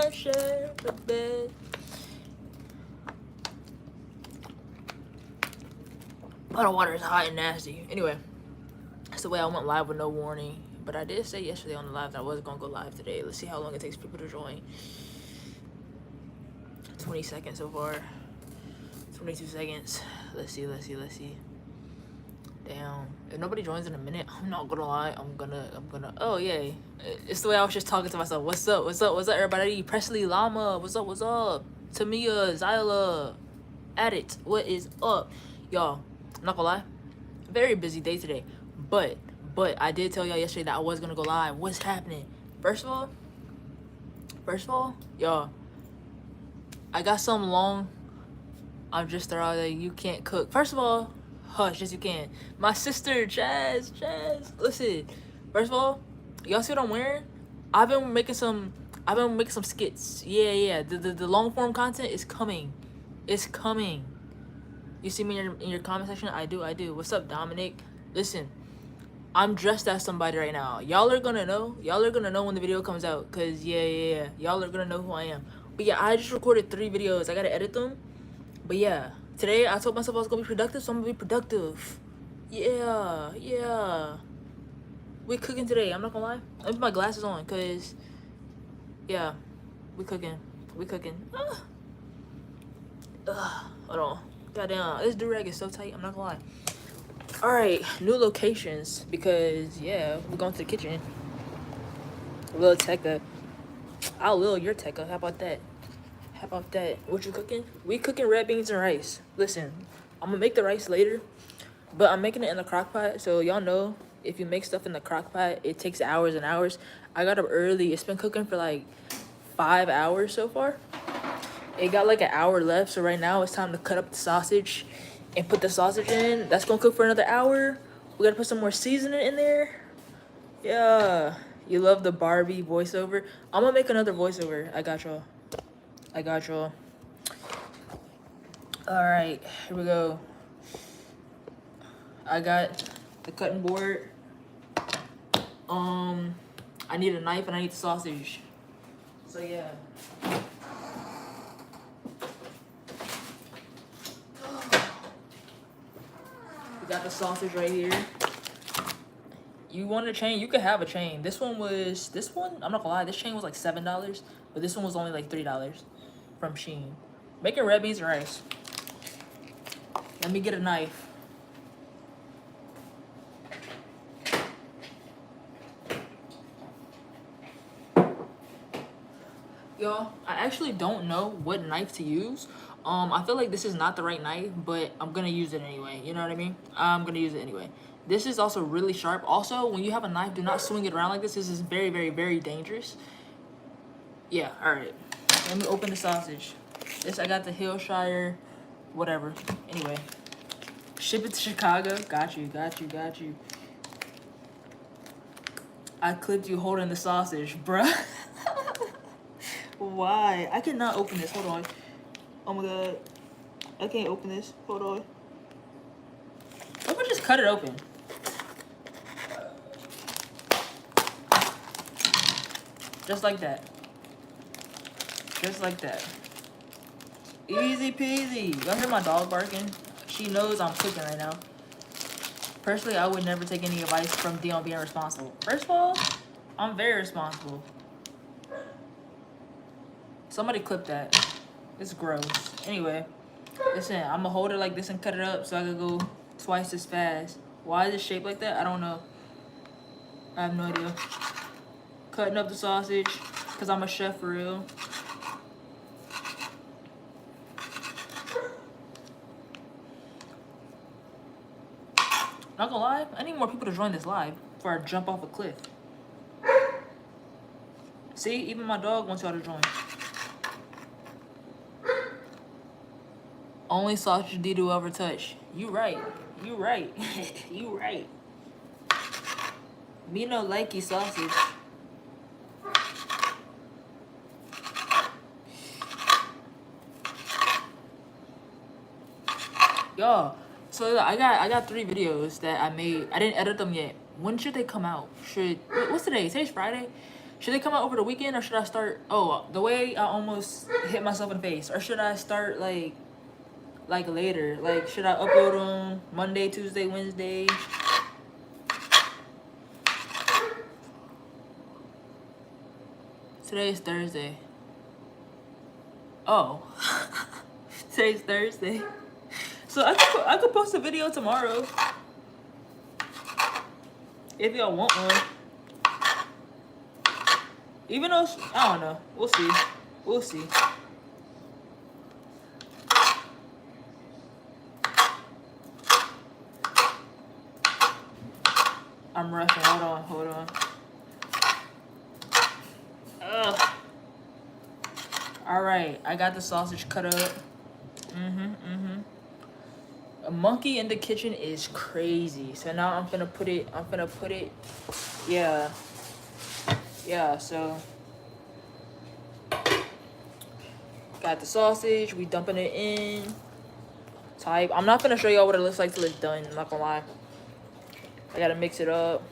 I share the bed. But the water is hot and nasty. Anyway, that's the way I went live with no warning. But I did say yesterday on the live that I was gonna go live today. Let's see how long it takes people to join. 20 seconds so far. 22 seconds. Let's see. Damn. If nobody joins in a minute, I'm not gonna lie. I'm gonna. Oh yay! It's the way I was just talking to myself. What's up? Everybody? Presley Llama. What's up? Tamia, Zyla, Addict. What is up, y'all? I'm not gonna lie. Very busy day today, but I did tell y'all yesterday that I was gonna go live. What's happening? First of all, y'all, I got some long. I'm just throwing that you can't cook. First of all, hush, yes you can. My sister, Jazz. Listen, first of all, y'all see what I'm wearing? I've been making some skits. Yeah. The long form content is coming. It's coming. You see me in your comment section? I do. What's up, Dominic? Listen, I'm dressed as somebody right now. Y'all are gonna know when the video comes out. Cause yeah. Y'all are gonna know who I am. But yeah, I just recorded 3 videos. I gotta edit them. But yeah, today I told myself I was gonna be productive, so I'm gonna be productive. Yeah. We cooking today. I'm not gonna lie. Let me put my glasses on, cause yeah, we cooking. Hold on. Goddamn, this do-rag is so tight. I'm not gonna lie. All right, new locations because yeah, we're going to the kitchen. Lil Tekka. I'll Lil your Tekka. How about that? What you cooking? We cooking red beans and rice. Listen, I'm gonna make the rice later, but I'm making it in the crock pot. So y'all know if you make stuff in the crock pot, it takes hours and hours. I got up early. It's been cooking for like 5 hours so far. It got like an hour left. So right now it's time to cut up the sausage and put the sausage in. That's gonna cook for another hour. We gotta put some more seasoning in there. Yeah, you love the Barbie voiceover. I'm gonna make another voiceover. I got y'all. All right, here we go. I got the cutting board. I need a knife and I need the sausage. So yeah. We got the sausage right here. You want a chain? You could have a chain. This one, I'm not gonna lie, this chain was like $7, but this one was only like $3 from Shein. Making red beans and rice. Let me get a knife. Y'all, I actually don't know what knife to use. I feel like this is not the right knife, but I'm gonna use it anyway. You know what I mean? I'm gonna use it anyway. This is also really sharp. Also, when you have a knife, do not swing it around like this. This is very, very, very dangerous. Yeah, all right. Let me open the sausage. This, I got the Hillshire, whatever. Anyway, ship it to Chicago. Got you. I clipped you holding the sausage, bruh. Why? I cannot open this. Hold on. Oh my god. I can't open this. Hold on. Let me just cut it open. Just like that. Easy peasy. Y'all hear my dog barking? She knows I'm cooking right now. Personally, I would never take any advice from Dee on being responsible. First of all, I'm very responsible. Somebody clip that. It's gross. Anyway, listen, I'm gonna hold it like this and cut it up so I can go twice as fast. Why is it shaped like that? I don't know. I have no idea. Cutting up the sausage, because I'm a chef for real. Not gonna lie, I need more people to join this live before I jump off a cliff. See, even my dog wants y'all to join. Only sausage Dee do ever touch. You right. You right. Me no likey sausage. Y'all, so I got 3 videos that I made. I didn't edit them yet. When should they come out? What's today? Today's Friday. Should they come out over the weekend or should I start? Oh, the way I almost hit myself in the face. Or should I start like later? Like, should I upload them Monday, Tuesday, Wednesday? Today is Thursday. Oh, today's Thursday. So I could post a video tomorrow if y'all want one. Even though I don't know, we'll see. We'll see. I'm rushing. Hold on. Ugh. All right, I got the sausage cut up. A monkey in the kitchen is crazy. So now I'm gonna put it. Yeah. So got the sausage. We dumping it in. Type. I'm not gonna show y'all what it looks like till it's done. I'm not gonna lie. I gotta mix it up.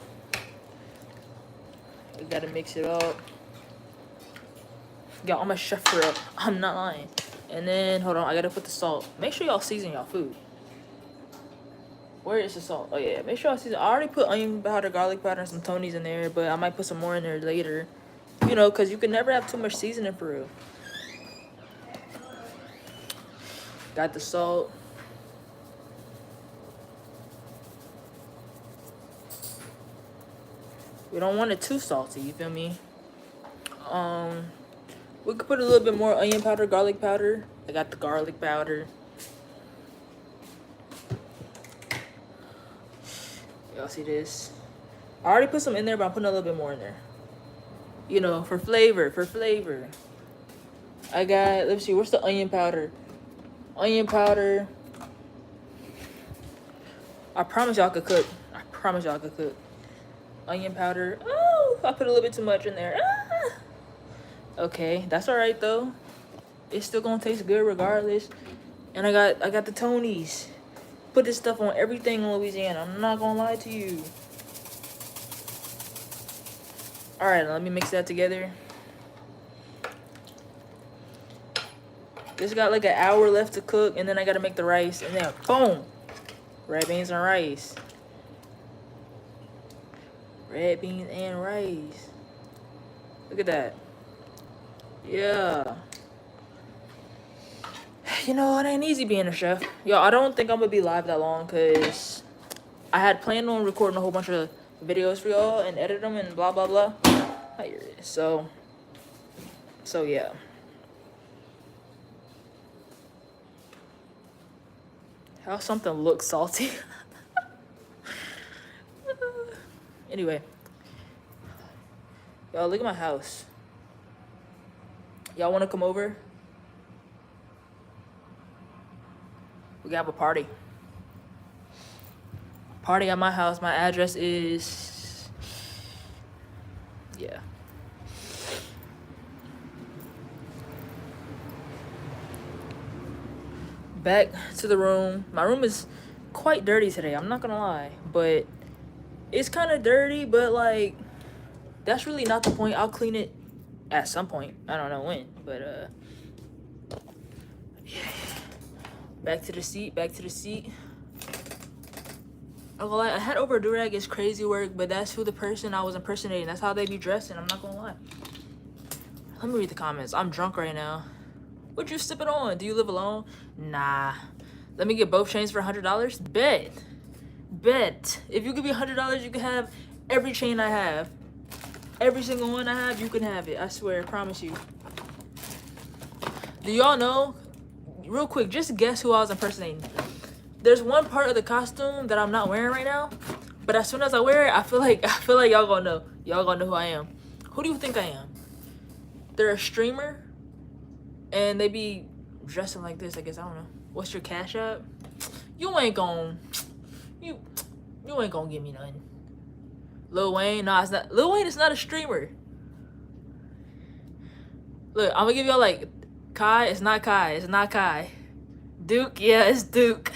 Yo, I'm a chef for real. I'm not lying. And then, hold on, I gotta put the salt. Make sure y'all season y'all food. Where is the salt? Oh yeah, make sure y'all season. I already put onion powder, garlic powder, and some Tony's in there, but I might put some more in there later. You know, because you can never have too much seasoning for real. Got the salt. We don't want it too salty, you feel me? We could put a little bit more onion powder, garlic powder. I got the garlic powder. Y'all see this? I already put some in there, but I'm putting a little bit more in there. You know, for flavor. I got, let's see, where's the onion powder? Onion powder. I promise y'all could cook. Onion powder. Oh, I put a little bit too much in there. Okay, that's all right though. It's still gonna taste good regardless. And I got the Tony's. Put this stuff on everything in Louisiana. I'm not gonna lie to you. All right, let me mix that together. This got like an hour left to cook, and then I gotta make the rice, and then boom, red beans and rice. Look at that. Yeah. You know, it ain't easy being a chef. Yo, I don't think I'm gonna be live that long because I had planned on recording a whole bunch of videos for y'all and edit them and blah, blah, blah. Here it is. So yeah. How something looks salty. Anyway. Y'all, look at my house. Y'all want to come over? We got a party. Party at my house. My address is... Yeah. Back to the room. My room is quite dirty today. I'm not gonna lie. But it's kind of dirty, but like... That's really not the point. I'll clean it at some point. I don't know when, but yeah. Back to the seat. I'm gonna lie, a hat over a durag is crazy work, but that's who the person I was impersonating. That's how they be dressing. I'm not gonna lie. Let me read the comments. I'm drunk right now. What you sipping on? Do you live alone? Nah. Let me get both chains for $100. Bet. If you give me $100, you can have every chain I have. Every single one I have, you can have it. I swear, I promise you. Do y'all know? Real quick, just guess who I was impersonating. There's one part of the costume that I'm not wearing right now, but as soon as I wear it, I feel like y'all gonna know. Y'all gonna know who I am. Who do you think I am? They're a streamer, and they be dressing like this. I guess I don't know. What's your Cash App? You ain't gonna give me nothing. Lil Wayne? Nah, it's not. Lil Wayne is not a streamer. Look, I'm gonna give y'all like Kai. It's not Kai. Duke? Yeah, it's Duke.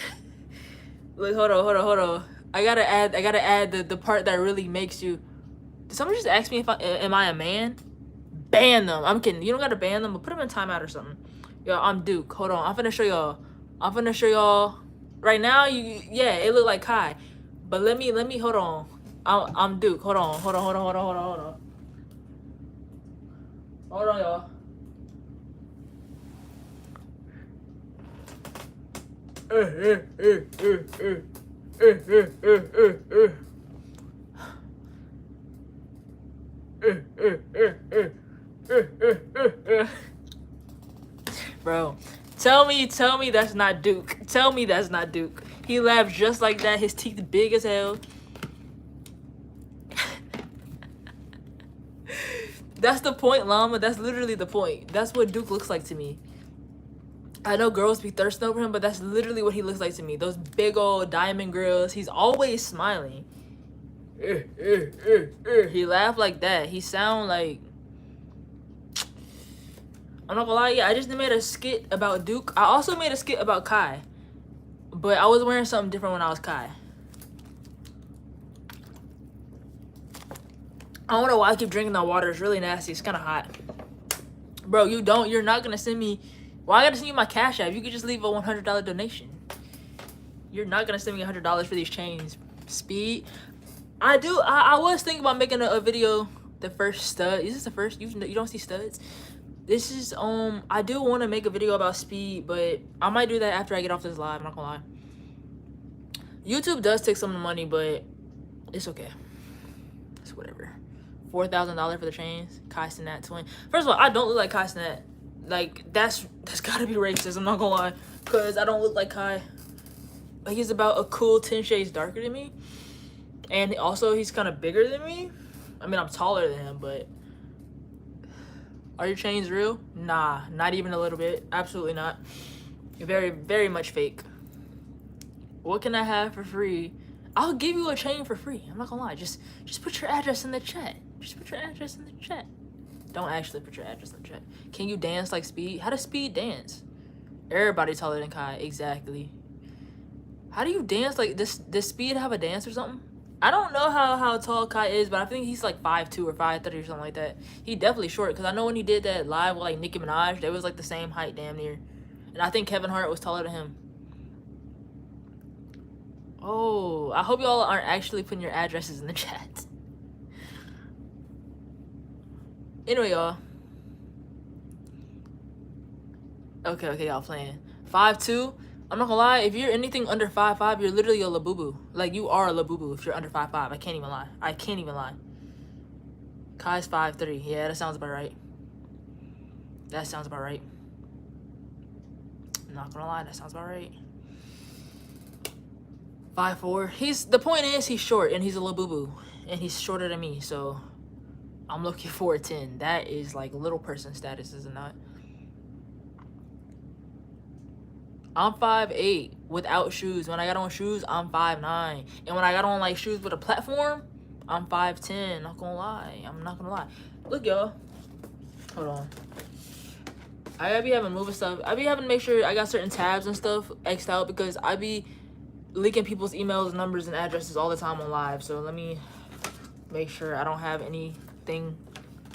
Look, hold on. I gotta add the part that really makes you. Did someone just ask me if am I a man? Ban them. I'm kidding. You don't gotta ban them, but put them in timeout or something. Yo, I'm Duke. Hold on. I'm finna show y'all. Right now, yeah, it look like Kai. But let me hold on. I'm Duke. Hold on, y'all. Bro, tell me that's not Duke. Tell me that's not Duke. He laughs just like that. His teeth big as hell. That's the point, llama. That's literally the point. That's what Duke looks like to me. I know girls be thirsting over him, but that's literally what he looks like to me. Those big old diamond grills. He's always smiling. He laugh like that. He sound like... I'm not gonna lie, yeah, I just made a skit about Duke. I also made a skit about Kai. But I was wearing something different when I was Kai. I don't know why I keep drinking that water. It's really nasty. It's kind of hot. Bro, you're not gonna send me... Why I gotta send you my Cash App? You could just leave a $100 donation. You're not gonna send me $100 for these chains. Speed. I was thinking about making a video. The first stud. Is this the first? You don't see studs? This is, I do want to make a video about speed, but I might do that after I get off this live. I'm not gonna lie. YouTube does take some of the money, but it's okay. It's whatever. $4,000 for the chains. Kai Cenat twin. First of all, I don't look like Kai Cenat. Like, that's gotta be racist. I'm not gonna lie. Because I don't look like Kai. Like, he's about a cool 10 shades darker than me. And also, he's kind of bigger than me. I mean, I'm taller than him, but... Are your chains real? Nah, not even a little bit. Absolutely not. Very, very much fake. What can I have for free? I'll give you a chain for free. I'm not gonna lie. Just put your address in the chat. Just put your address in the chat. Don't actually put your address in the chat. Can you dance like Speed? How does Speed dance? Everybody taller than Kai. Exactly. How do you dance like this? Does Speed have a dance or something? I don't know how tall Kai is, but I think he's like 5'2" or 5'3" or something like that. He definitely short, because I know when he did that live with like Nicki Minaj, they was like the same height damn near. And I think Kevin Hart was taller than him. Oh, I hope y'all aren't actually putting your addresses in the chat. Anyway, y'all. Okay, y'all playing. 5'2". I'm not gonna lie, if you're anything under 5'5", you're literally a labubu. Like, you are a labubu if you're under 5'5". I can't even lie. Kai's 5'3". Yeah, that sounds about right. I'm not gonna lie, that sounds about right. 5'4". The point is, he's short, and he's a labubu. And he's shorter than me, so... I'm looking for a 10. That is, like, little person status, is it not? I'm 5'8" without shoes. When I got on shoes, I'm 5'9". And when I got on, like, shoes with a platform, I'm 5'10". Not gonna lie. I'm not gonna lie. Look, y'all. Hold on. I be having moving stuff. I be having to make sure I got certain tabs and stuff X'd out, because I be leaking people's emails, numbers, and addresses all the time on live. So let me make sure I don't have anything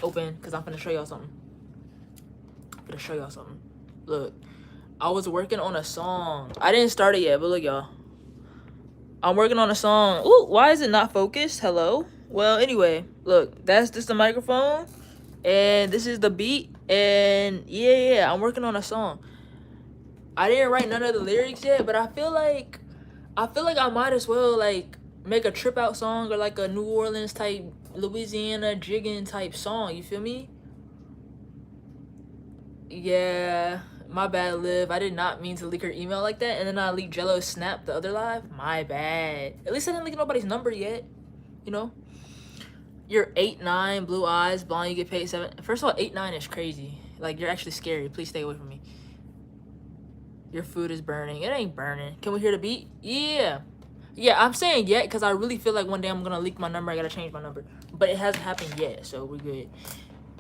open, because I'm finna show y'all something. Look. I was working on a song. I didn't start it yet, but look, y'all. I'm working on a song. Ooh, why is it not focused? Hello? Well, anyway, look. That's just the microphone. And this is the beat. And yeah, I'm working on a song. I didn't write none of the lyrics yet, but I feel like I might as well, like, make a trip out song, or like a New Orleans type, Louisiana jigging type song. You feel me? Yeah. My bad, Liv. I did not mean to leak her email like that. And then I leaked Jello's snap the other live. My bad. At least I didn't leak nobody's number yet. You know? You're 8'9", blue eyes, blonde, you get paid 7. First of all, 8'9" is crazy. Like, you're actually scary. Please stay away from me. Your food is burning. It ain't burning. Can we hear the beat? Yeah. Yeah, I'm saying yet because I really feel like one day I'm going to leak my number. I got to change my number. But it hasn't happened yet, so we're good.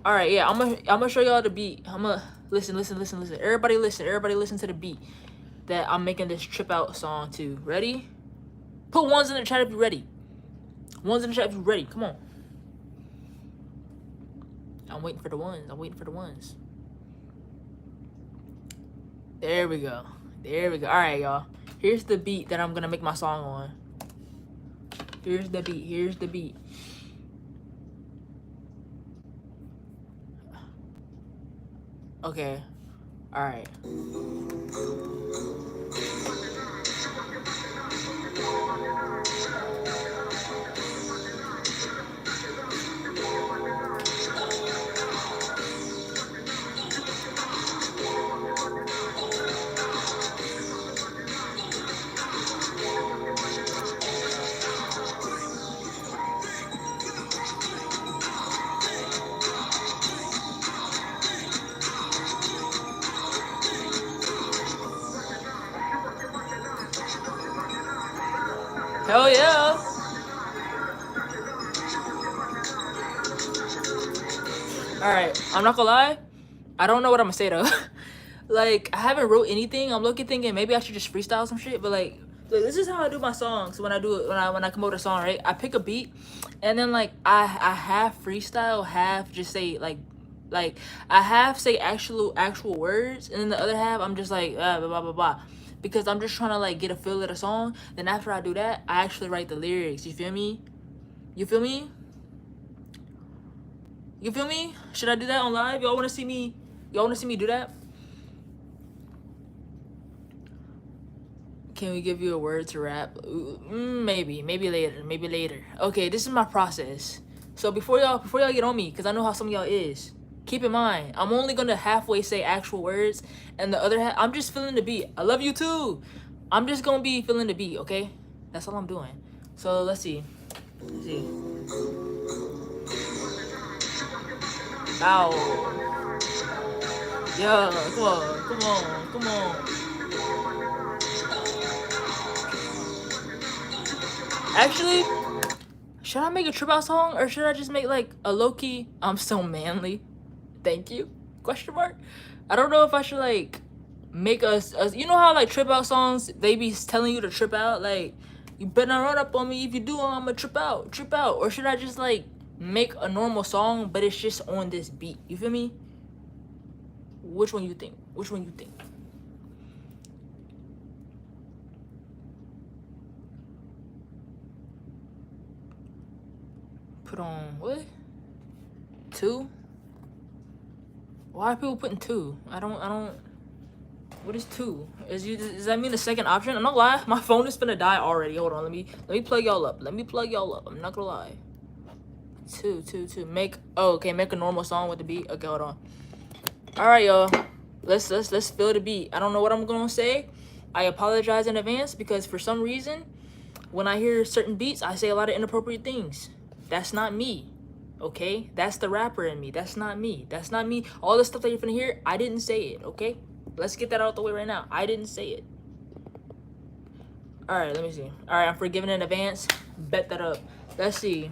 All right, yeah, I'm gonna show y'all the beat. I'm gonna listen. Everybody listen to the beat that I'm making this trip out song to. Ready? Put ones in the chat if you're ready. Come on. I'm waiting for the ones. I'm waiting for the ones. There we go. There we go. All right, y'all. Here's the beat that I'm gonna make my song on. Here's the beat. Here's the beat. Okay. All right. Hell yeah. Alright, I'm not gonna lie. I don't know what I'm gonna say though. Like, I haven't wrote anything. I'm looking thinking maybe I should just freestyle some shit, but like this is how I do my songs when I do it when I come up with a song, right? I pick a beat and then like I half freestyle, half just say like I half say actual words, and then the other half I'm just like blah blah blah blah. Because I'm just trying to like get a feel of the song. Then after I do that, I actually write the lyrics. You feel me? You feel me? You feel me? Should I do that on live? Y'all wanna see me? Y'all wanna see me do that? Can we give you a word to rap? Maybe later. Okay, this is my process. So before y'all get on me, cause I know how some of y'all is. Keep in mind, I'm only gonna halfway say actual words, and the other half, I'm just feeling the beat. I love you too. I'm just gonna be feeling the beat, okay? That's all I'm doing. So let's see. Let's see. Ow. Yeah, come on. Actually, should I make a trip out song, or should I just make like a low-key I'm so manly, thank you, question mark? I don't know if I should like make us you know how like trip out songs, they be telling you to trip out, like you better not run up on me, if you do I'ma trip out. Or should I just like make a normal song but it's just on this beat? You feel me? Which one you think? Put on what? 2? Why are people putting 2? I don't. What is 2? Does that mean the second option? I'm not gonna lie, my phone is finna die already. Hold on, let me plug y'all up. I'm not gonna lie. 2. Make a normal song with the beat. Okay, hold on. All right, y'all. Let's feel the beat. I don't know what I'm gonna say. I apologize in advance because for some reason, when I hear certain beats, I say a lot of inappropriate things. That's not me, okay? That's the rapper in me. That's not me. All the stuff that you're finna hear, I didn't say it, okay? Let's get that out of the way right now. I didn't say it. All right, let me see. All right, I'm forgiving in advance. Bet that up. Let's see.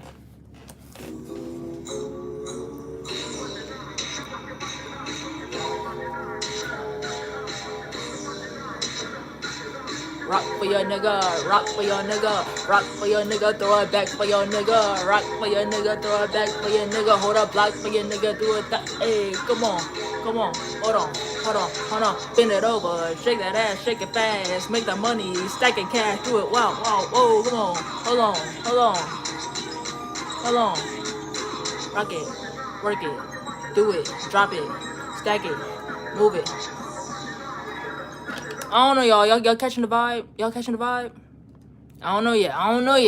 Rock for your nigga, throw it back for your nigga, rock for your nigga, throw it back for your nigga, hold up, block for your nigga, do it that, hey, come on, hold on, bend it over, shake that ass, shake it fast, make the money, stacking cash, do it, wow, whoa, come on, hold on, rock it, work it, do it, drop it, stack it, move it. I don't know, y'all catching the vibe? I don't know yet. Hold on.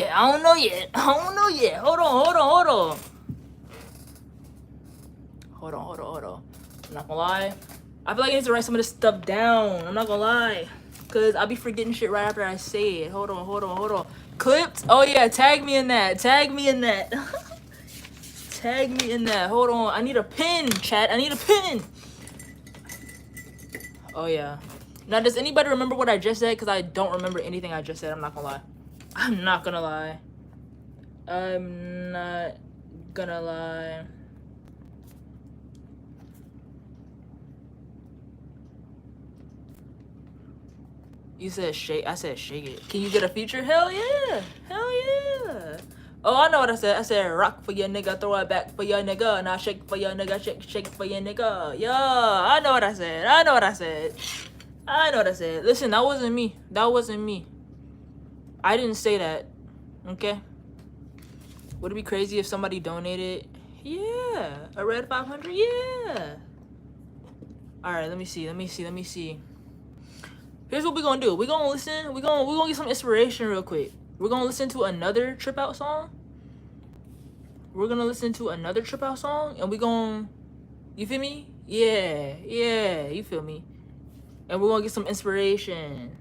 I'm not gonna lie. I feel like I need to write some of this stuff down. I'm not gonna lie. Cause I'll be forgetting shit right after I say it. Hold on. Clipped? Oh yeah, tag me in that. Tag me in that. Hold on. I need a pin, chat. Oh yeah. Now, does anybody remember what I just said? Because I don't remember anything I just said. I'm not gonna lie. You said shake. I said shake it. Can you get a feature? Hell yeah. Oh, I know what I said. I said rock for your nigga, throw it back for your nigga, now shake for your nigga, shake for your nigga. Yeah, I know what I said. I know what I said. I know what I said. Listen, that wasn't me. That wasn't me. I didn't say that. Okay? Would it be crazy if somebody donated? Yeah. A red 500? Yeah. Alright, let me see. Here's what we're gonna do. We're gonna listen. We're gonna get some inspiration real quick. We're gonna listen to another Trip Out song. And we're gonna, you feel me? Yeah, you feel me? And we're gonna get some inspiration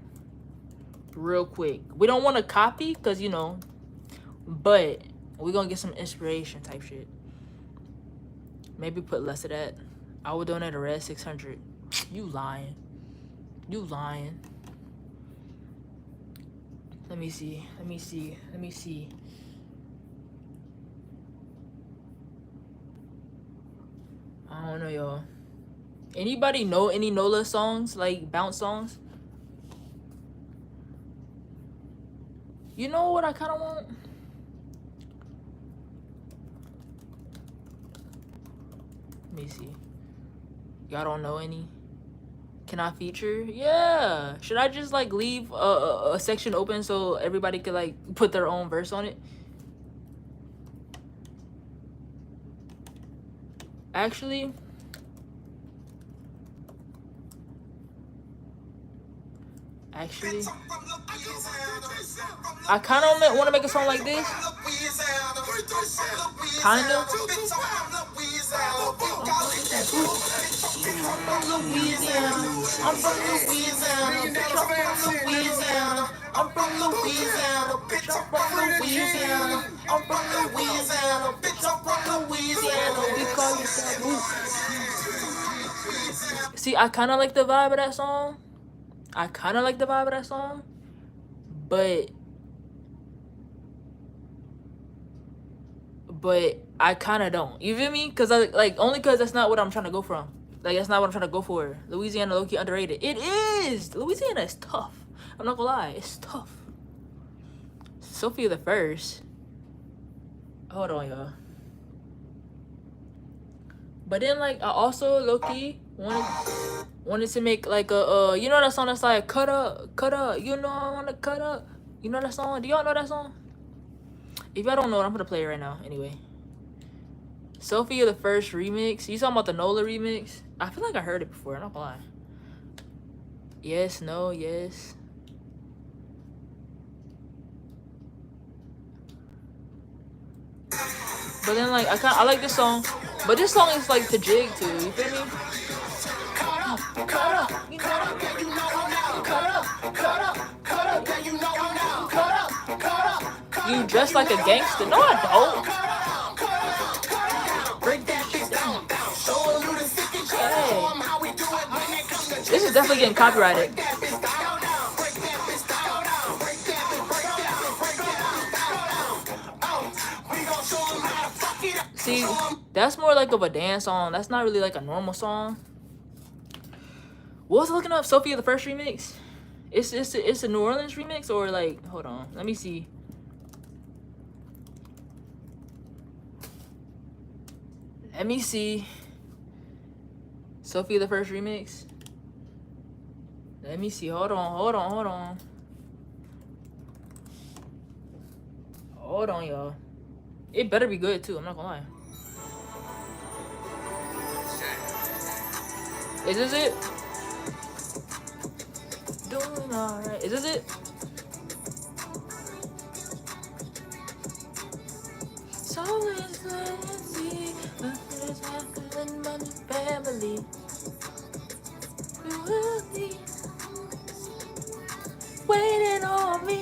real quick. We don't want to copy, cause you know, but we're gonna get some inspiration type shit. Maybe put less of that. I would donate a red 600. You lying. Let me see. I don't know, y'all. Anybody know any NOLA songs, like bounce songs? You know what I kind of want? Let me see. Y'all don't know any? Can I feature? Yeah. Should I just like leave a section open so everybody could like put their own verse on it? Actually, I kind of want to make a song like this. Kind of. I'm from Louisiana. See, I kind of like the vibe of that song. But I kind of don't. You feel me? Cause only cause that's not what I'm trying to go from. Like that's not what I'm trying to go for. Louisiana low-key underrated. It is. Louisiana is tough. I'm not gonna lie, it's tough. Sophia the First. Hold on, y'all. But then like I also low-key wanted to make like a you know that song that's like cut up, you know I wanna cut up. You know that song? Do y'all know that song? If y'all don't know it, I'm gonna play it right now. Anyway, Sophia the First remix. You talking about the NOLA remix? I feel like I heard it before. I'm not gonna lie. Yes, no, yes. But then like I like this song, but this song is like to jig too. You feel me? You dress like a gangster? No, I don't. Break that shit down. Hey. This is definitely getting copyrighted. See, that's more like of a dance song. That's not really like a normal song. What was I looking up? Sophia the First remix? It's a New Orleans remix or like, hold on, let me see. Sophia the First remix. Let me see. Hold on, y'all. It better be good too. I'm not gonna lie. Is this it? Doing alright. Is this it? So it's good to see the first happening in the family. You will be waiting on me.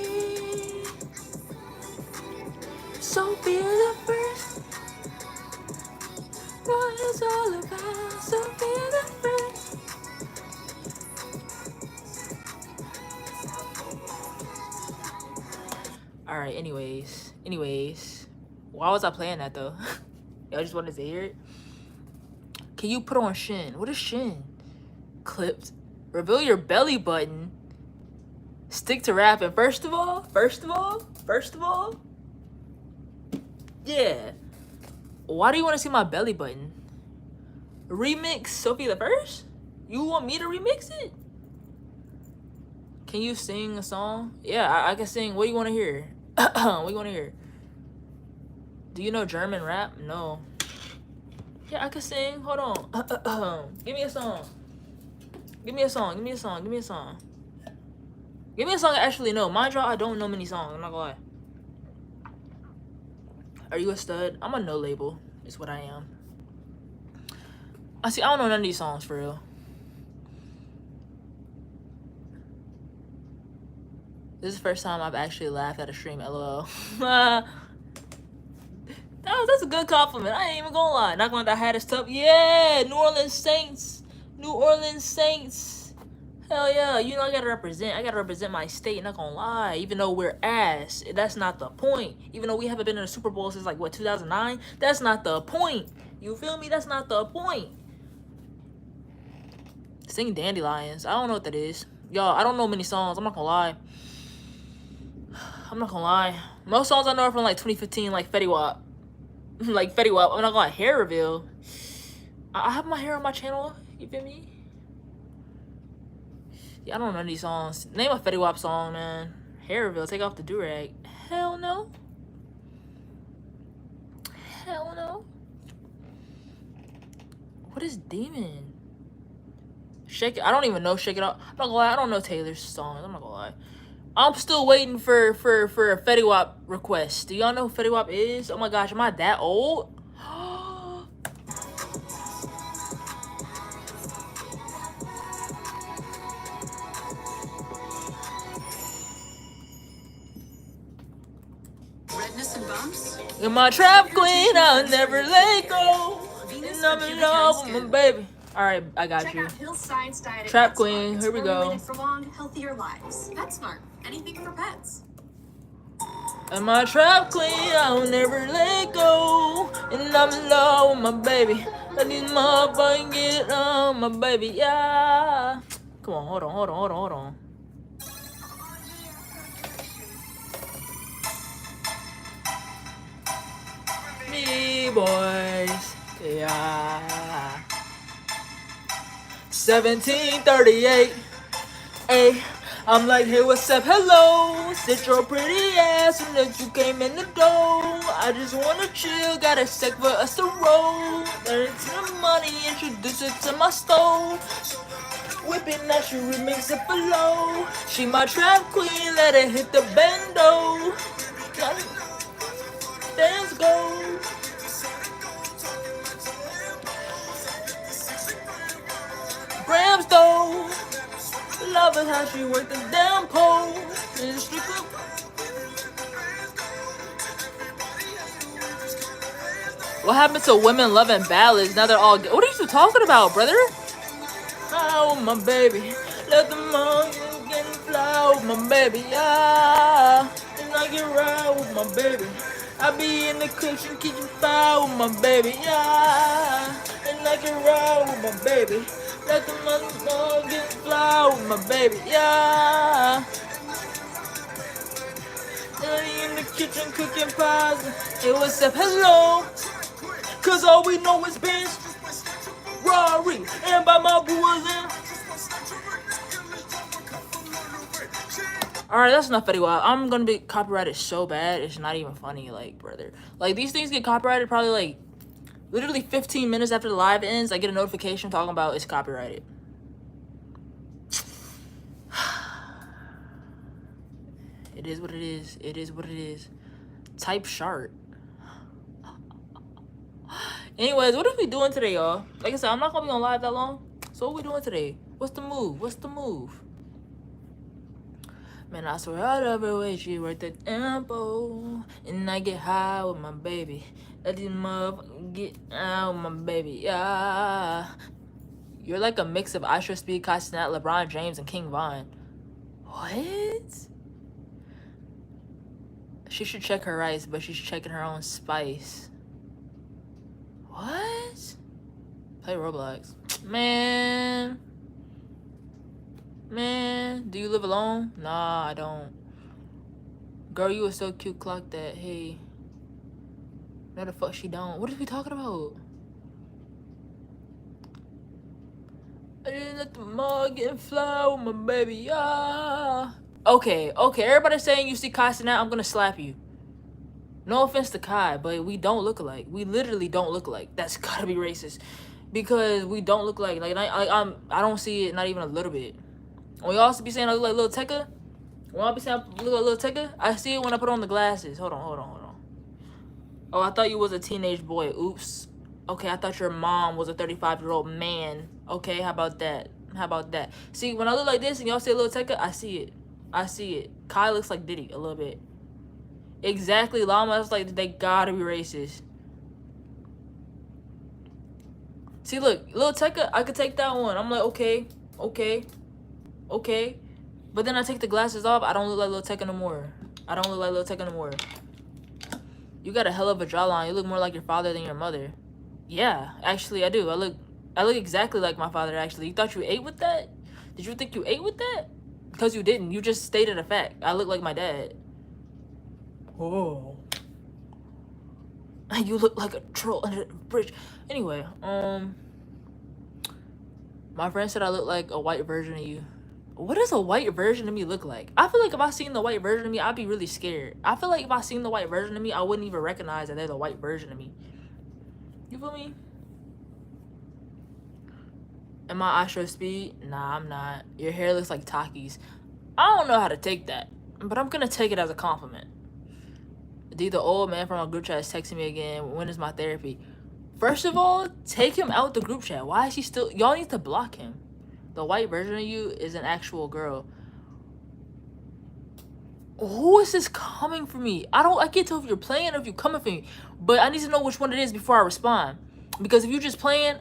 Sophia the First. What it's all about. Sophia the First. Alright, anyways. Why was I playing that though? Y'all just wanted to hear it? Can you put on Shin? What is Shin? Clipped. Reveal your belly button. Stick to rapping. First of all. Yeah. Why do you want to see my belly button? Remix Sophie the First? You want me to remix it? Can you sing a song? Yeah, I can sing. What do you want to hear? What do you want to hear? Do you know German rap? No. Yeah, I can sing. Hold on. Give me a song. Give me a song. Give me a song. Give me a song. Give me a song I actually know. Mind y'all, I don't know many songs. I'm not gonna lie. Are you a stud? I'm a no label. Is what I am. I don't know none of these songs for real. This is the first time I've actually laughed at a stream. LOL. That's a good compliment. I ain't even gonna lie. Not gonna lie, I had his tough. Yeah, New Orleans Saints. New Orleans Saints. Hell yeah. You know I gotta represent. I gotta represent my state. Not gonna lie. Even though we're ass, that's not the point. Even though we haven't been in a Super Bowl since like what 2009. That's not the point. You feel me? That's not the point. Sing Dandelions. I don't know what that is. Y'all, I don't know many songs. I'm not gonna lie. Most songs I know are from like 2015, like Fetty Wap. Like Fetty Wap. I'm not gonna lie. Hair reveal. I have my hair on my channel. You feel me? Yeah, I don't know these songs. Name a Fetty Wap song, man. Hair reveal. Take off the do-rag. Hell no. Hell no. What is Demon? Shake It. I don't even know Shake It Off. I'm not gonna lie. I don't know Taylor's songs. I'm not gonna lie. I'm still waiting for a Fetty Wap request. Do y'all know who Fetty Wap is? Oh my gosh, am I that old? Redness and bumps? You're my trap queen, I'll never let go. And I'm in love with my baby. Alright, I got you. Trap queen, here we go. For long, healthier lives. PetSmart. Anything for pets. And my trap queen, I'll never let go. And I'm in love with my baby. I need motherfucking get on my baby, yeah. Come on, hold on. Me boys, yeah. 1738. Hey, I'm like, hey, what's up? Hello. Sit your pretty ass and that you came in the door. I just wanna chill, got a sec for us to roll. Turn it to the money, introduce it to my stove. Whipping that she remix it below. She my trap queen, let her hit the bendo. Dance go. Grams though. Love it how she worked the damn pole. What happened to women loving ballads? Now they're all. What are you talking about, brother? Oh, my baby. Let the monkey get fly with my baby. Yeah. And I get right with my baby. I be in the kitchen fire with my baby. Yeah. And I get right with my baby. Let the monkey get fly with my baby. Yeah. In the kitchen cooking pies. Hey, what's up? Hello. Cause all we know is Benz, Rory, and by my boys in. Alright, that's enough Fetty Wap. I'm gonna be copyrighted so bad, it's not even funny, like, brother. Like, these things get copyrighted probably, like, literally 15 minutes after the live ends, I get a notification talking about it's copyrighted. It is what it is. It is what it is. Type sharp. Anyways, what are we doing today, y'all? Like I said, I'm not gonna be on live that long. So what we doing today? What's the move? What's the move? Man, I swear I love her way she worked the tempo. And I get high with my baby. Let these motherfuckers get out with my baby. Yeah. You're like a mix of Isha Speed, Kai Snap, LeBron James, and King Von. What? She should check her rice, but she's checking her own spice. What? Play Roblox. Man, do you live alone? Nah, I don't. Girl, you were so cute, clock that. Hey. No, the fuck she don't. What is we talking about? I didn't let the mug get fly with my baby. Ah. Okay. Everybody's saying you see Kai now. I'm gonna slap you. No offense to Kai, but we don't look alike. We literally don't look alike. That's gotta be racist, because we don't look like I don't see it, not even a little bit. When y'all be saying I look like Lil Tecca, when I be saying I look like Lil Tecca, I see it when I put on the glasses. Hold on. Oh, I thought you was a teenage boy. Oops. Okay, I thought your mom was a 35-year-old man. Okay, how about that? See, when I look like this and y'all say Lil Tecca, I see it. Kai looks like Diddy a little bit. Exactly, Llama. It's like they gotta be racist. See, look, Lil Tecca, I could take that one. I'm like, okay. But then I take the glasses off. I don't look like Lil Tecca no more. You got a hell of a jawline. You look more like your father than your mother. Yeah, actually, I do. I look exactly like my father, actually. You thought you ate with that? Did you think you ate with that? Because you didn't. You just stated a fact. I look like my dad. Oh. You look like a troll under the bridge. Anyway, my friend said I look like a white version of you. What does a white version of me look like? I feel like if I seen the white version of me, I'd be really scared. I feel like if I seen the white version of me, I wouldn't even recognize that they're the white version of me. You feel me? Am I Astro Speed? Nah, I'm not. Your hair looks like Taki's. I don't know how to take that, but I'm gonna take it as a compliment. The old man from our group chat is texting me again. When is my therapy? First of all, take him out the group chat. Why is he still... Y'all need to block him. The white version of you is an actual girl. Who is this coming for me? I can't tell if you're playing or if you're coming for me. But I need to know which one it is before I respond. Because if you're just playing,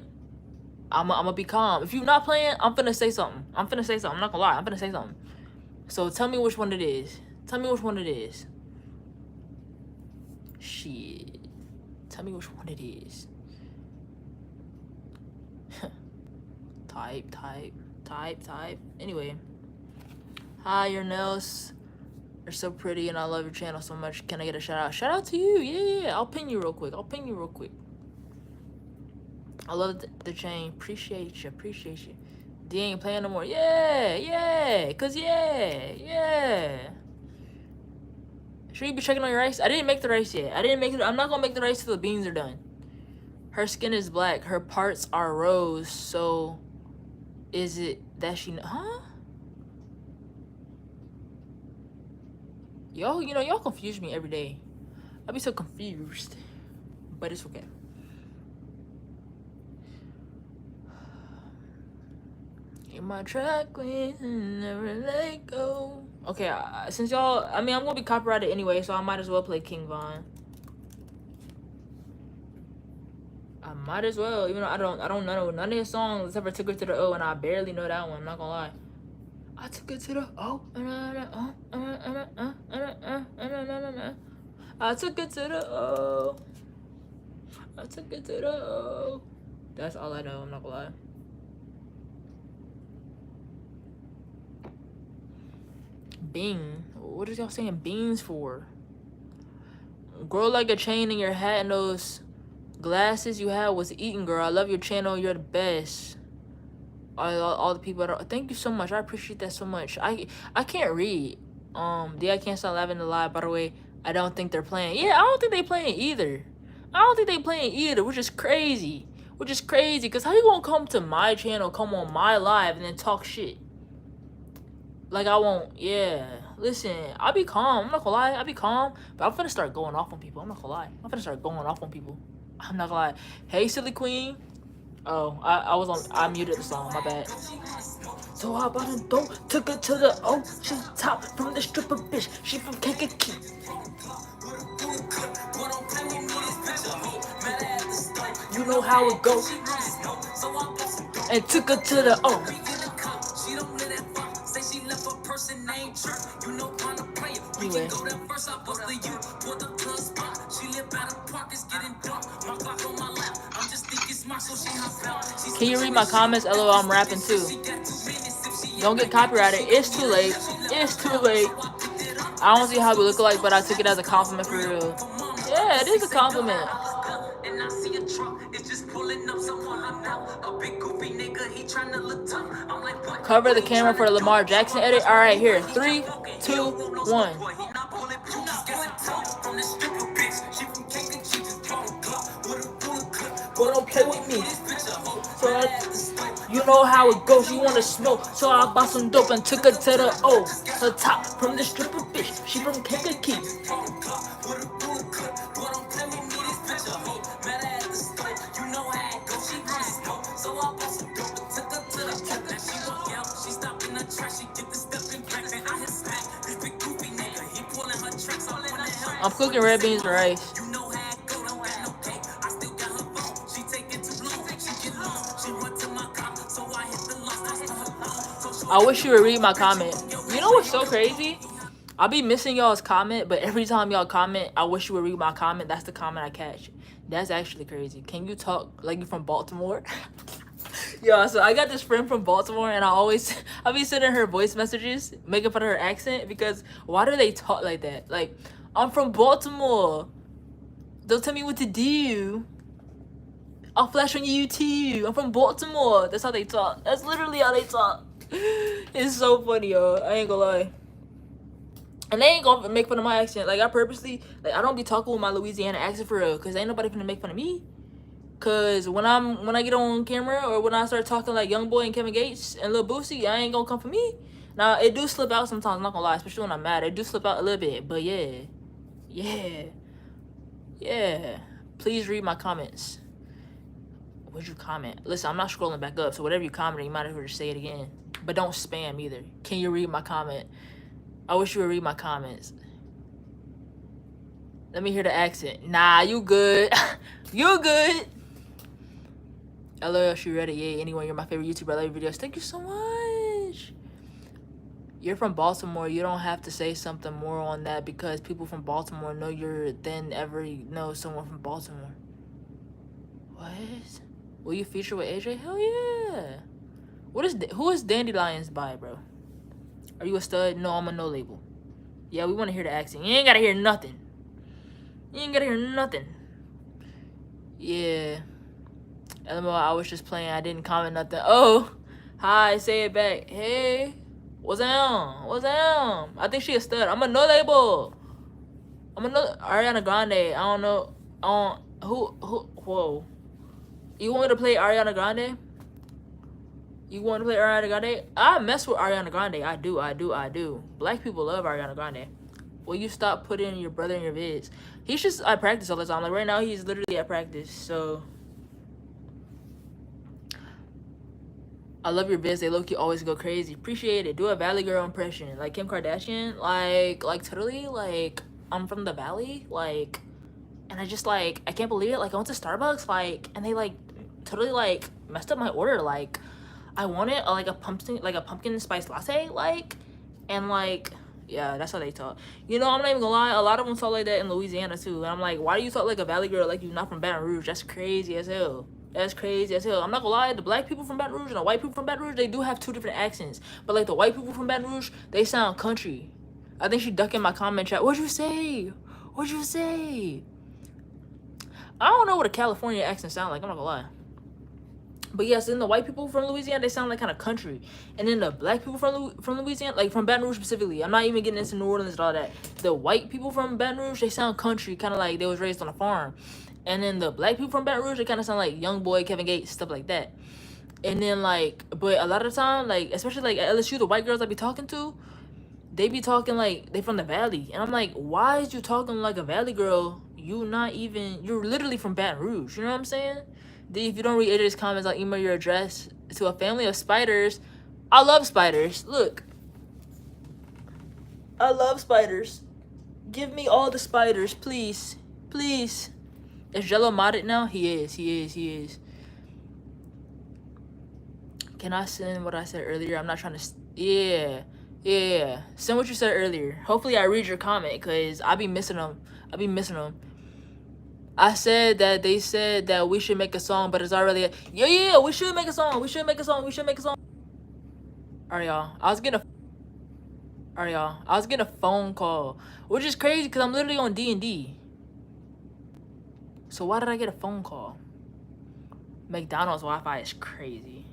I'm gonna be calm. If you're not playing, I'm finna say something. I'm not gonna lie. I'm finna say something. So tell me which one it is. Shit. Tell me which one it is. Type. Anyway. Hi, your nails are so pretty and I love your channel so much. Can I get a shout out? Shout out to you. Yeah. I'll ping you real quick. I love the chain. Appreciate you. D ain't playing no more. Yeah. Cause yeah. Should you be checking on your rice? I didn't make the rice yet. I'm not gonna make the rice till the beans are done. Her skin is black. Her parts are rose. So, is it that she... Huh? Y'all confuse me every day. I be so confused. But it's okay. In my track queen, never let go. Okay, since y'all... I'm gonna be copyrighted anyway, so I might as well play King Von. I might as well, even though I don't know none of his songs except for Took Her to the O, and I barely know that one. I'm not gonna lie. I took it to the O. I took it to the O. That's all I know. I'm not gonna lie. Bing. What is y'all saying beans for? Grow like a chain in your hat and those glasses you had was eating, girl. I love your channel. You're the best. All the people thank you so much. I appreciate that so much. I can't read. I can't stop laughing to lie. By the way, I don't think they're playing. Yeah, I don't think they playing either. Which is crazy. Because how you gonna come to my channel, come on my live, and then talk shit? Like I won't. Yeah. Listen, I'll be calm. I'm not gonna lie. I'll be calm. But I'm finna start going off on people. I'm not gonna lie. I'm not gonna lie. Hey, silly queen. Oh, I muted the song. My bad. So how about a dope? Took her to the ocean top from the stripper bitch. She from Kankakee. You know how it goes. And took her to the O. Anyway. Can you read my comments? LOL, I'm rapping too. Don't get copyrighted. It's too late. I don't see how we look alike, but I took it as a compliment for real. Yeah, it is a compliment. Cover the camera for the Lamar Jackson edit. All right, here. 3, 2, 1. Boy, don't play with me. So you know how it goes. You wanna smoke, so I bought some dope and took her to the top from the stripper bitch. She from Kankakee. I'm cooking red beans and rice. I wish you would read my comment. You know what's so crazy? I'll be missing y'all's comment, but every time y'all comment, I wish you would read my comment. That's the comment I catch. That's actually crazy. Can you talk like you from Baltimore? Yeah, so I got this friend from Baltimore, and I'll be sending her voice messages, making fun of her accent, because why do they talk like that? Like, I'm from Baltimore. Don't tell me what to do. I'll flash on you too. I'm from Baltimore. That's how they talk. That's literally how they talk. It's so funny, yo. I ain't gonna lie. And they ain't gonna make fun of my accent. Like, I purposely, like, I don't be talking with my Louisiana accent for real, because ain't nobody gonna make fun of me. Cause when I get on camera, or when I start talking like Young Boy and Kevin Gates and Lil Boosie, I ain't gonna come for me. Now, it do slip out sometimes, I'm not gonna lie, especially when I'm mad. It do slip out a little bit, but yeah. Please read my comments. What'd you comment? Listen, I'm not scrolling back up, so whatever you commented, you might as well just say it again. But don't spam either. Can you read my comment? I wish you would read my comments. Let me hear the accent. Nah, you good. You good. LOL, she read it. Yay. Anyone, you're my favorite YouTuber. I love your videos. Thank you so much. You're from Baltimore. You don't have to say something more on that, because people from Baltimore know you're than ever know someone from Baltimore. What? Will you feature with AJ? Hell yeah. Who is Dandelions by, bro? Are you a stud? No, I'm a no label. Yeah, we want to hear the accent. You ain't gotta hear nothing. You ain't gotta hear nothing. Yeah. LMO, I was just playing. I didn't comment nothing. Oh, hi, say it back. Hey, what's up? What's up? I think she a stud. I'm a no label. I'm a no Ariana Grande. I don't know. Whoa. You want me to play Ariana Grande? You want to play Ariana Grande? I mess with Ariana Grande. I do. Black people love Ariana Grande. Will you stop putting your brother in your vids? He's just at practice all the time. Like right now, he's literally at practice. So I love your vids. They low-key always go crazy. Appreciate it. Do a Valley Girl impression. Like Kim Kardashian. Like totally. Like, I'm from the Valley. Like, and I just like, I can't believe it. Like, I went to Starbucks. Like, and they like totally like messed up my order. Like, I wanted a pumpkin spice latte. Like, and like, yeah, that's how they talk. You know, I'm not even gonna lie. A lot of them talk like that in Louisiana too. And I'm like, why do you talk like a Valley girl like you not from Baton Rouge? That's crazy as hell. That's crazy as hell. I'm not gonna lie. The black people from Baton Rouge and the white people from Baton Rouge, they do have two different accents. But like the white people from Baton Rouge, they sound country. I think she ducking my comment chat. What'd you say? What'd you say? I don't know what a California accent sound like. I'm not gonna lie. But yes, then the white people from Louisiana, they sound like kind of country. And then the black people from Louisiana, like from Baton Rouge specifically, I'm not even getting into New Orleans and all that. The white people from Baton Rouge, they sound country, kind of like they was raised on a farm. And then the black people from Baton Rouge, they kind of sound like Young Boy, Kevin Gates, stuff like that. And then like, but a lot of the time, like, especially like at LSU, the white girls I be talking to, they be talking like they from the Valley. And I'm like, why is you talking like a Valley girl? You're literally from Baton Rouge. You know what I'm saying? If you don't read AJ's comments, I'll email your address to a family of spiders. I love spiders. Look. I love spiders. Give me all the spiders, please. Please. Is Jello modded now? He is. Can I send what I said earlier? I'm not trying to... Yeah. Send what you said earlier. Hopefully I read your comment, because I be missing them. I said that they said that we should make a song, but it's already yeah, we should make a song. Alright, y'all. I was getting a phone call, which is crazy because I'm literally on D&D. So why did I get a phone call? McDonald's Wi-Fi is crazy.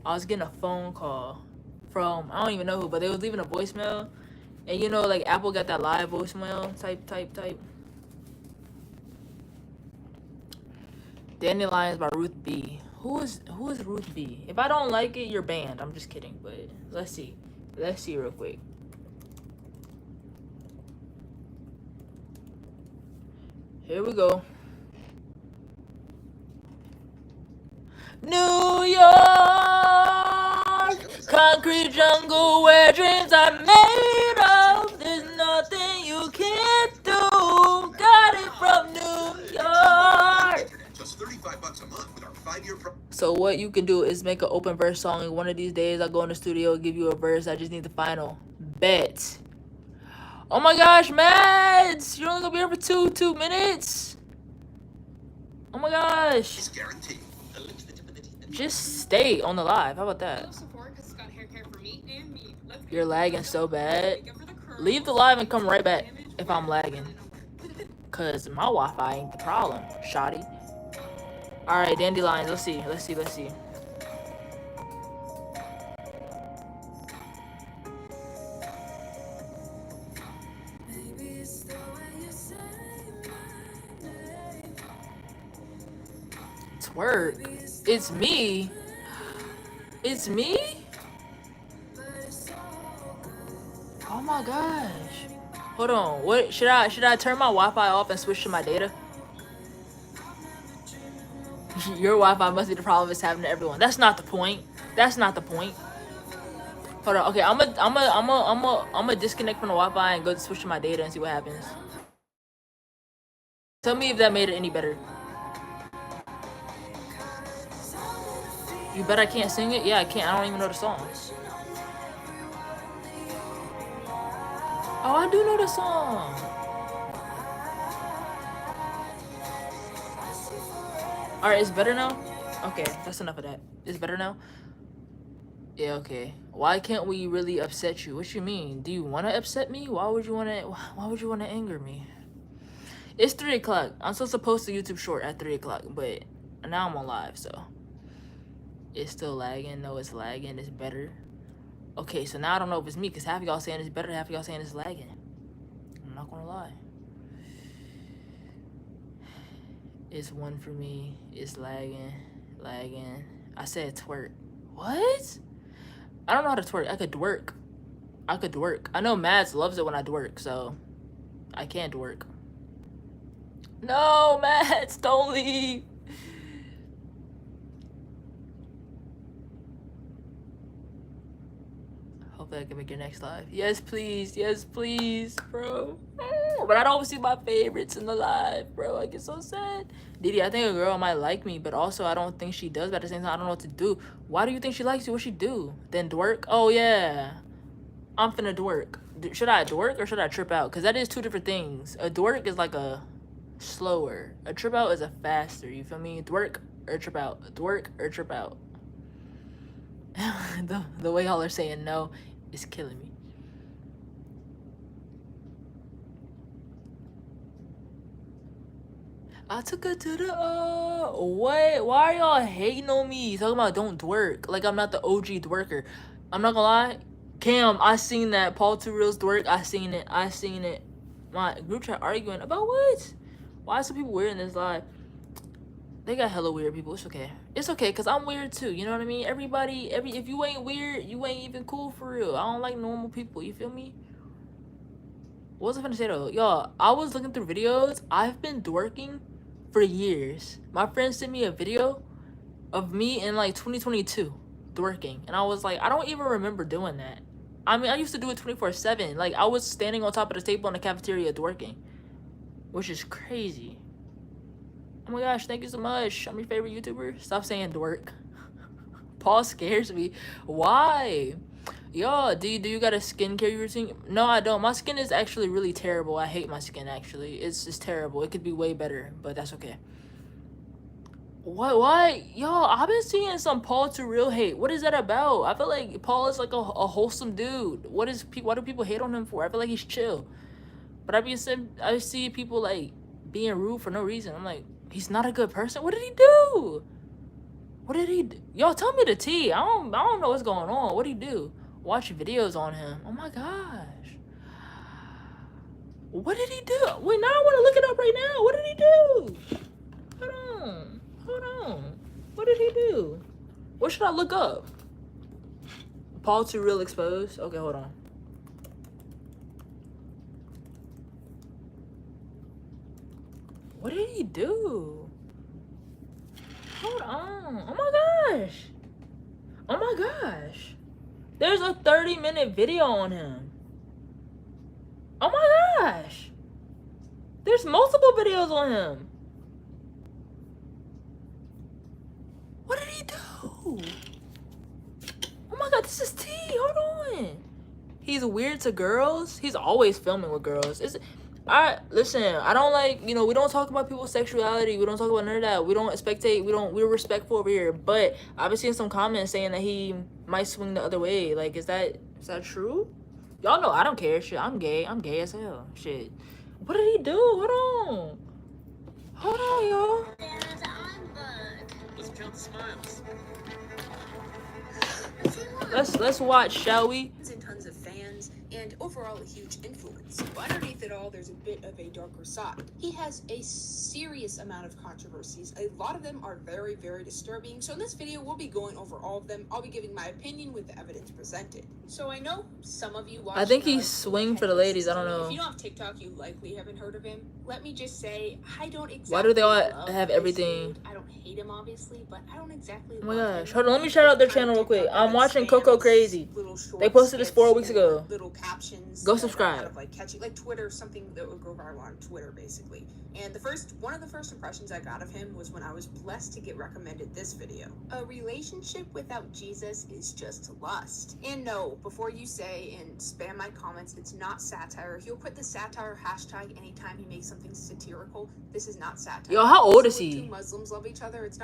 I was getting a phone call from, I don't even know who, but they was leaving a voicemail. And you know, like Apple got that live voicemail type. Dandelions by Ruth B. Who is Ruth B? If I don't like it, you're banned. I'm just kidding, but let's see. Let's see real quick. Here we go. New York, concrete jungle where dreams are made of. There's nothing you can't do. Got it from New York. Just $35 a month with our 5-year pro. So what you can do is make an open verse song. And one of these days, I'll go in the studio, give you a verse. I just need the final bet. Oh my gosh, Mads, you're only gonna be here for two minutes. Oh my gosh. It's guaranteed. Just stay on the live. How about that? You're lagging so bad. Leave the live and come right back if I'm lagging. Cause my Wi-Fi ain't the problem, shoddy. Alright, dandelions. Let's see. Twerk. It's me. It's me? Oh my gosh. Hold on. What should I turn my Wi-Fi off and switch to my data? Your Wi-Fi must be the problem it's having to everyone. That's not the point. Hold on. Okay, I'm gonna disconnect from the Wi-Fi and go switch to my data and see what happens. Tell me if that made it any better. You bet I can't sing it? Yeah, I can't. I don't even know the songs. Oh, I do know the song. Alright, it's better now? Okay, that's enough of that. It's better now? Yeah, okay. Why can't we really upset you? What you mean? Do you want to upset me? Why would you want to anger me? It's 3 o'clock. I'm supposed to post a YouTube short at 3 o'clock, but now I'm on live, so. It's still lagging. No, it's lagging. It's better. Okay, so now I don't know if it's me, because half of y'all saying it's better, half of y'all saying it's lagging. I'm not gonna lie. It's 1 for me. It's lagging. I said twerk. What? I don't know how to twerk. I could dwerk. I know Mads loves it when I dwerk, so I can't dwerk. No, Mads, don't leave. Hopefully I can make your next live. Yes, please, bro. But I don't see my favorites in the live, bro. I get so sad. Didi, I think a girl might like me, but also I don't think she does. But at the same time, I don't know what to do. Why do you think she likes you? What she do? Then dwerk? Oh, yeah. I'm finna dwerk. Should I dwerk or should I trip out? Because that is 2 different things. A dwerk is like a slower. A trip out is a faster. You feel me? Dwerk or trip out. Dwerk or trip out. the way y'all are saying no is killing me. I took her to the what? Why are y'all hating on me? Talking about don't dwerk. Like I'm not the OG dwerker. I'm not gonna lie. Cam, I seen that Paul 2 Reels dwerk. I seen it. My group chat arguing about what? Why are some people weird in this live? They got hella weird people. It's okay, cause I'm weird too. You know what I mean? If you ain't weird, you ain't even cool for real. I don't like normal people. You feel me? What was I gonna say though? Y'all, I was looking through videos. I've been dwerking for years. My friend sent me a video of me in like 2022 dwerking, and I was like, I don't even remember doing that. I mean, I used to do it 24/7. Like I was standing on top of the table in the cafeteria dwerking, which is crazy. Oh my gosh, thank you so much. I'm your favorite YouTuber. Stop saying dwerk. Paul scares me. Why? Yo, do you got a skincare routine? No, I don't. My skin is actually really terrible. I hate my skin, actually. It's just terrible. It could be way better, but that's okay. What? Why? Yo, I've been seeing some Paul to real hate. What is that about? I feel like Paul is like a wholesome dude. Why do people hate on him for? I feel like he's chill. But I see people like being rude for no reason. I'm like, he's not a good person. What did he do? What did he do? Y'all tell me the tea. I don't know what's going on. What did he do? Watch videos on him. Oh my gosh. What did he do? Wait, now I want to look it up right now. What did he do? Hold on. What did he do? What should I look up? Paul too real exposed? Okay, hold on. What did he do? Hold on. Oh my gosh. There's a 30-minute video on him. Oh my gosh. There's multiple videos on him. What did he do? Oh my god, this is T. Hold on. He's weird to girls. He's always filming with girls. Listen, I don't like, we don't talk about people's sexuality. We don't talk about none of that. We don't expectate, we're respectful over here. But I've been seeing some comments saying that he might swing the other way. Like, is that true? Y'all know I don't care. Shit, I'm gay. I'm gay as hell. Shit. What did he do? Hold on, y'all. Let's count the smiles. Let's watch, shall we? And tons of fans, and overall a huge influence. But underneath it all, there's a bit of a darker side. He has a serious amount of controversies. A lot of them are very, very disturbing. So in this video, we'll be going over all of them. I'll be giving my opinion with the evidence presented. So I know some of you watch. I think he's swing for the ladies. I don't know. If you don't have TikTok, you likely haven't heard of him. Let me just say, I don't exactly. Why do they all have everything? I don't hate him, obviously, but I don't exactly. Oh my gosh. Hold on, let me shout out their channel real quick. I'm watching Coco Crazy. They posted this 4 weeks ago. Little captions. Go subscribe. Kind of like catchy, like Twitter, something that would go viral on Twitter, basically. And one of the first impressions I got of him was when I was blessed to get recommended this video. A relationship without Jesus is just lust. And no, before you say and spam my comments, it's not satire. He'll put the satire hashtag anytime he makes something satirical. This is not satire. Yo, how old is he? Two Muslims love each other. It's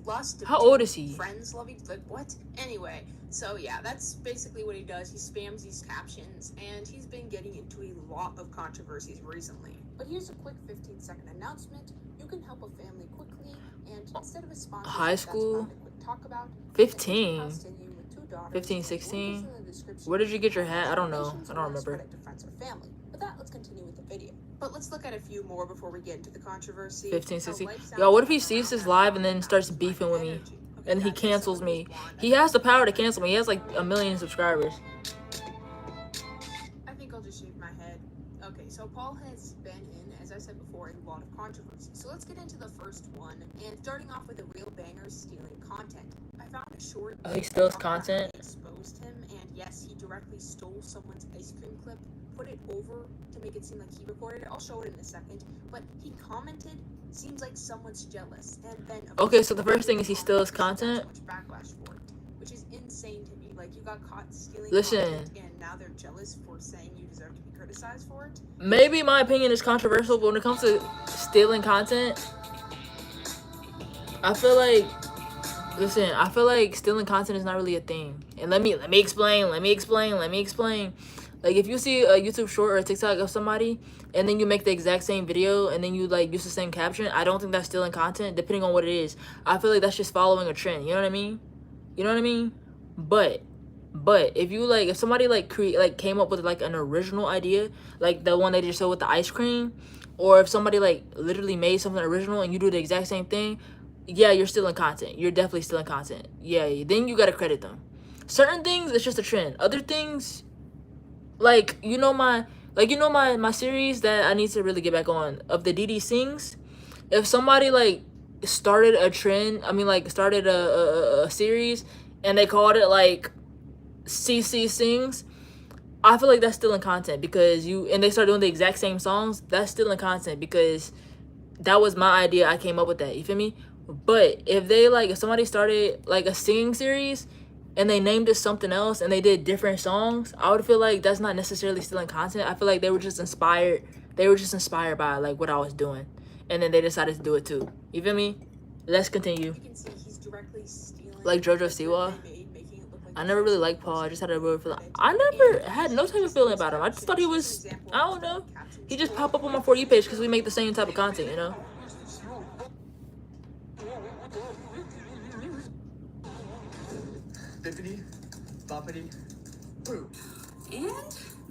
lust. How old is he? Friends love each other. Like, what? Anyway, so yeah, that's basically what he does. He spams these captions, and he's been getting into a lot of controversies recently. But here's a quick 15-second announcement. You can help a family quickly, and instead of a sponsor, high school? Talk about 15, 16. Where did you get your hat? I don't know. I don't remember. With that, let's continue with the video. But let's look at a few more before we get into the controversy. 15, 16. Yo, what if he sees this live and then starts beefing with me? And he cancels me. He has the power to cancel me. He has like 1 million subscribers. I think I'll just shave my head. Okay, so Paul has been in, as I said before, a lot of controversy. So let's get into the first one. And starting off with a real banger, stealing content. I found a short. Oh, he steals content? Exposed him, and yes, he directly stole someone's ice cream clip, put it over to make it seem like he recorded it. I'll show it in a second. But he commented, seems like someone's jealous, and then okay, so the first thing is he steals content. Backlash for it, which is insane to me. Like, you got caught stealing content, and now they're jealous for saying you deserve to be criticized for it. Maybe my opinion is controversial, but when it comes to stealing content, I feel like stealing content is not really a thing. And let me explain. Like, if you see a YouTube short or a TikTok of somebody, and then you make the exact same video, and then you, like, use the same caption, I don't think that's stealing content, depending on what it is. I feel like that's just following a trend, you know what I mean? But, if you, like, if somebody, like, came up with, like, an original idea, like the one they just showed with the ice cream, or if somebody, like, literally made something original, and you do the exact same thing, yeah, you're stealing content. You're definitely stealing content. Yeah, then you gotta credit them. Certain things, it's just a trend. Other things, like, my series that I need to really get back on of the Dee Sings. If somebody, like, started a trend, started a series, and they called it, like, CC Sings, I feel like that's stealing content, because and they start doing the exact same songs, that's stealing content, because that was my idea. I came up with that, you feel me? But if somebody started, like, a singing series, and they named it something else, and they did different songs, I would feel like that's not necessarily stealing content. I feel like they were just inspired by, like, what I was doing, and then they decided to do it too. You feel me? Let's continue. You can see he's directly stealing, like Jojo Siwa. I never really liked Paul. I just had a real feeling. I never had no type of feeling about him. I just thought he was, I don't know. He just popped up on my For You page because we make the same type of content, you know? bippity, boppity, boo. And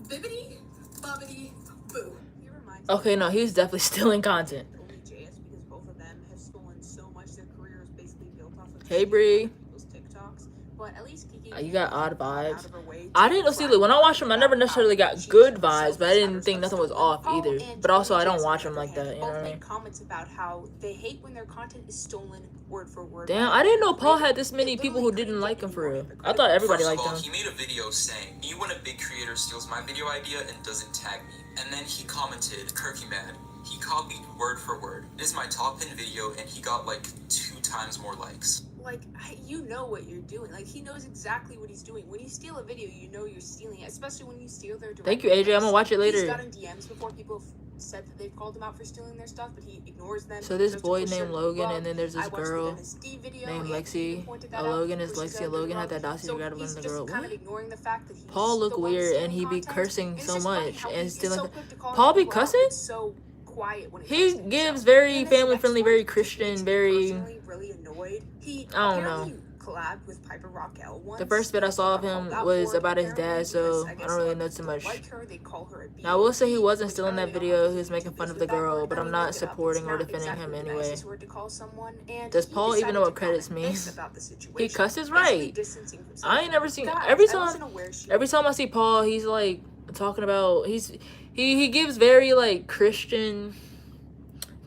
bibbity, bobbity, boo. He reminds Okay, me no, of he's definitely stealing content. only JS because both of them have stolen so much. Their career is basically built off of Hey, stealing Bree. other people's TikToks. But at least Kiki You got odd has gone vibes. out of her way I to didn't see, brag like, when I watched him, I never about necessarily how got she good herself vibes, but I has didn't had think her nothing stuff was stolen. off Paul either. and But also, I Jace, don't on watch the him other like that, hand, you know both what I mean? made comments about how they hate when their content is stolen word for word. Damn, by I didn't know other Paul creators. had this many It people literally who didn't couldn't like get him any for more real. I hypocritical. thought everybody First of liked all, him. he made a video saying, me when a big creator steals my video idea and doesn't tag me. And then he commented, Kirky mad. He copied word for word. It is my top pin video and he got like 2 times more likes. Like, you know what you're doing. Like, he knows exactly what he's doing. When you steal a video, you know you're stealing it, especially when you steal their direct Thank you, AJ. I'm gonna watch it He's later. gotten DMs before people have said that they've called him out for stealing their stuff, but he ignores them. So this just to boy push named certain Logan, love. and then there's I this watched the girl MSD video, named and he even Lexi. pointed that out. Logan He is pushes Lexi, it and under the Logan had rug. that dossier So you gotta he's run the just girl. kind of What? ignoring the fact that he's Paul look the one weird, and stealing he be content. cursing And it's so just funny much how and he is stealing. so quick to call Paul be people out, cussing? but so quiet when it He comes to gives himself. very And this family next friendly, one very just Christian, makes me very. personally really annoyed. He I don't apparently know. collabed with Piper Rockell once. The first bit I saw of him was about his dad, so I don't really know too much. Like her, they call her a Now, I will say he BOP, wasn't which still in I that really don't video. have He was anything making to fun do of with the that girl, word. but I I'm mean, not look it up. supporting It's or not defending him exactly the anyway. nicest word to call someone, and Does he Paul even know decided what to credits comment mean? this about the situation, He cusses basically right. distancing himself I ain't from never it. seen Guys, every I time. wasn't aware she Every time I see Paul, he's like talking about he gives very like Christian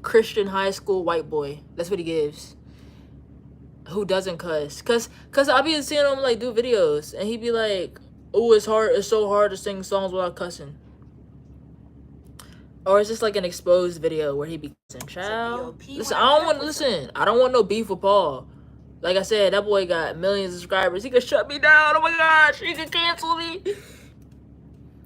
high school white boy. That's what he gives. Who doesn't cuss? Cause I be seeing him like do videos, and he be like, "Oh, it's hard. It's so hard to sing songs without cussing." Or it's just like an exposed video where he be cussing. Child, BOP listen. when I I don't met want up with listen. I don't want no beef with Paul. Like I said, that boy got millions of subscribers. He could shut me down. Oh my gosh, he could cancel me.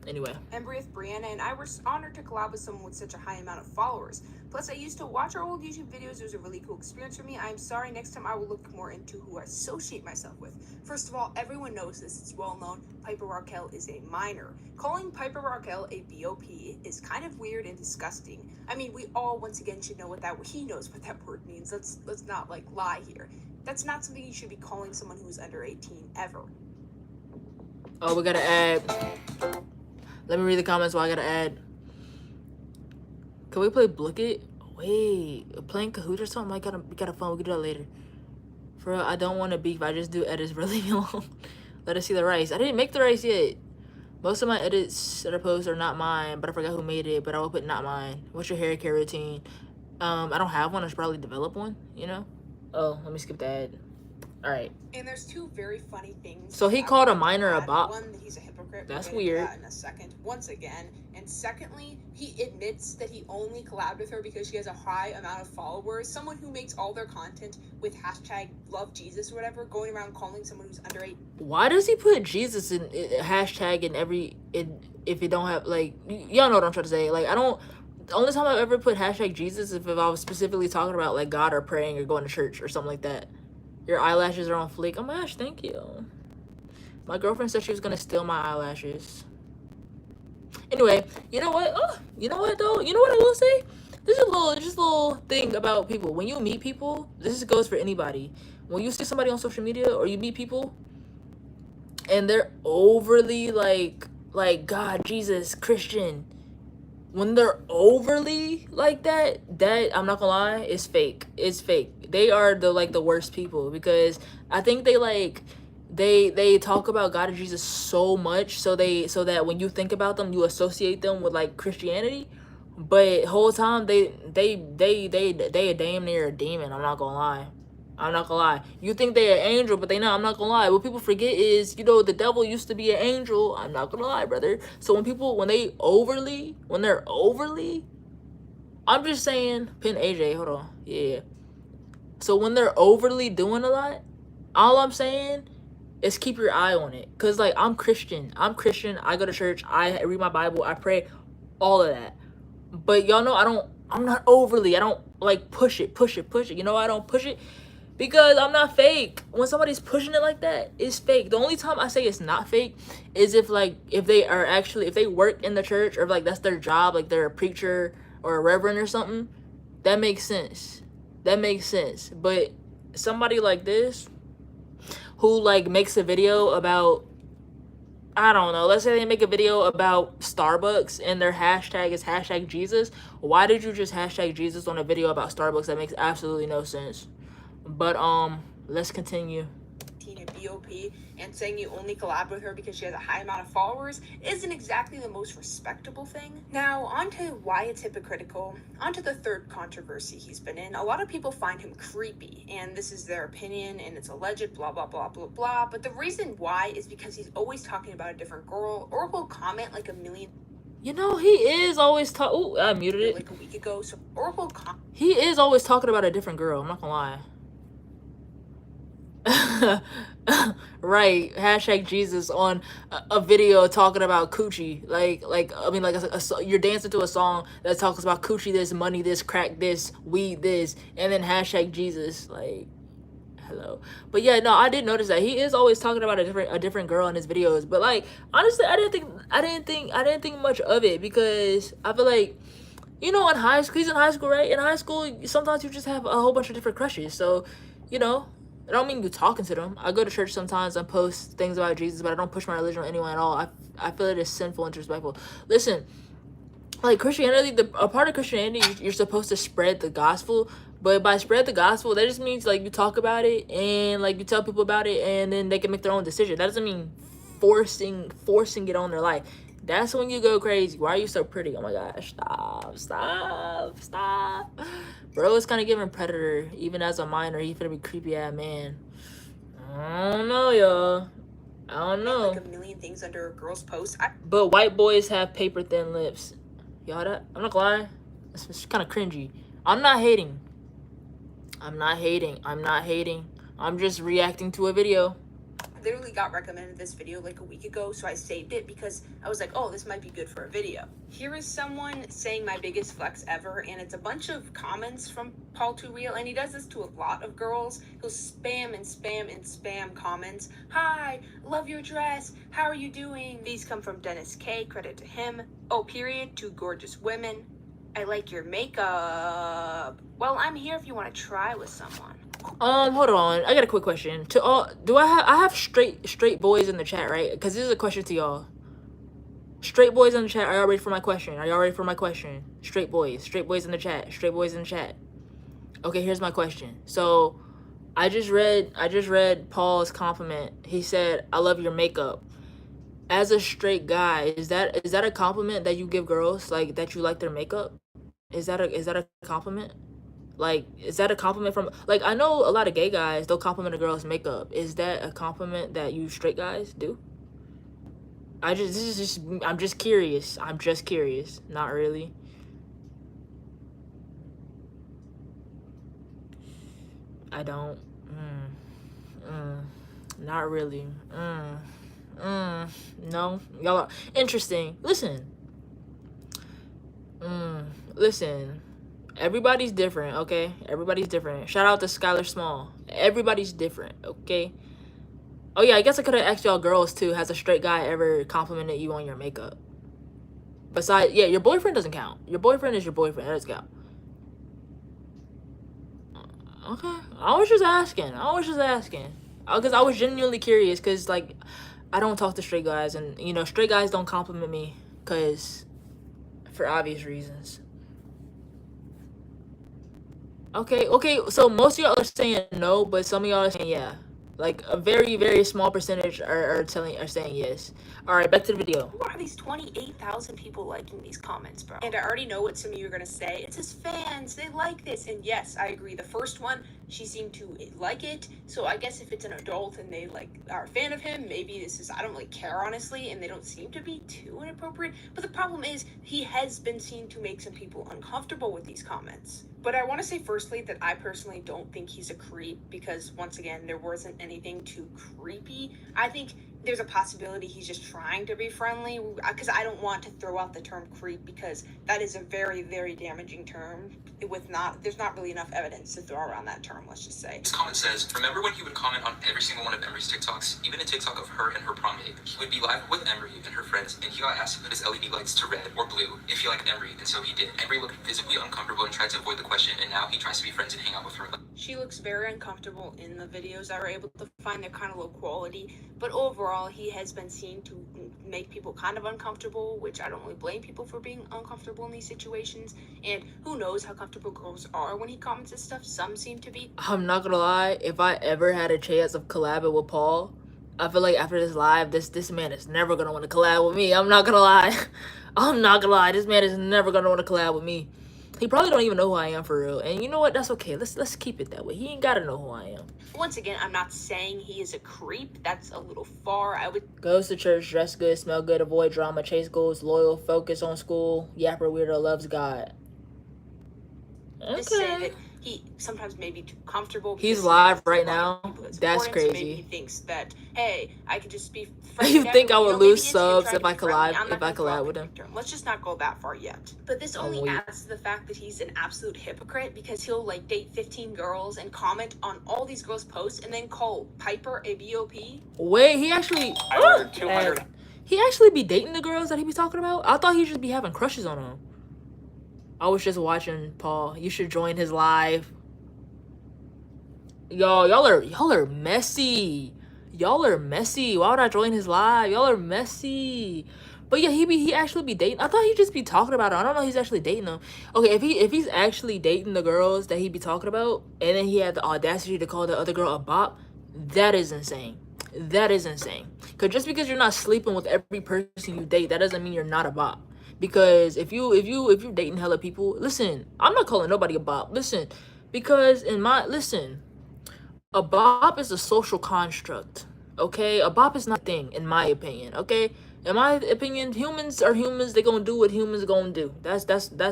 Anyway. Embrieth, Brianna, and I were honored to collab with someone with such a high amount of followers. Plus, I used to watch our old YouTube videos. It was a really cool experience for me. I'm sorry, next time I will look more into who I associate myself with. First of all, everyone knows this. It's well known. Piper Rockell is a minor. Calling Piper Rockell a BOP is kind of weird and disgusting. I mean, we all, once again, should know he knows what that word means. Let's not, like, lie here. That's not something you should be calling someone who is under 18, ever. Oh, we gotta add. Let me read the comments while I gotta add. Can we play Book It? Wait, playing Kahoot or something? We got a phone. We can do that later. For real, I don't want to beef. I just do edits really long. Let us see the rice. I didn't make the rice yet. Most of my edits that I post are not mine, but I forgot who made it. But I will put not mine. What's your hair care routine? I don't have one. I should probably develop one. You know. Oh, let me skip that. All right. And there's 2 very funny things. So he called a minor a bop. One, that he's a hypocrite. That's We'll get into weird. that in a second. Once again. And secondly, he admits that he only collabed with her because she has a high amount of followers. Someone who makes all their content with hashtag love Jesus or whatever, going around calling someone who's under 8. Why does he put Jesus in hashtag if you don't have, like, y'all know what I'm trying to say. Like, I don't. The only time I've ever put hashtag Jesus is if I was specifically talking about like God or praying or going to church or something like that. Your eyelashes are on fleek. Oh my gosh, thank you. My girlfriend said she was gonna steal my eyelashes. Anyway, you know what? Oh, you know what though? You know what I will say? This is just a little thing about people. When you meet people, this goes for anybody. When you see somebody on social media or you meet people and they're overly like God, Jesus, Christian. When they're overly like that I'm not gonna lie, it's fake. It's fake. They are the worst people because I think they talk about God and Jesus so much so that when you think about them, you associate them with like Christianity, but whole time they damn near a demon. I'm not gonna lie. You think they're an angel, but they not. I'm not gonna lie. What people forget is, the devil used to be an angel. I'm not gonna lie, brother. So when they're overly, I'm just saying, pin AJ, hold on. Yeah. So when they're overly doing a lot, all I'm saying is keep your eye on it. Cause like I'm Christian. I go to church. I read my Bible. I pray. All of that. But y'all know I'm not overly. I don't like push it. You know why I don't push it? Because I'm not fake. When somebody's pushing it like that, it's fake. The only time I say it's not fake is if they work in the church or if like that's their job, like they're a preacher or a reverend or something. That makes sense. But somebody like this, who like makes a video about, I don't know, let's say they make a video about Starbucks and their hashtag is hashtag Jesus. Why did you just hashtag Jesus on a video about Starbucks? That makes absolutely no sense. But let's continue. Tina BOP and saying you only collab with her because she has a high amount of followers isn't exactly the most respectable thing. Now, onto why it's hypocritical. Onto the third controversy he's been in. A lot of people find him creepy, and this is their opinion, and it's alleged, blah, blah, blah, blah, blah. But the reason why is because he's always talking about a different girl, or will comment like a million. You know, he is always talking. Oh, I muted it. Like a week ago, so or will he is always talking about a different girl. I'm not gonna lie. Right, hashtag Jesus on a video talking about coochie, like I mean, like you're dancing to a song that talks about coochie this, money this, crack this, weed this, and then hashtag Jesus, like, hello. But yeah, no, I did notice that he is always talking about a different girl in his videos. But like, honestly, I didn't think much of it, because I feel like, you know, in high school, he's in high school, right? In high school, sometimes you just have a whole bunch of different crushes, so, you know, I don't mean you talking to them. I go to church sometimes and post things about Jesus, but I don't push my religion on anyone at all. I feel it is sinful and disrespectful. Listen, like Christianity, a part of Christianity, you're supposed to spread the gospel, but by spread the gospel, that just means like you talk about it and like you tell people about it, and then they can make their own decision. That doesn't mean forcing it on their life. That's when you go crazy. Why are you so pretty? Oh my gosh, stop. Bro is kind of giving Predator. Even as a minor, he finna be creepy ass man. I don't know, y'all. I don't know. Like a million things under a girl's post. But white boys have paper thin lips. Y'all, that I'm not gonna lie. It's kind of cringy. I'm not hating. I'm just reacting to a video. Literally got recommended this video like a week ago, so I saved it because I was like, oh, this might be good for a video. Here is someone saying my biggest flex ever, and it's a bunch of comments from Paul Too Real, and he does this to a lot of girls. He'll spam and spam and spam comments. Hi, love your dress, how are you doing? These come from Dennis K, credit to him. Oh, period, two gorgeous women. I like your makeup. Well, I'm here if you want to try with someone. Hold on. I got a quick question. To all, I have straight boys in the chat, right? Because this is a question to y'all. Straight boys in the chat. Are y'all ready for my question? Straight boys in the chat. Okay, here's my question. So, I just read Paul's compliment. He said, "I love your makeup." As a straight guy, is that a compliment that you give girls, like that you like their makeup? Is that a compliment? Like, is that a compliment from, like, I know a lot of gay guys, they'll compliment a girl's makeup. Is that a compliment that you straight guys do? I'm just curious. Not really. I don't. Not really. No. Y'all are interesting. Listen. Listen. Everybody's different, okay? Everybody's different. Shout out to Skylar Small. Everybody's different, okay? Oh yeah, I guess I could have asked y'all girls too. Has a straight guy ever complimented you on your makeup? Besides, yeah, your boyfriend doesn't count. Your boyfriend is your boyfriend. That doesn't count. Okay. I was just asking. Because I was genuinely curious, because, like, I don't talk to straight guys, and, you know, straight guys don't compliment me, because, for obvious reasons. Okay, so most of y'all are saying no, but some of y'all are saying yeah. Like, a very, very small percentage are saying yes. Alright, back to the video. Who are these 28,000 people liking these comments, bro? And I already know what some of you are gonna say. It's his fans, they like this. And yes, I agree. The first one, she seemed to like it. So I guess if it's an adult and they like are a fan of him, maybe this is, I don't really care, honestly, and they don't seem to be too inappropriate. But the problem is, he has been seen to make some people uncomfortable with these comments. But I want to say firstly that I personally don't think he's a creep, because once again, there wasn't anything too creepy. I think there's a possibility he's just trying to be friendly, because I don't want to throw out the term creep, because that is a very, very damaging term there's not really enough evidence to throw around that term, let's just say. This comment says, remember when he would comment on every single one of Emery's TikToks, even a TikTok of her and her prom date? He would be live with Emery and her friends, and he got asked to put his LED lights to red or blue if he liked Emery, and so he did. Emery looked visibly uncomfortable and tried to avoid the question, and now he tries to be friends and hang out with her. She looks very uncomfortable in the videos I were able to find. They're kind of low quality, but overall he has been seen to make people kind of uncomfortable, which I don't really blame people for being uncomfortable in these situations. And who knows how comfortable girls are when he comments this stuff. Some seem to be. I'm not gonna lie, if I ever had a chance of collabing with Paul, I feel like after this live, this man is never gonna want to collab with me. I'm not gonna lie. I'm not gonna lie, this man is never gonna want to collab with me. He probably don't even know who I am for real. And you know what? That's okay. Let's keep it that way. He ain't gotta know who I am. Once again, I'm not saying he is a creep. That's a little far. I would Goes to church, dress good, smell good, avoid drama, chase goals, loyal, focus on school, yapper, weirdo, loves God. just say Okay. that he sometimes may be too comfortable. He's because he live has a right lot now. of people That's support him, so maybe crazy. he thinks that, hey, I could just be friends You with think I everyone. would You know, maybe lose he is subs trying if to I be friendly. I'm collab not gonna collab throw with out him? the term. Let's just not go that far yet. But this only weak. adds to the fact that he's an absolute hypocrite, because he'll like date 15 girls and comment on all these girls' posts and then call Piper a BOP. Wait, he actually I ordered 200. he actually be dating the girls that he be talking about? I thought he just be having crushes on them. I was just watching Paul. You should join his live. Y'all are messy. Y'all are messy. Why would I join his live? Y'all are messy. But yeah, he actually be dating. I thought he'd just be talking about it. I don't know he's actually dating them. Okay, if he's actually dating the girls that he be talking about, and then he had the audacity to call the other girl a bop, that is insane. That is insane. Cause just because you're not sleeping with every person you date, that doesn't mean you're not a bop. Because if you're dating hella people, listen, I'm not calling nobody a bop. Listen, because a bop is a social construct, okay? A bop is not a thing, in my opinion, okay? In my opinion, humans are humans. They gonna do what humans gonna do. That's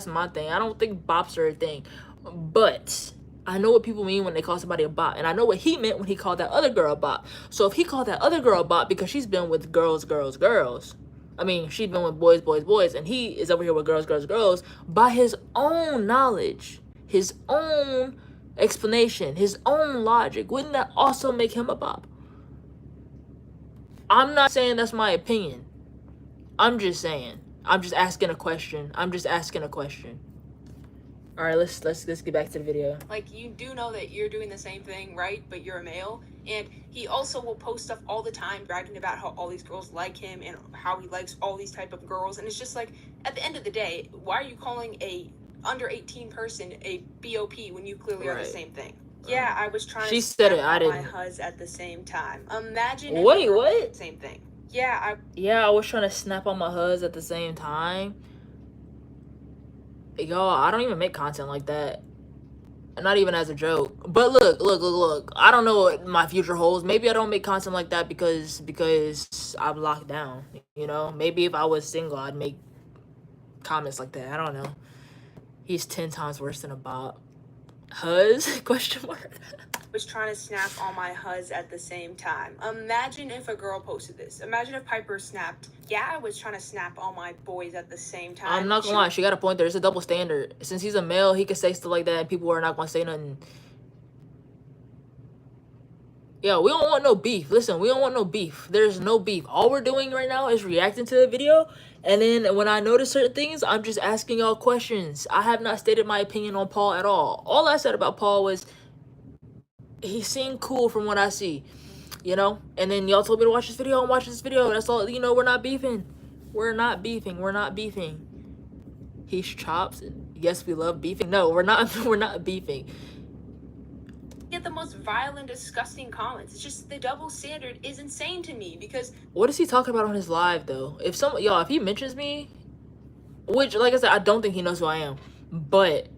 my thing. I don't think bops are a thing. But I know what people mean when they call somebody a bop. And I know what he meant when he called that other girl a bop. So if he called that other girl a bop because she's been with girls, I mean, she's been with boys, and he is over here with girls, by his own knowledge, his own explanation, his own logic, wouldn't that also make him a bop? I'm not saying that's my opinion. I'm just saying. I'm just asking a question. All right, let's get back to the video. Like, you do know that you're doing the same thing, right? But you're a male. And he also will post stuff all the time bragging about how all these girls like him and how he likes all these type of girls. And it's just like, at the end of the day, why are you calling a under 18 person a BOP when you clearly are the same thing? Yeah, I was trying She to said it, snap I on my didn't. huzz at the same time. Imagine if Wait, it were what? the same thing. Yeah, I was trying to snap on my huzz at the same time. Y'all, I don't even make content like that. Not even as a joke. But look. I don't know what my future holds. Maybe I don't make content like that because I'm locked down. You know? Maybe if I was single, I'd make comments like that. I don't know. He's 10 times worse than a bop. Huzz? Question mark. was trying to snap on my huzz at the same time. Imagine if a girl posted this. Imagine if Piper snapped, yeah, I was trying to snap on my boys at the same time. I'm not gonna lie, she got a point there. It's a double standard. Since he's a male, he can say stuff like that and people are not gonna say nothing. Yo, we don't want no beef. Listen, we don't want no beef. There's no beef. All we're doing right now is reacting to the video. And then when I notice certain things, I'm just asking y'all questions. I have not stated my opinion on Paul at all. All I said about Paul was he seemed cool from what I see, you know? And then y'all told me to watch this video and watch this video. That's all, you know, we're not beefing. We're not beefing. He's chops. Yes, we love beefing. No, we're not beefing. Get the most violent, disgusting comments. It's just the double standard is insane to me because what is he talking about on his live though? If he mentions me, which like I said, I don't think he knows who I am, but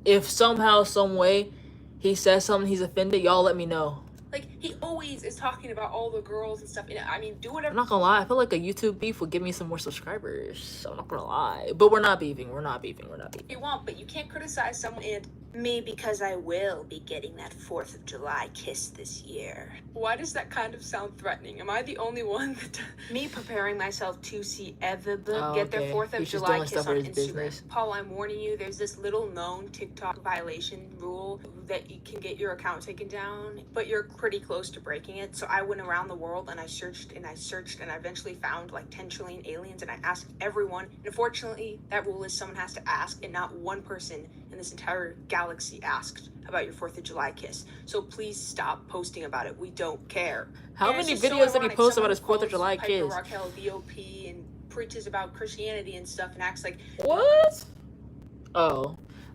if somehow, some way he says something he's offended, y'all let me know. like he always is talking about all the girls and stuff. And I mean, do whatever. I'm not gonna lie, I feel like a YouTube beef would give me some more subscribers. I'm not gonna lie, but we're not beefing. You want, but you can't criticize someone and me because I will be getting that 4th of July kiss this year. Why does that kind of sound threatening? Am I the only one that me preparing myself to see everybody get their 4th of July kiss on Instagram? Business. Paul, I'm warning you, there's this little known TikTok violation rule that you can get your account taken down, but you're pretty close close to breaking it. So I went around the world and I searched and I searched and I eventually found like 10 trillion aliens, and I asked everyone. And unfortunately, that rule is someone has to ask, and not one person in this entire galaxy asked about your 4th of July kiss. So please stop posting about it. We don't care. How And many it's just so videos did he ironic. post Someone about his 4th of calls July Piper kiss? Raquel VOP and preaches about Christianity and stuff and acts like, What?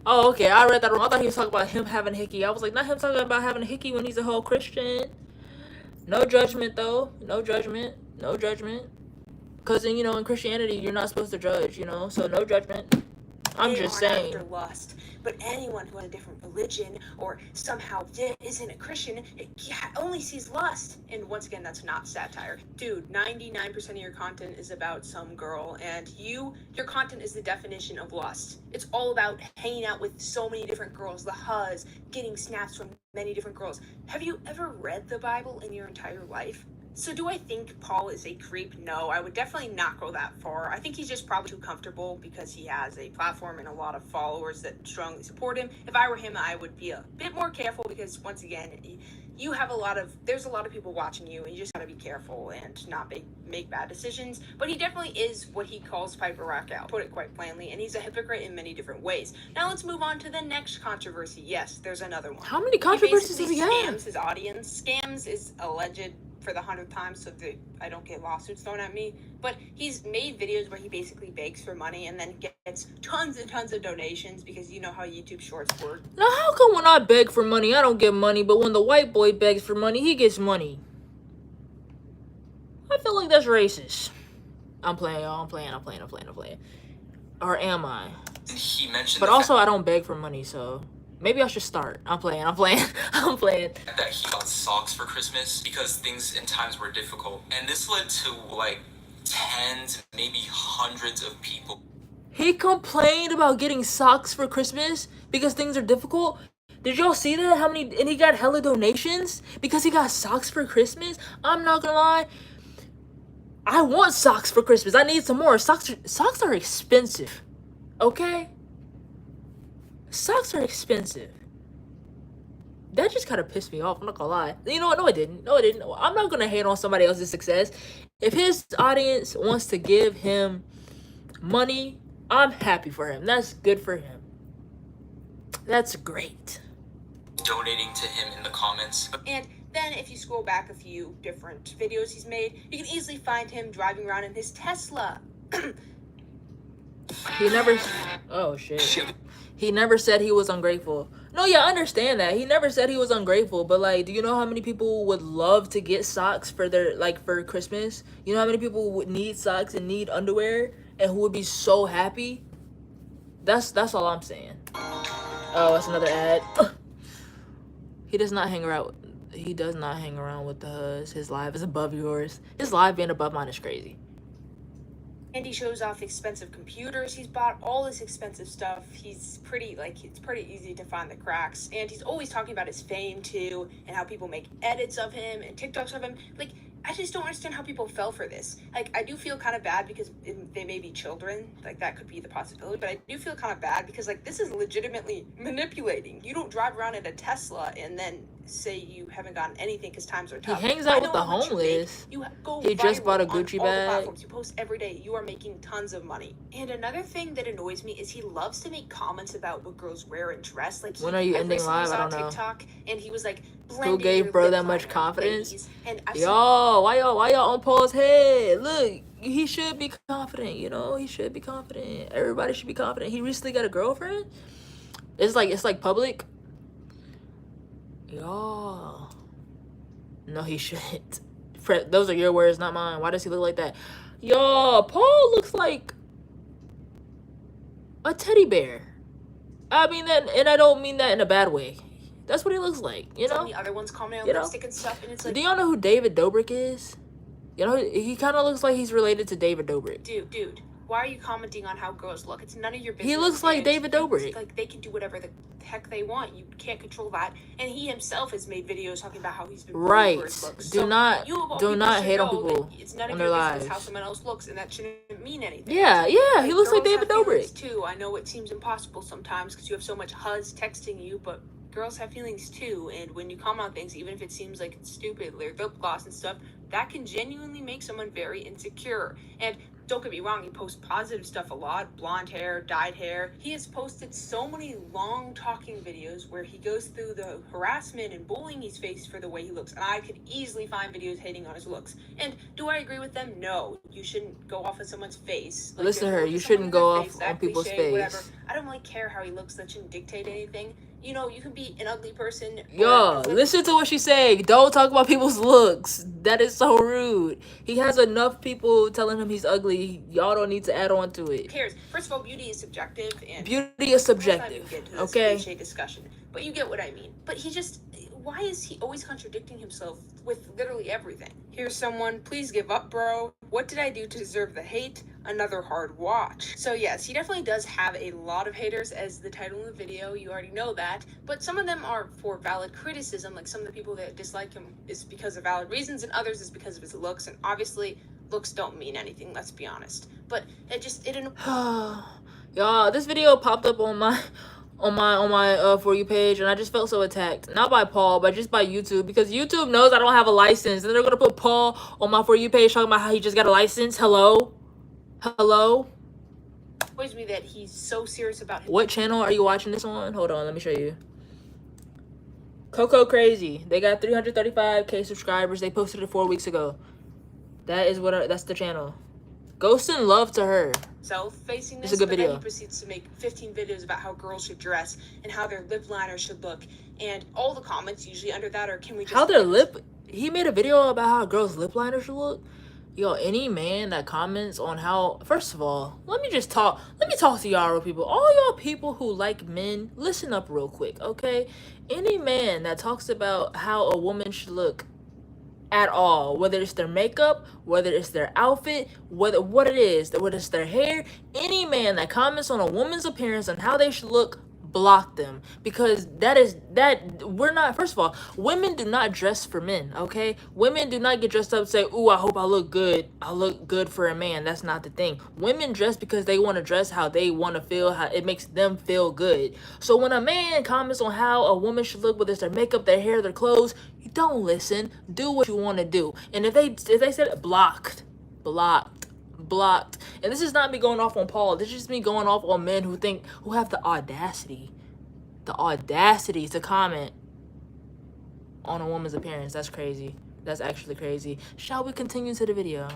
Oh, okay. I read that wrong. I thought he was talking about him having a hickey. I was like, not him talking about having a hickey when he's a whole Christian. No judgment, though. No judgment. No judgment. Because, you know, in Christianity, you're not supposed to judge, you know? So, no judgment. I'm they just aren't saying. after lust. But anyone who has a different religion or somehow isn't a Christian, only sees lust. And once again, that's not satire. Dude, 99% of your content is about some girl, and your content is the definition of lust. It's all about hanging out with so many different girls, the huzz, getting snaps from many different girls. Have you ever read the Bible in your entire life? So do I think Paul is a creep? No, I would definitely not go that far. I think he's just probably too comfortable because he has a platform and a lot of followers that strongly support him. If I were him, I would be a bit more careful because, once again, you have there's a lot of people watching you, and you just gotta be careful and not make bad decisions. But he definitely is what he calls Piper Raquel, put it quite plainly, and he's a hypocrite in many different ways. Now let's move on to the next controversy. Yes, there's another one. How many controversies does he have? Scams his audience. Scams is alleged for the 100th time so that I don't get lawsuits thrown at me. But he's made videos where he basically begs for money and then gets tons and tons of donations, because you know how YouTube Shorts work. Now, how come when I beg for money, I don't get money, but when the white boy begs for money, he gets money? I feel like that's racist. I'm playing, y'all. I'm playing. Or am I? He mentioned But also, I don't beg for money, so maybe I should start. I'm playing. I'm playing. that he got socks for Christmas because things and times were difficult. And this led to like tens, maybe hundreds of people. He complained about getting socks for Christmas because things are difficult. Did y'all see that? And he got hella donations because he got socks for Christmas? I'm not gonna lie. I want socks for Christmas. I need some more. Socks are expensive. Okay? Socks are expensive. That just kind of pissed me off. I'm not gonna lie. You know what? No, it didn't. I'm not gonna hate on somebody else's success. If his audience wants to give him money, I'm happy for him. That's good for him. That's great. Donating to him in the comments. And then if you scroll back a few different videos he's made, you can easily find him driving around in his Tesla. He never... Oh, shit. He never said he was ungrateful. No, yeah, I understand that. He never said he was ungrateful, but, like, do you know how many people would love to get socks for for Christmas? You know how many people would need socks and need underwear and who would be so happy? That's all I'm saying. Oh, that's another ad. He does not hang around with the huzz. His live is above yours. His live being above mine is crazy. And he shows off expensive computers. He's bought all this expensive stuff. It's pretty easy to find the cracks. And he's always talking about his fame too, and how people make edits of him and TikToks of him. Like, I just don't understand how people fell for this. Like, I do feel kind of bad because they may be children. Like, that could be the possibility. But I do feel kind of bad because, like, this is legitimately manipulating. You don't drive around in a Tesla and then say you haven't gotten anything because times are tough. He hangs out with the homeless. He just bought a Gucci bag. You post every day. You are making tons of money. And another thing that annoys me is he loves to make comments about what girls wear and dress. Like, when are you ending live? I don't know. TikTok, and he was like, who gave bro that much confidence? And why y'all on Paul's head? Look, he should be confident. You know, he should be confident. Everybody should be confident. He recently got a girlfriend. It's like public. Y'all. No, he shouldn't. Those are your words, not mine. Why does he look like that? Y'all, Paul looks like a teddy bear. I mean that, and I don't mean that in a bad way. That's what he looks like, you know? The other ones comment on lipstick and stuff, and it's like... Do y'all know who David Dobrik is? You know, he kind of looks like he's related to David Dobrik. Dude, why are you commenting on how girls look? It's none of your business. He looks like David Dobrik. Like, they can do whatever the heck they want. You can't control that. And he himself has made videos talking about how he's been right. for his looks. Do not hate on people it's none on of their your lives. business how someone else looks, and that shouldn't mean anything. Yeah, he looks like David Dobrik too. I know it seems impossible sometimes because you have so much huzz texting you, but girls have feelings too, and when you comment on things, even if it seems like it's stupid, like lip gloss and stuff, that can genuinely make someone very insecure. And don't get me wrong, he posts positive stuff a lot, blonde hair, dyed hair. He has posted so many long talking videos where he goes through the harassment and bullying he's faced for the way he looks, and I could easily find videos hating on his looks. And do I agree with them? No. You shouldn't go off of someone's face. Like, listen to her, you shouldn't go off on people's face. Whatever. I don't really care how he looks, that shouldn't dictate anything. You know, you can be an ugly person. Yo, listen to what she's saying. Don't talk about people's looks. That is so rude. He has enough people telling him he's ugly. Y'all don't need to add on to it. Who cares? First of all, beauty is subjective, and beauty is subjective. Okay. Cliche discussion, but you get what I mean. But why is he always contradicting himself with literally everything? Here's someone, please give up, bro. What did I do to deserve the hate? Another hard watch. So yes, he definitely does have a lot of haters, as the title of the video, you already know that, but some of them are for valid criticism. Like, some of the people that dislike him is because of valid reasons, and others is because of his looks, and obviously looks don't mean anything, let's be honest. But y'all, this video popped up on my For You page, and I just felt so attacked. Not by Paul, but just by YouTube, because YouTube knows I don't have a license, and they're gonna put Paul on my For You page talking about how he just got a license. Hello? Shows me that he's so serious about his— What channel are you watching this on? Hold on, let me show you. Coco Crazy. They got 335k subscribers. They posted it 4 weeks ago. That's the channel. Go send love to her. Self-facing this, it's a good but video. then he proceeds to make 15 videos about how girls should dress and how their lip liner should look, and all the comments usually under that are, can we just— How their lip— he made a video about how girls' lip liner should look. Yo, any man that comments on how— first of all, let me talk to y'all real people. All y'all people who like men, listen up real quick, okay? Any man that talks about how a woman should look at all, whether it's their makeup, whether it's their outfit, whether it's their hair, any man that comments on a woman's appearance and how they should look, block them, because we're not— first of all, women do not dress for men, okay? Women do not get dressed up and say, ooh, I hope I look good for a man. That's not the thing. Women dress because they want to dress how they want to feel, how it makes them feel good. So when a man comments on how a woman should look, whether it's their makeup, their hair, their clothes, you don't listen. Do what you want to do. And if they said it, blocked. And this is not me going off on Paul. This is just me going off on men who have the audacity to comment on a woman's appearance. That's crazy. That's actually crazy. Shall we continue to the video?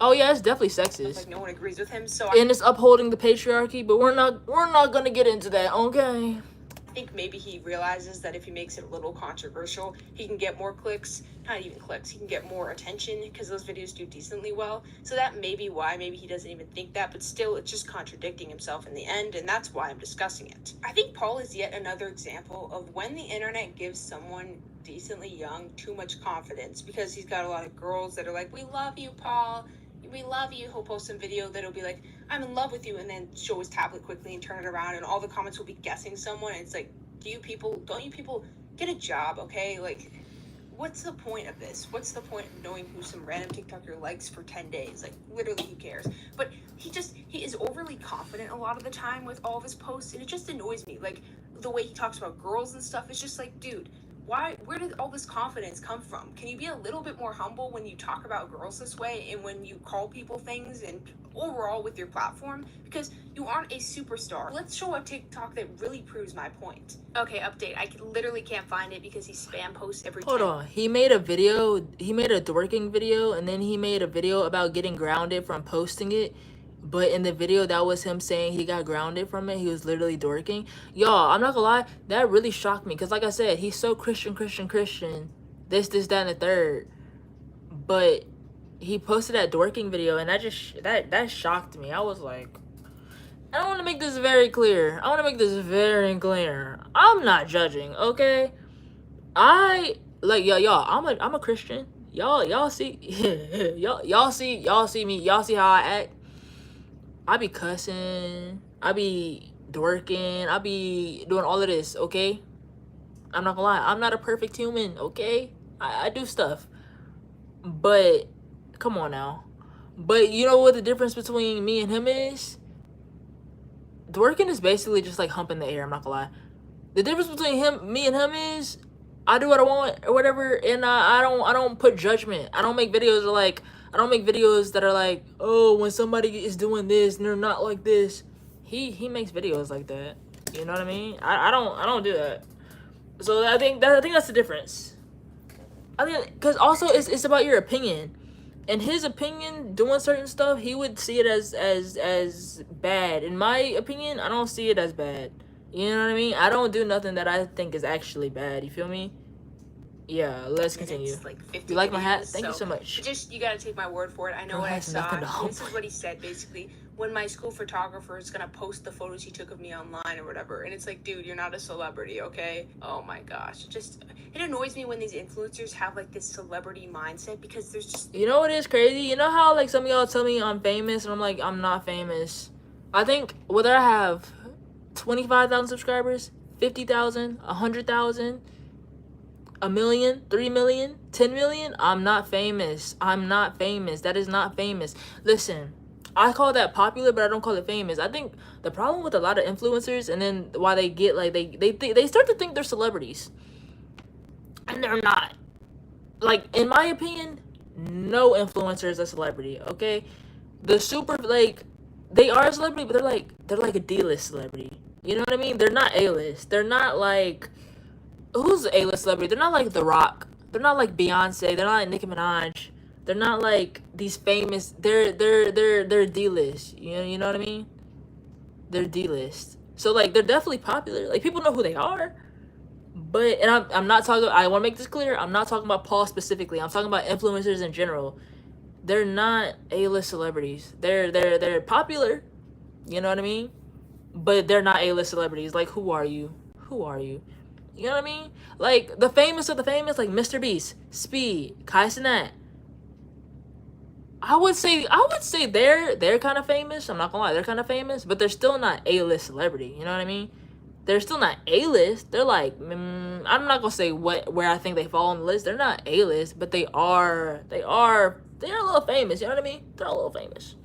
Oh yeah, it's definitely sexist. Like, no one agrees with him, so and it's upholding the patriarchy, but we're not gonna get into that, okay? I think maybe he realizes that if he makes it a little controversial, he can get more clicks. Not even clicks, he can get more attention, because those videos do decently well. So that may be why. Maybe he doesn't even think that, but still, it's just contradicting himself in the end, and that's why I'm discussing it. I think Paul is yet another example of when the internet gives someone decently young too much confidence, because he's got a lot of girls that are like, we love you, Paul, we love you. He'll post some video that'll be like, I'm in love with you, and then show his tablet quickly and turn it around, and all the comments will be guessing someone, and it's like, don't you people get a job, okay? Like, what's the point of this? What's the point of knowing who some random TikToker likes for 10 days? Like, literally, who cares? But he is overly confident a lot of the time with all of his posts, and it just annoys me. Like, the way he talks about girls and stuff is just like, dude, where did all this confidence come from? Can you be a little bit more humble when you talk about girls this way, and when you call people things, and overall with your platform? Because you aren't a superstar. Let's show a TikTok that really proves my point. Okay, update. I literally can't find it because he spam posts every time. Hold on. He made a twerking video, and then he made a video about getting grounded from posting it. But in the video, that was him saying he got grounded from it. He was literally dorking. Y'all, I'm not gonna lie, that really shocked me. Because like I said, he's so Christian. This, that, and the third. But he posted that dorking video, and that shocked me. I was like, I want to make this very clear. I'm not judging, okay? I'm a Christian. Y'all see y'all see me. Y'all see how I act. I be cussing, I be dorking, I be doing all of this, okay? I'm not gonna lie, I'm not a perfect human, okay? I do stuff. But, come on now. But you know what the difference between me and him is? Dorking is basically just like humping the air, I'm not gonna lie. The difference between me and him is I do what I want or whatever, and I don't put judgment. I don't make videos that are like, oh, when somebody is doing this and they're not like this. He makes videos like that. You know what I mean? I don't do that. So I think that's the difference. I think because also it's about your opinion. In his opinion, doing certain stuff, he would see it as bad. In my opinion, I don't see it as bad. You know what I mean? I don't do nothing that I think is actually bad. You feel me? Yeah, let's continue. It's like 50 You like my hat? videos, Thank you so much. Just, you gotta take my word for it. I know Girl what I has saw. nothing to hope This is for. what he said, basically. When my school photographer is gonna post the photos he took of me online or whatever. And it's like, dude, you're not a celebrity, okay? Oh my gosh. It annoys me when these influencers have like this celebrity mindset, because there's just... You know what is crazy? You know how like some of y'all tell me I'm famous and I'm like, I'm not famous. I think whether I have 25,000 subscribers, 50,000, 100,000, a million, 3 million, 10 million, I'm not famous. I'm not famous. That is not famous. Listen, I call that popular, but I don't call it famous. I think the problem with a lot of influencers, and then why they get like they start to think they're celebrities, and they're not. Like, in my opinion, no influencer is a celebrity. Okay, the super, like, they are a celebrity, but they're like a D-list celebrity. You know what I mean? They're not A-list. They're not like... Who's the A-list celebrity? They're not like The Rock. They're not like Beyonce. They're not like Nicki Minaj. They're not like these famous... They're D-list. You know what I mean? They're D-list. So, like, they're definitely popular. Like, people know who they are. But, and I'm not talking... I want to make this clear. I'm not talking about Paul specifically. I'm talking about influencers in general. They're not A-list celebrities. They're popular. You know what I mean? But they're not A-list celebrities. Like, who are you? Who are you? You know what I mean? Like, the famous of the famous, like Mr. Beast, Speed, Kai Cenat. I would say they're kind of famous. I'm not gonna lie, they're kind of famous, but they're still not A-list celebrity. You know what I mean? They're still not A-list. They're like, I'm not gonna say where I think they fall on the list. They're not A-list, but they're a little famous. You know what I mean? They're a little famous.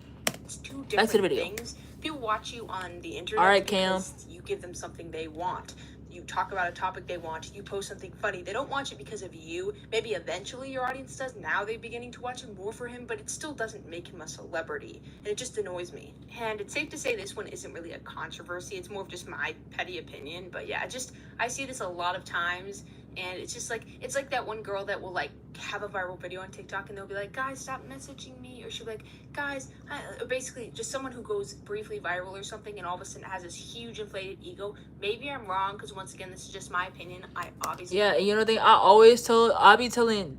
It's two Back to the different video. things. People watch you on the internet. All right, Cam. Because you give them something they want. You talk about a topic they want. You post something funny. They don't watch it because of you. Maybe eventually your audience does. Now they're beginning to watch it more for him, but it still doesn't make him a celebrity. And it just annoys me. And it's safe to say this one isn't really a controversy. It's more of just my petty opinion. But yeah, I see this a lot of times. And it's just like, it's like that one girl that will like have a viral video on TikTok and they'll be like, guys, stop messaging me. Or she'll be like, guys, basically just someone who goes briefly viral or something and all of a sudden has this huge inflated ego. Maybe I'm wrong, because once again, this is just my opinion. I obviously... Yeah, you know the thing,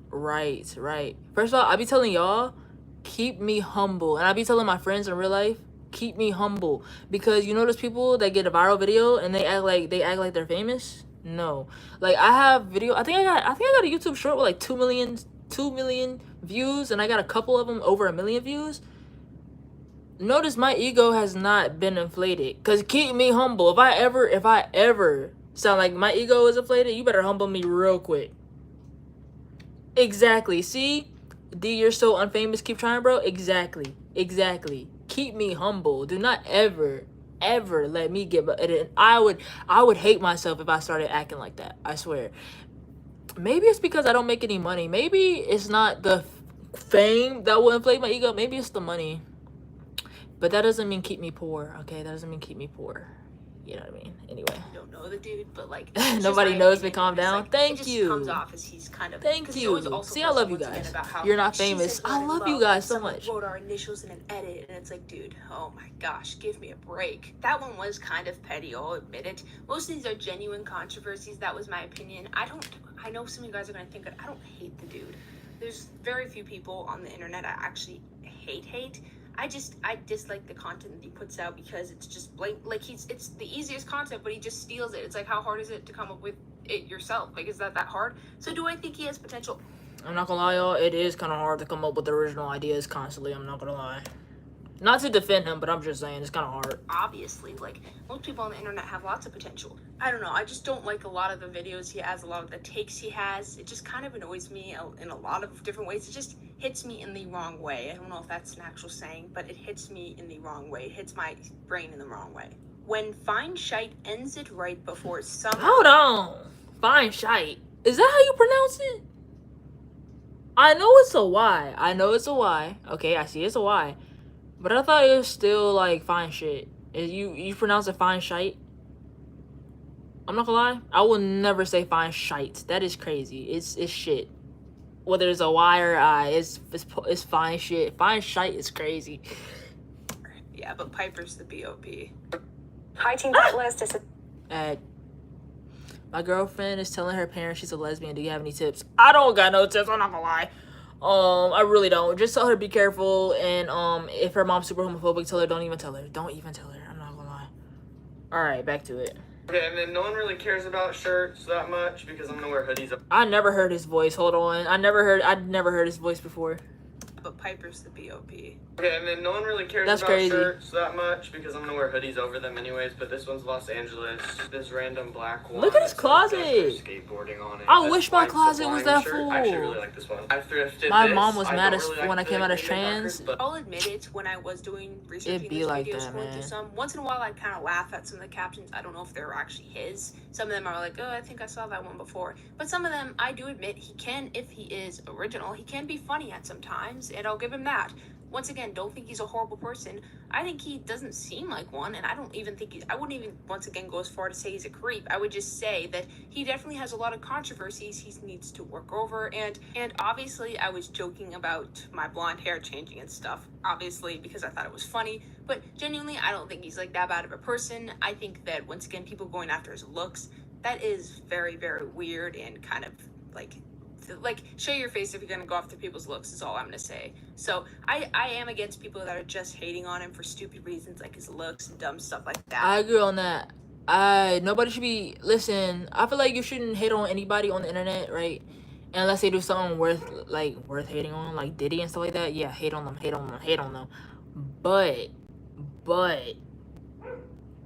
Right. First of all, I be telling y'all, keep me humble. And I be telling my friends in real life, keep me humble. Because you know those people that get a viral video and they act like they're famous? No. Like, I have video, I think I got a YouTube short with like 2 million views, and I got a couple of them over 1 million views. Notice my ego has not been inflated. Cause keep me humble. If I ever sound like my ego is inflated, you better humble me real quick. Exactly. See? D, you're so unfamous. Keep trying, bro. Exactly. Keep me humble. Do not ever let me get... I would hate myself if I started acting like that. I swear. Maybe it's because I don't make any money. Maybe it's not the fame that will inflate my ego. Maybe it's the money. But that doesn't mean keep me poor, okay? That doesn't mean keep me poor. You know what I mean? Anyway. I don't know the dude, but like... Nobody knows me. Calm down. Like, Thank it you. just comes off as he's kind of... Thank you. See, I love you guys. You're not famous. I love you guys so much. Wrote our initials in an edit, and it's like, dude, oh my gosh, give me a break. That one was kind of petty, I'll admit it. Most of these are genuine controversies. That was my opinion. I know some of you guys are going to think that I don't hate the dude. There's very few people on the internet I actually hate. I dislike the content that he puts out because it's just blatant. Like, it's the easiest content, but he just steals it. It's like, how hard is it to come up with it yourself? Like, is that hard? So do I think he has potential? I'm not gonna lie, y'all. It is kind of hard to come up with original ideas constantly. I'm not gonna lie. Not to defend him, but I'm just saying it's kind of hard. Obviously, like, most people on the internet have lots of potential. I don't know. I just don't like a lot of the videos he has, a lot of the takes he has. It just kind of annoys me in a lot of different ways. It just hits me in the wrong way. I don't know if that's an actual saying, but it hits me in the wrong way. It hits my brain in the wrong way. When fine shite ends it right before summer. Hold on. Fine shite. Is that how you pronounce it? I know it's a Y. I know it's a Y. Okay, I see it's a Y. But I thought it was still like fine shit. You pronounce it fine shite? I'm not gonna lie. I will never say fine shite. That is crazy. It's shit. Whether it's a Y or I, it's fine shit. Fine shite is crazy. Yeah, but Piper's the B.O.P. Hi, Team List. My girlfriend is telling her parents she's a lesbian. Do you have any tips? I don't got no tips. I'm not gonna lie. I really don't. Just tell her to be careful. And if her mom's super homophobic, tell her don't even tell her. Don't even tell her. I'm not gonna lie. All right, back to it. Okay, and then no one really cares about shirts that much because I'm gonna wear hoodies. I never heard his voice. Hold on. I'd never heard his voice before. But Piper's the B.O.P. Okay, and then no one really cares That's about crazy. shirts that much because I'm gonna wear hoodies over them anyways. But this one's Los Angeles. This random black one. Look at his that says closet. Skateboarding on it. I This wish my White closet Sublime was that shirt. full. I actually really like this one. I thrifted My this. mom was I mad don't as really when I like came the out as Kingdom trans. Dockers, but I'll admit it, when I was doing researching It'd be this like video, that, scrolling through man. some, once in a while I'd kind of laugh at some of the captions. I don't know if they're actually his. Some of them are like, oh, I think I saw that one before. But some of them, I do admit, he can, if he is original, he can be funny at some times, and I'll give him that. Once again, don't think he's a horrible person. I think he doesn't seem like one, and I don't even think I wouldn't even, once again, go as far to say he's a creep. I would just say that he definitely has a lot of controversies he needs to work over, and obviously I was joking about my blonde hair changing and stuff, obviously, because I thought it was funny, but genuinely, I don't think he's like that bad of a person. I think that, once again, people going after his looks, that is very, very weird and kind of like show your face if you're gonna go after people's looks is all I'm gonna say. So I am against people that are just hating on him for stupid reasons like his looks and dumb stuff like that. I agree on that. Nobody should be, listen, I feel like you shouldn't hate on anybody on the internet, right? Unless they do something worth hating on, like Diddy and stuff like that. Yeah, hate on them. But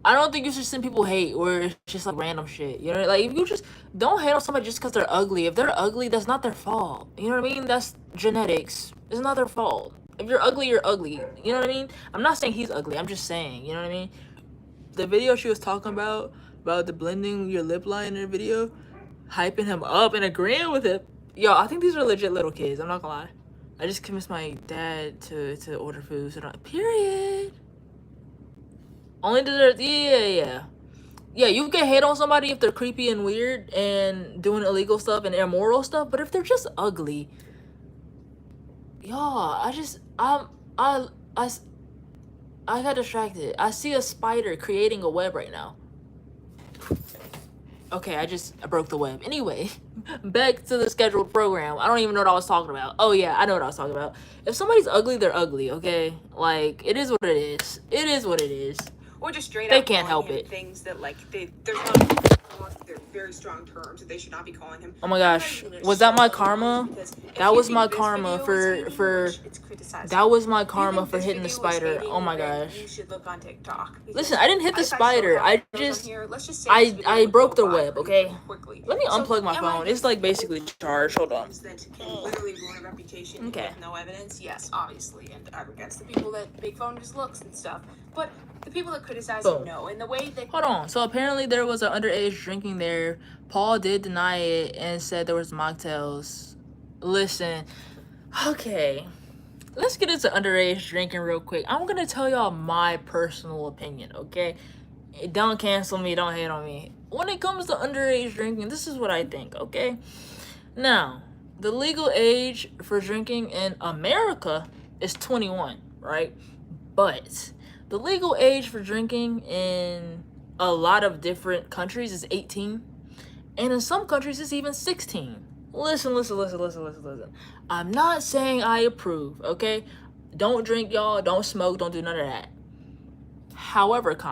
I don't think you should send people hate where it's just like random shit. You know, like if you just don't hate on somebody just because they're ugly. If they're ugly, that's not their fault. You know what I mean? That's genetics. It's not their fault. If you're ugly, you're ugly. You know what I mean? I'm not saying he's ugly. I'm just saying, you know what I mean? The video she was talking about the blending your lip liner video, hyping him up and agreeing with it. Yo, I think these are legit little kids. I'm not gonna lie. I just convinced my dad to order food. So period. Only dessert, yeah, you can hate on somebody if they're creepy and weird and doing illegal stuff and immoral stuff, but if they're just ugly, y'all, I got distracted. I see a spider creating a web right now. Okay, I broke the web. Anyway, back to the scheduled program. I don't even know what I was talking about. Oh yeah, I know what I was talking about. If somebody's ugly, they're ugly, okay? Like, it is what it is. It is what it is. Or just straight They up can't calling help him it. things that like they're not they're very strong terms that they should not be calling him. Oh my gosh, was that my karma? That was my karma for that was my karma for hitting the spider. Oh my gosh. You should look on TikTok. Listen, I didn't hit the spider. I broke the web, okay? Let me unplug my phone. It's like basically charged. Hold on. That can literally ruin a reputation Okay. with no evidence. Yes, obviously, and I'm against the people that make fun of his looks and stuff. But the people that criticize Boom. him, no. And the way that Hold on. So apparently there was an underage drinking there. Paul did deny it and said there was mocktails. Listen, okay. Let's get into underage drinking real quick. I'm gonna tell y'all my personal opinion, okay? Don't cancel me, don't hate on me. When it comes to underage drinking, this is what I think, okay? Now, the legal age for drinking in America is 21, right? But the legal age for drinking in a lot of different countries is 18. And in some countries, it's even 16. Listen. I'm not saying I approve, okay? Don't drink, y'all. Don't smoke. Don't do none of that. However, it's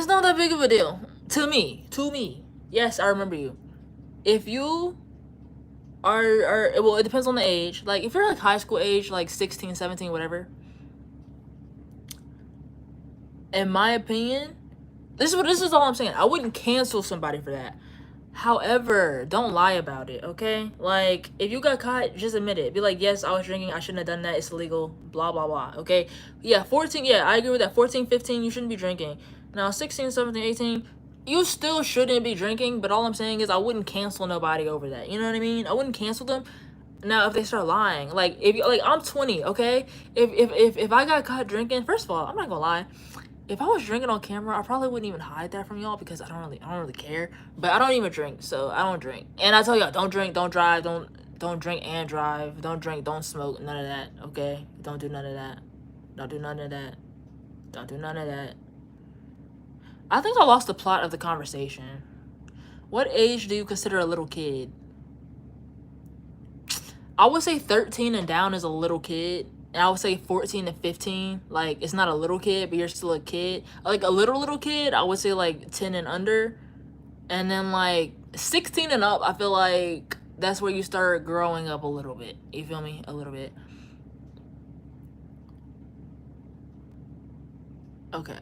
not that big of a deal. To me. Yes, I remember you. If you are well, it depends on the age. Like, if you're like high school age, like 16, 17, whatever. In my opinion, this is all I'm saying. I wouldn't cancel somebody for that. However, don't lie about it, okay? Like, if you got caught, just admit it. Be like, yes, I was drinking. I shouldn't have done that. It's illegal. Blah, blah, blah, okay? Yeah, 14, yeah, I agree with that. 14, 15, you shouldn't be drinking. Now, 16, 17, 18, you still shouldn't be drinking, but all I'm saying is I wouldn't cancel nobody over that. You know what I mean? I wouldn't cancel them. Now, if they start lying, like, if you, like, I'm 20, okay? If I got caught drinking, first of all, I'm not gonna lie. If I was drinking on camera, I probably wouldn't even hide that from y'all because I don't really care. But I don't even drink, so I don't drink. And I tell y'all, don't drink, don't drive, don't drink and drive, don't drink, don't smoke, none of that. Okay, don't do none of that. Don't do none of that. Don't do none of that. I think I lost the plot of the conversation. What age do you consider a little kid? I would say 13 and down is a little kid. And I would say 14 to 15, like, it's not a little kid, but you're still a kid. Like, a little kid, I would say, like, 10 and under. And then, like, 16 and up, I feel like that's where you start growing up a little bit. You feel me? A little bit. Okay.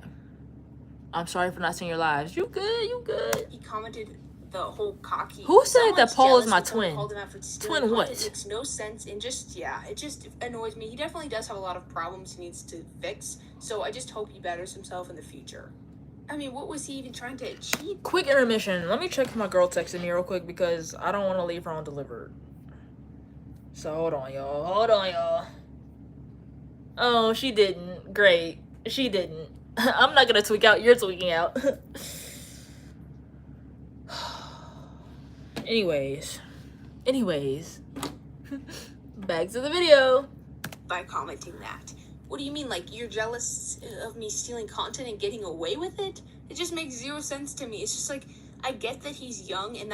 I'm sorry for not seeing your lives. You good? You good? He commented the whole cocky. Who said that Someone's Paul is jealous my that someone twin? called him out for stealing Twin what? content. It makes no sense, and just, yeah, it just annoys me. He definitely does have a lot of problems he needs to fix, so I just hope he betters himself in the future. I mean, what was he even trying to achieve? Quick intermission. Let me check if my girl texted me real quick because I don't want to leave her undelivered. So hold on, y'all. Hold on, y'all. Oh, she didn't. Great. She didn't. I'm not gonna tweak out. You're tweaking out. Anyways. Back to the video. By commenting that. What do you mean, like, you're jealous of me stealing content and getting away with it? It just makes zero sense to me. It's just like, I get that he's young, and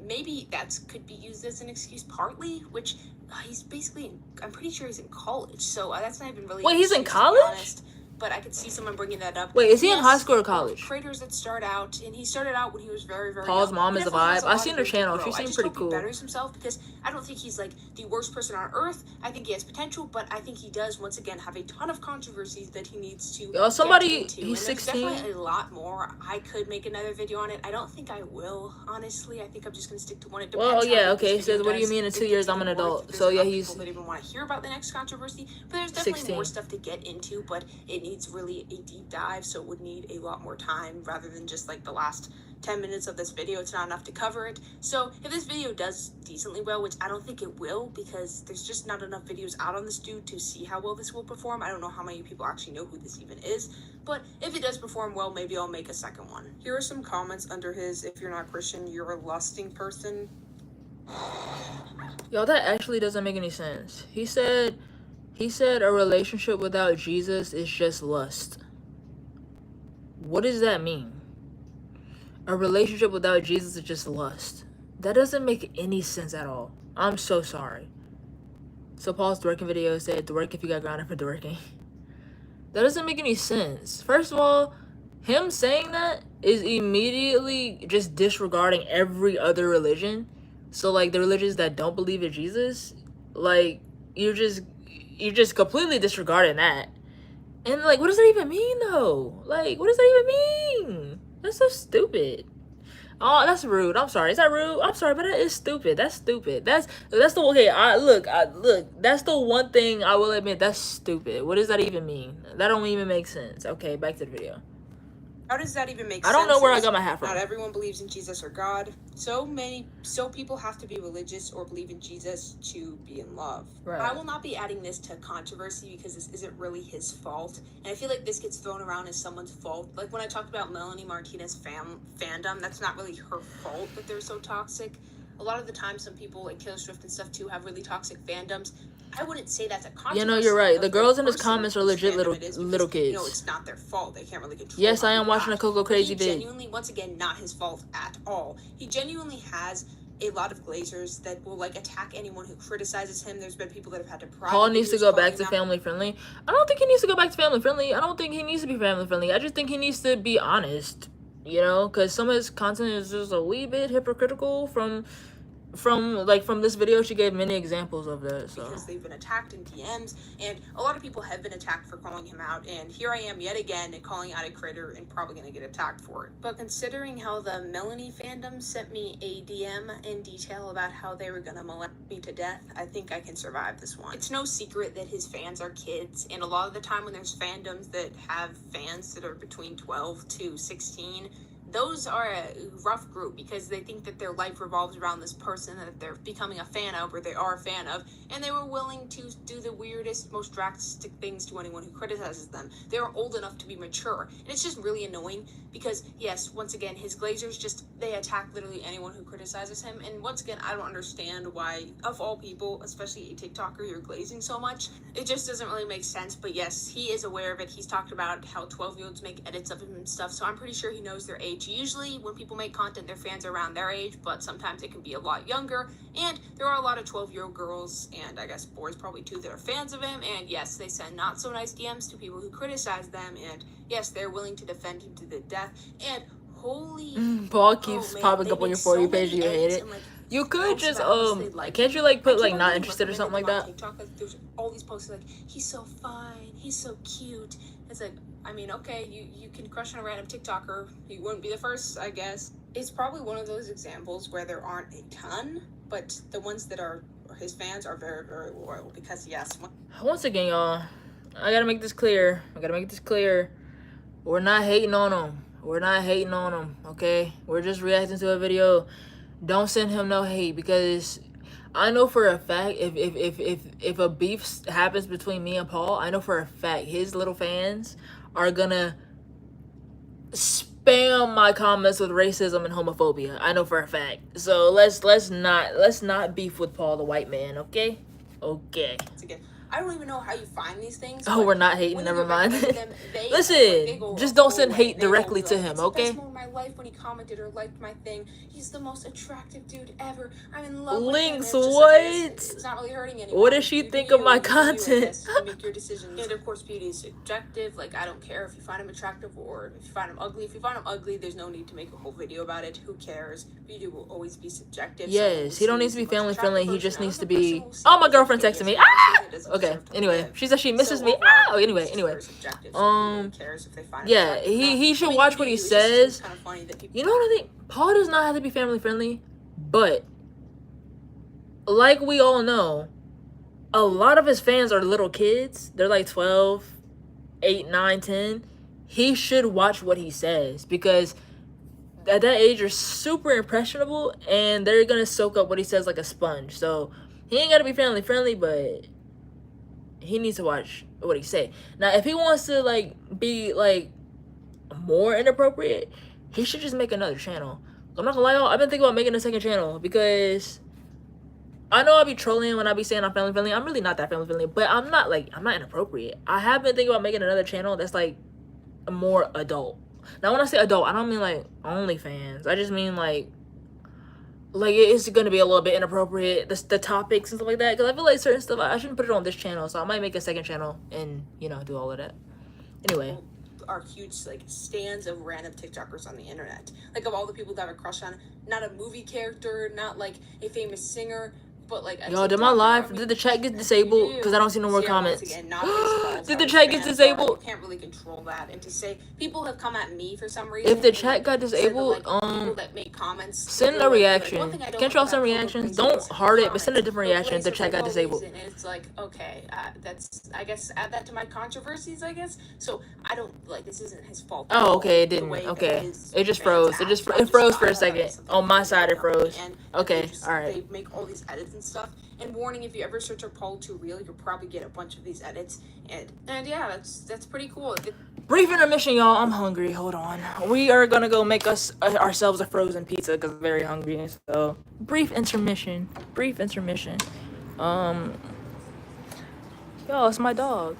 maybe that's could be used as an excuse partly, which he's basically, I'm pretty sure he's in college, so that's not even really. Wait, he's in an excuse, to be college? honest. But I could see someone bringing that up. Wait, is he in Yes, high school or college? Creators that start out, and he started out when he was very, very Paul's young. mom He is a definitely has vibe. lot I've seen of her room to channel. grow. She I seems just pretty hope cool. He betters himself because I don't think he's like the worst person on earth. I think he has potential, but I think he does once again have a ton of controversies that he needs to. Yo, somebody, get into. he's And there's 16. definitely a lot more. I could make another video on it. I don't think I will, honestly. I think I'm just gonna stick to one. It depends Well, how yeah, good this okay. video Says, what do you does. mean in If 2 it's years I'm an even worth adult? it, there's So yeah, enough he's people that even want to hear about the next controversy. But there's definitely 16. more stuff to get into. But it needs really a deep dive, so it would need a lot more time rather than just like the last 10 minutes of this video. It's not enough to cover it. So if this video does decently well, which I don't think it will because there's just not enough videos out on this dude to see how well this will perform. I don't know how many people actually know who this even is, but if it does perform well, maybe I'll make a second one. Here are some comments under his, if you're not Christian, you're a lusting person. Yo, that actually doesn't make any sense. He said a relationship without Jesus is just lust. What does that mean? A relationship without Jesus is just lust. That doesn't make any sense at all. I'm so sorry. So Paul's twerking video said, twerk if you got grounded for twerking. That doesn't make any sense. First of all, him saying that is immediately just disregarding every other religion. So, like, the religions that don't believe in Jesus, like, you're just completely disregarding that. And, like, what does that even mean, though? Like, what does that even mean? That's so stupid. Oh, that's rude. I'm sorry. Is that rude? I'm sorry, but that is stupid. That's stupid. That's the okay. Look. That's the one thing I will admit. That's stupid. What does that even mean? That don't even make sense. Okay, back to the video. How does that even make I sense? don't know where I got my hat from. Not everyone believes in Jesus or God. So people have to be religious or believe in Jesus to be in love. Right. I will not be adding this to controversy because this isn't really his fault. And I feel like this gets thrown around as someone's fault. Like when I talked about Melanie Martinez fandom, that's not really her fault that they're so toxic. A lot of the time, some people like Taylor Swift and stuff too have really toxic fandoms. I wouldn't say that's a controversy. You know, you're right. The girls in his person comments are whose legit fandom it is little because, kids. You know, it's not their fault. They can't really control. Yes, I am how watching a they Coco act. Crazy He vid. genuinely, once again, not his fault at all. He genuinely has a lot of glazers that will like attack anyone who criticizes him. There's been people that have had to. Paul needs to go back to family friendly. I don't think he needs to go back to family friendly. I don't think he needs to be family friendly. I just think he needs to be honest. You know, because some of his content is just a wee bit hypocritical from from this video, she gave many examples of that. So because they've been attacked in DMs, and a lot of people have been attacked for calling him out, and here I am yet again calling out a creator and probably gonna get attacked for it. But considering how the Melanie fandom sent me a DM in detail about how they were gonna molest me to death, I think I can survive this one. It's no secret that his fans are kids, and a lot of the time when there's fandoms that have fans that are between 12 to 16, those are a rough group because they think that their life revolves around this person that they're becoming a fan of, or they are a fan of, and they were willing to do the weirdest, most drastic things to anyone who criticizes them. They are old enough to be mature, and it's just really annoying because, yes, once again, his glazers they attack literally anyone who criticizes him, and once again, I don't understand why, of all people, especially a TikToker, you're glazing so much. It just doesn't really make sense, but yes, he is aware of it. He's talked about how 12-year-olds make edits of him and stuff, so I'm pretty sure he knows their age. Usually when people make content, their fans are around their age, but sometimes it can be a lot younger, and there are a lot of 12-year-old girls, and I guess boys probably too, that are fans of him, and yes, they send not so nice DMs to people who criticize them, and yes, they're willing to defend him to the death, and holy... Paul keeps popping up on your For You page, you hate it. You could just, can't you, like, put, like, not interested or something like that? TikTok, like, there's all these posts like, he's so fine, he's so cute. It's like, I mean, okay, you can crush on a random TikToker. You wouldn't be the first, I guess. It's probably one of those examples where there aren't a ton, but the ones that are his fans are very, very loyal because, yes. Once again, y'all, I gotta make this clear. We're not hating on him. Okay? We're just reacting to a video. Don't send him no hate because I know for a fact if a beef happens between me and Paul, I know for a fact his little fans are gonna spam my comments with racism and homophobia. I know for a fact. So let's not beef with Paul the white man, okay? Okay. Again, I don't even know how you find these things. Oh, we're not hating. Never mind. Listen, just don't send hate directly to him, okay? It's the best moment of my life when he commented or liked my thing. He's the most attractive dude ever. I'm in love with him. Links, what? It's not really hurting anyone. What does she think of my content? You make your decisions. And of course, beauty is subjective. Like, I don't care if you find him attractive or if you find him ugly. If you find him ugly, there's no need to make a whole video about it. Who cares? Beauty will always be subjective. Yes, he don't need to be family friendly. He just needs to be. Oh, my girlfriend texted me. Ah! Okay. Anyway, she said she misses me. Ah! Anyway. Yeah, he should watch what he says. You know what I think? Paul does not have to be family friendly, but like we all know, a lot of his fans are little kids. They're like 12, 8, 9, 10. He should watch what he says because at that age you're super impressionable and they're gonna soak up what he says like a sponge. So he ain't gotta be family friendly, but he needs to watch what he say. Now if he wants to like be like more inappropriate, he should just make another channel. I'm not gonna lie, y'all, I've been thinking about making a second channel because I know I be trolling when I be saying I'm family friendly. I'm really not that family friendly, but I'm not inappropriate. I have been thinking about making another channel that's like more adult. Now when I say adult, I don't mean like OnlyFans. I just mean like it's gonna be a little bit inappropriate, the topics and stuff like that, because I feel like certain stuff I shouldn't put it on this channel, so I might make a second channel and do all of that. Anyway, are huge stands of random TikTokers on the internet, like of all the people that have a crush on, not a movie character, not like a famous singer, but like yo, did my live, did the chat get disabled? Because I don't see no more comments. Again, did the chat get disabled? You can't really control that. And to say people have come at me for some reason. If the chat got disabled, people that make comments, send a reaction. Can't y'all send reactions? Don't heart it, but send a different reaction if the chat got disabled. And it's like, okay, that's, I guess, add that to my controversies, I guess. So I don't this isn't his fault. Oh, okay, it didn't. Okay, it just froze. It froze for a second. On my side, it froze. Okay, all right. They make all these edits and stuff. And warning, if you ever search up Paul Too Real, you'll probably get a bunch of these edits. And yeah, that's pretty cool. Brief intermission, y'all. I'm hungry. Hold on. We are gonna go make ourselves a frozen pizza because I'm very hungry. So brief intermission. Yo, it's my dog.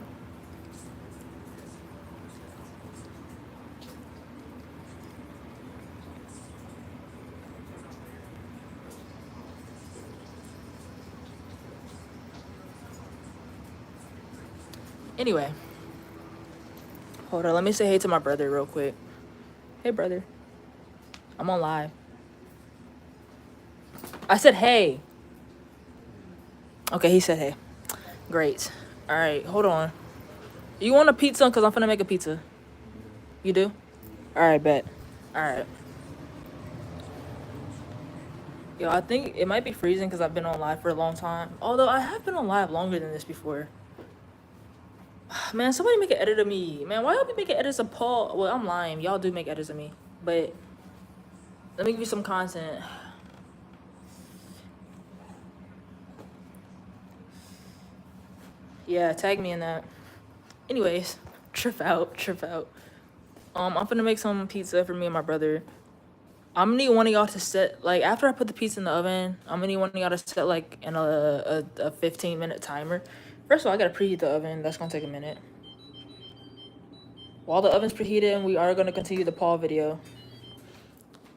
Anyway, hold on, let me say hey to my brother real quick. Hey brother, I'm on live. I said hey. Okay, he said hey. Great. All right, hold on. You want a pizza? Cause I'm finna make a pizza. You do? All right, bet. All right. Yo, I think it might be freezing because I've been on live for a long time. Although I have been on live longer than this before. Man, somebody make an edit of me. Man, why y'all be making edits of Paul? Well, I'm lying. Y'all do make edits of me. But let me give you some content. Yeah, tag me in that. Anyways, trip out. I'm finna make some pizza for me and my brother. I'm gonna need one of y'all to set, like, after I put the pizza in the oven, I'm gonna need one of y'all to set, like, in a 15-minute timer. First of all, I gotta preheat the oven. That's gonna take a minute. While the oven's preheating, we are gonna continue the Paul video.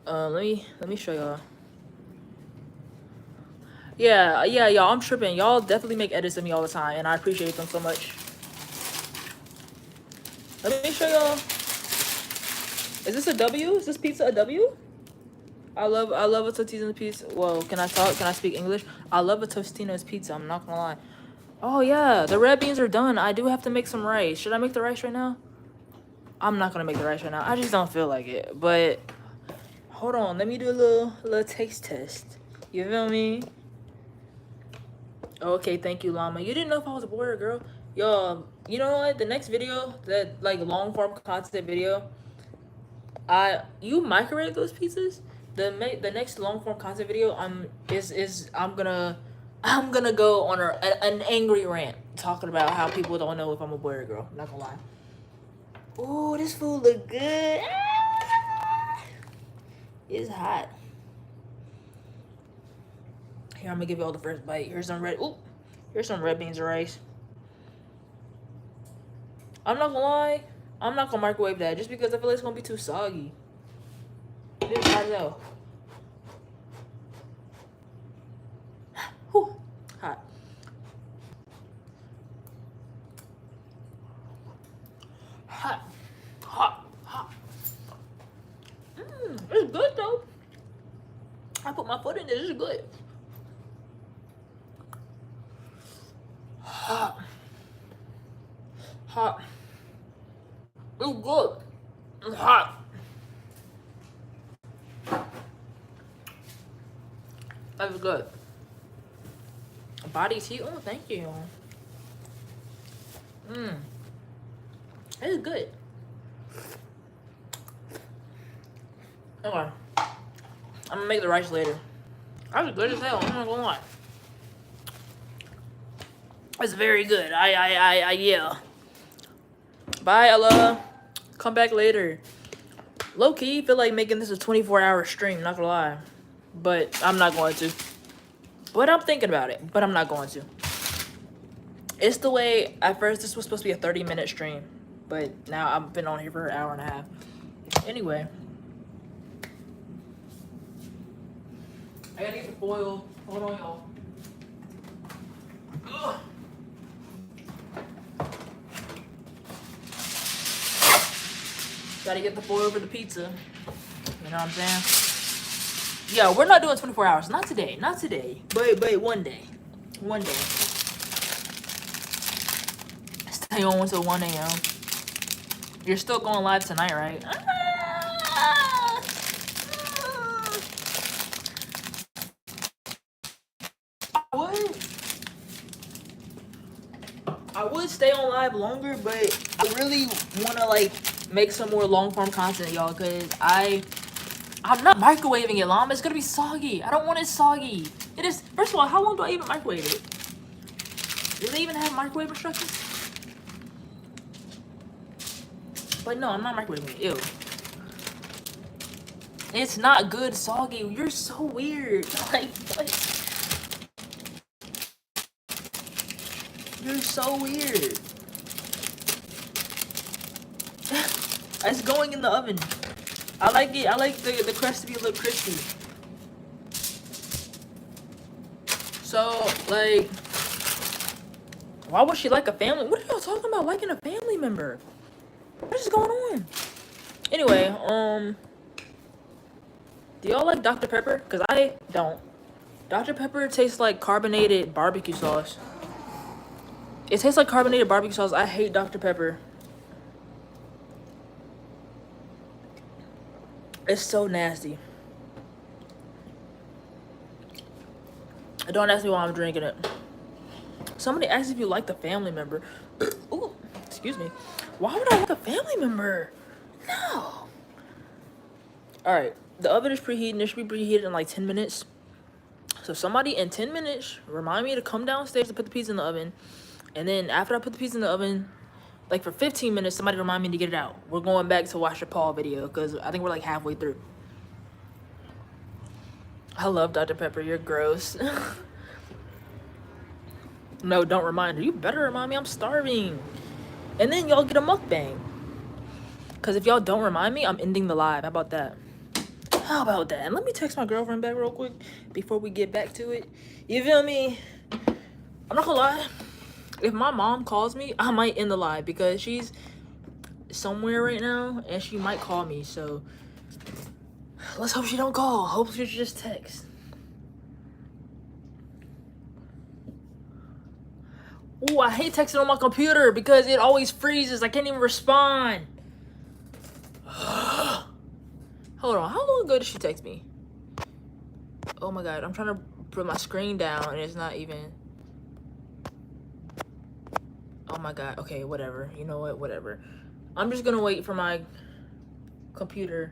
Let me show y'all. Yeah, y'all, I'm tripping. Y'all definitely make edits of me all the time, and I appreciate them so much. Let me show y'all. Is this a W? Is this pizza a W? I love a Totino's pizza. Whoa, can I talk? Can I speak English? I love a Totino's pizza. I'm not gonna lie. Oh yeah, the red beans are done. I do have to make some rice. Should I make the rice right now? I'm not gonna make the rice right now. I just don't feel like it. But hold on, let me do a little taste test. You feel me? Okay, thank you, Llama. You didn't know if I was a boy or a girl. Yo, you know what? The next video, that like long form content video, you microwave those pizzas. The next long form content video, I'm gonna go on an angry rant talking about how people don't know if I'm a boy or a girl. Not gonna lie. Ooh, this food look good. Ah! It's hot. Here, I'm gonna give you all the first bite. Here's some red beans and rice. I'm not gonna lie. I'm not gonna microwave that just because I feel like it's gonna be too soggy. It's hot as hell. Whew. Hot. Hot. It's good though. I put my foot in it. It's good. Hot. It's good. It's hot. That's good. Body tea. Oh, thank you. It's good. Okay. I'm gonna make the rice later. That's good as hell. I'm not gonna lie. It's very good. Yeah. Bye, Ella. Come back later. Low key, feel like making this a 24-hour stream. Not gonna lie, but I'm not going to. But I'm thinking about it. But I'm not going to. It's the way. At first, this was supposed to be a 30-minute stream, but now I've been on here for an hour and a half. Anyway, I gotta get the foil. Hold on, y'all. Ugh. Gotta get the foil for the pizza. You know what I'm saying? Yeah, we're not doing 24 hours. Not today. Not today. But one day. One day. Stay on until 1 a.m. You're still going live tonight, right? I would stay on live longer, but I really want to like make some more long form content, y'all, because I'm not microwaving it, Llama. It's gonna be soggy. I don't want it soggy. It is. First of all, how long do I even microwave it? Do they even have microwave instructions? But no, I'm not microwaving it. Ew. It's not good soggy. You're so weird. Like, what? You're so weird. It's going in the oven. I like it. I like the crust to be a little crispy. So, like, why would she like a family? What are y'all talking about? Liking a family member? What is going on? Anyway, do y'all like Dr. Pepper? Because I don't. Dr. Pepper tastes like carbonated barbecue sauce. It tastes like carbonated barbecue sauce. I hate Dr. Pepper. It's so nasty. Don't ask me why I'm drinking it. Somebody asked if you like the family member. Ooh, excuse me. Why would I like a family member? No. Alright, the oven is preheating. It should be preheated in like 10 minutes. So somebody in 10 minutes remind me to come downstairs to put the pizza in the oven. And then after I put the pizza in the oven, like for 15 minutes, somebody remind me to get it out. We're going back to watch the Paul video because I think we're like halfway through. I love Dr. Pepper. You're gross. No, don't remind her. You better remind me. I'm starving. And then y'all get a mukbang. Because if y'all don't remind me, I'm ending the live. How about that? How about that? And let me text my girlfriend back real quick before we get back to it. You feel me? I'm not gonna lie. If my mom calls me, I might end the live because she's somewhere right now and she might call me. So let's hope she don't call. Hopefully she just text. Ooh, I hate texting on my computer because it always freezes. I can't even respond. Hold on. How long ago did she text me? Oh my god. I'm trying to put my screen down and it's not even. Oh my god. Okay, whatever. You know what? Whatever. I'm just gonna wait for my computer.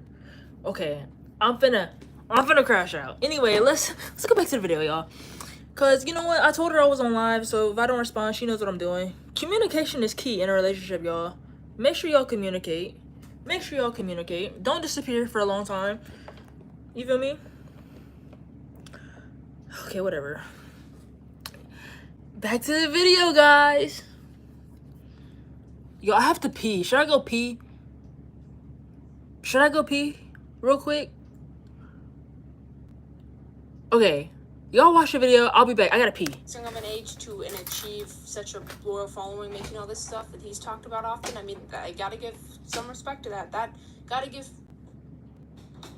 Okay. I'm finna crash out. Anyway, let's go back to the video, y'all. Cause you know what? I told her I was on live, so if I don't respond, she knows what I'm doing. Communication is key in a relationship, y'all. Make sure y'all communicate. Make sure y'all communicate. Don't disappear for a long time. You feel me? Okay, whatever. Back to the video, guys. Yo, I have to pee. Should I go pee? Should I go pee real quick? Okay. Y'all watch the video. I'll be back. I gotta pee. Young of an age to and achieve such a loyal following, making all this stuff that he's talked about often. I mean, I gotta give some respect to that. That gotta give.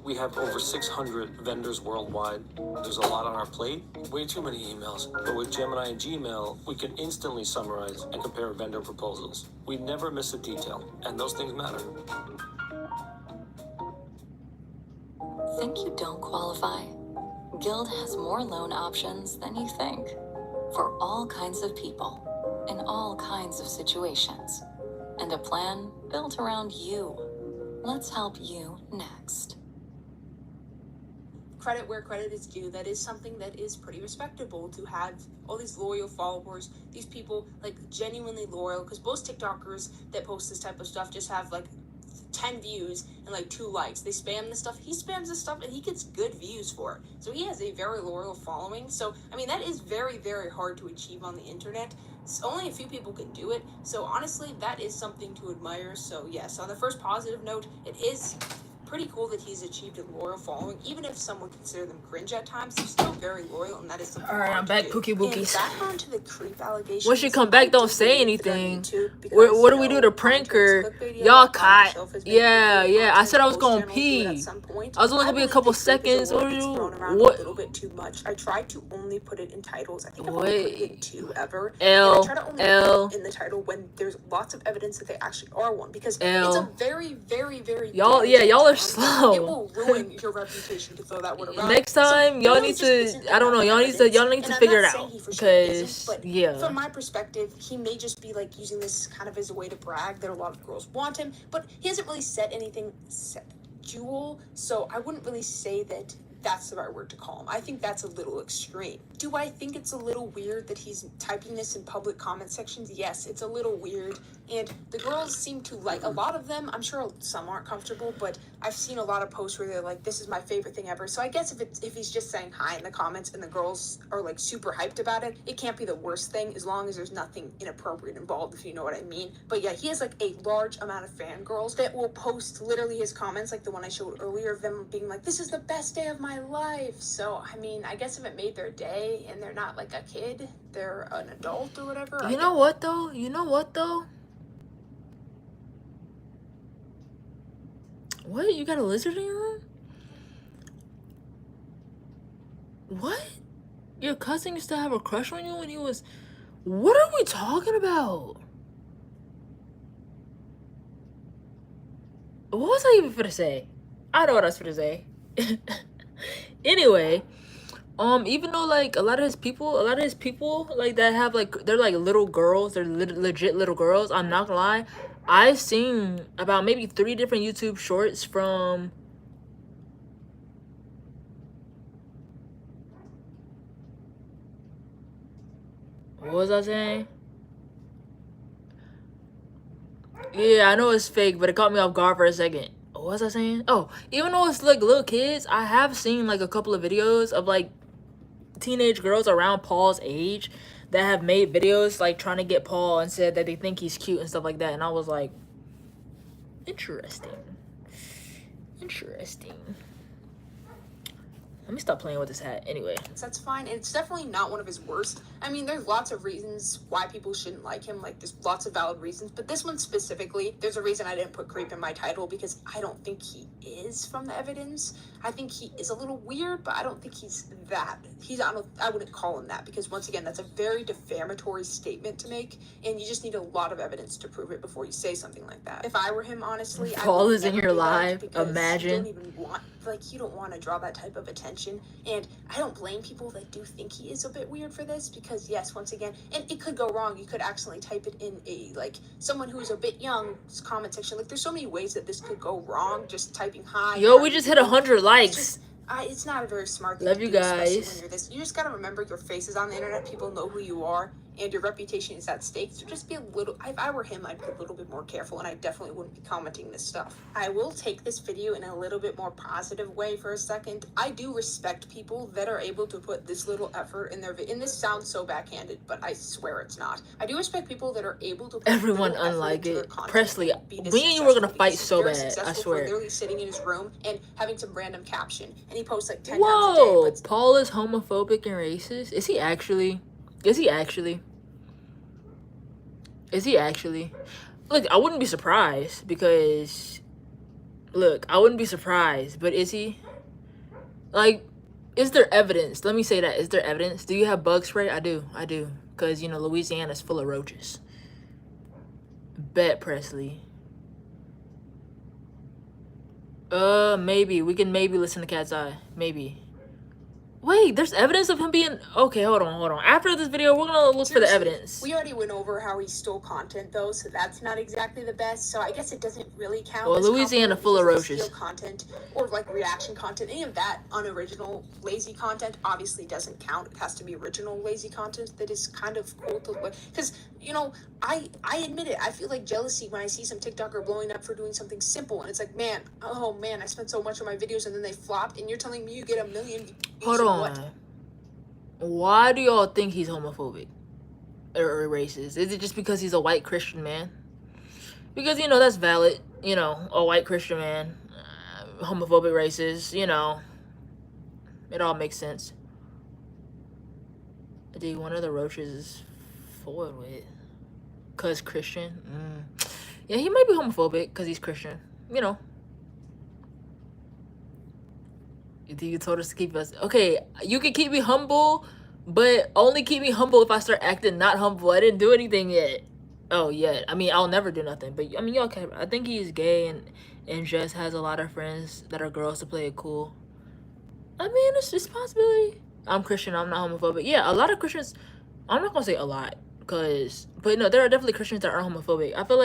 We have over 600 vendors worldwide. There's a lot on our plate, way too many emails. But with Gemini and Gmail, we can instantly summarize and compare vendor proposals. We never miss a detail, and those things matter. Think you don't qualify? Guild has more loan options than you think for all kinds of people in all kinds of situations, and a plan built around you. Let's help you next. Credit where credit is due. That is something that is pretty respectable to have all these loyal followers, these people like genuinely loyal, because most TikTokers that post this type of stuff just have like 10 views and like 2 likes. They spam this stuff. He spams this stuff and he gets good views for it. So he has a very loyal following. So, I mean, that is very, very hard to achieve on the internet. Only a few people can do it. So honestly, that is something to admire. So yes, on the first positive note, it is pretty cool that he's achieved a loyal following. Even if some would consider them cringe at times, they're still very loyal, and that is something. All right, I'm back, Cookie Bookies. Back onto the creep allegations. When she come back, don't say anything. What do we do to prank her? Y'all caught. Yeah. I said I was gonna pee. I was only gonna be a couple seconds. What? A little bit too much. I tried to only put it in titles. I think I've only put it 2 ever. L. I try to only put it in the title when there's lots of evidence that they actually are one, because it's a very, very, very. Y'all are slow. It will ruin your reputation to throw that word around. Next time, y'all need to. I don't know. Y'all need to figure it out because yeah. From my perspective, he may just be like using this kind of as a way to brag that a lot of girls want him, but he hasn't really said anything sexual, so I wouldn't really say that that's the right word to call him. I think that's a little extreme. Do I think it's a little weird that he's typing this in public comment sections? Yes, it's a little weird. And the girls seem to like, a lot of them, I'm sure some aren't comfortable, but I've seen a lot of posts where they're like, this is my favorite thing ever. So I guess if he's just saying hi in the comments and the girls are like super hyped about it, it can't be the worst thing as long as there's nothing inappropriate involved, if you know what I mean. But yeah, he has like a large amount of fangirls that will post literally his comments, like the one I showed earlier of them being like, this is the best day of my life. So, I mean, I guess if it made their day and they're not like a kid, they're an adult or whatever. You know what though? What? You got a lizard in your room? What? Your cousin used to have a crush on you when he was... What are we talking about? What was I even finna say? I know what I was finna say. Anyway, even though like a lot of his people like that have like, they're like little girls, they're legit little girls. I'm not gonna lie, I've seen about maybe 3 different YouTube shorts from... What was I saying? Yeah, I know it's fake, but it caught me off guard for a second. What was I saying? Oh, even though it's like little kids, I have seen like a couple of videos of like teenage girls around Paul's age that have made videos like trying to get Paul and said that they think he's cute and stuff like that. And I was like, interesting. Interesting. Let me stop playing with this hat. Anyway. That's fine, and it's definitely not one of his worst. I mean, there's lots of reasons why people shouldn't like him. Like, there's lots of valid reasons, but this one specifically, there's a reason I didn't put creep in my title, because I don't think he is from the evidence. I think he is a little weird, but I don't think he's that. I wouldn't call him that, because once again, that's a very defamatory statement to make, and you just need a lot of evidence to prove it before you say something like that. If I were him, honestly, Paul is in your live. Imagine. You don't want to draw that type of attention, and I don't blame people that do think he is a bit weird for this, because yes, once again, and it could go wrong. You could accidentally type it in a, like, someone who's a bit young's comment section. Like, there's so many ways that this could go wrong, just typing hi. Yo, we just hit 100 likes. It's not a very smart thing Love to you do, especially guys. when you're this. You just gotta remember your face is on the internet. People know who you are, and your reputation is at stake. So just be a little... If I were him, I'd be a little bit more careful, and I definitely wouldn't be commenting this stuff. I will take this video in a little bit more positive way for a second. I do respect people that are able to put this little effort in their video. And this sounds so backhanded, but I swear it's not. I do respect people that are able to put everyone unlike it. Presley, me and you were gonna fight so bad. I swear. Literally sitting in his room and having some random caption, and he posts like 10 Whoa, times a day. Paul is homophobic and racist? Is he actually? Is he actually? Is he actually? Look, I wouldn't be surprised, because... Look, I wouldn't be surprised, but is he? Like, is there evidence? Let me say that. Is there evidence? Do you have bug spray? I do. I do. Because, you know, Louisiana's full of roaches. Bet, Presley. Maybe. We can maybe listen to Cat's Eye. Maybe. Wait, there's evidence of him being... Okay, hold on. After this video, we're gonna look for the evidence. We already went over how he stole content, though, so that's not exactly the best. So I guess it doesn't really count. Well, Louisiana full of roaches. Steal content, or like reaction content, any of that unoriginal, lazy content obviously doesn't count. It has to be original, lazy content that is kind of cool to... Because, you know, I admit it. I feel like jealousy when I see some TikToker blowing up for doing something simple, and it's like, man, oh man, I spent so much on my videos, and then they flop, and you're telling me you get 1 million views. Hold on. Why do y'all think he's homophobic or racist? Is it just because he's a white Christian man? Because, you know, that's valid. You know, a white Christian man, homophobic, racist, you know. It all makes sense. Dude, one of the roaches is foiled with. Because Christian? Yeah, he might be homophobic because he's Christian. You know. You told us to keep us... Okay, you can keep me humble, but only keep me humble if I start acting not humble. I didn't do anything yet. Oh, yeah. I mean, I'll never do nothing. But, I mean, y'all can... I think he's gay and just has a lot of friends that are girls to play it cool. I mean, it's just a possibility. I'm Christian. I'm not homophobic. Yeah, a lot of Christians... I'm not going to say a lot. But, no, there are definitely Christians that are homophobic. I feel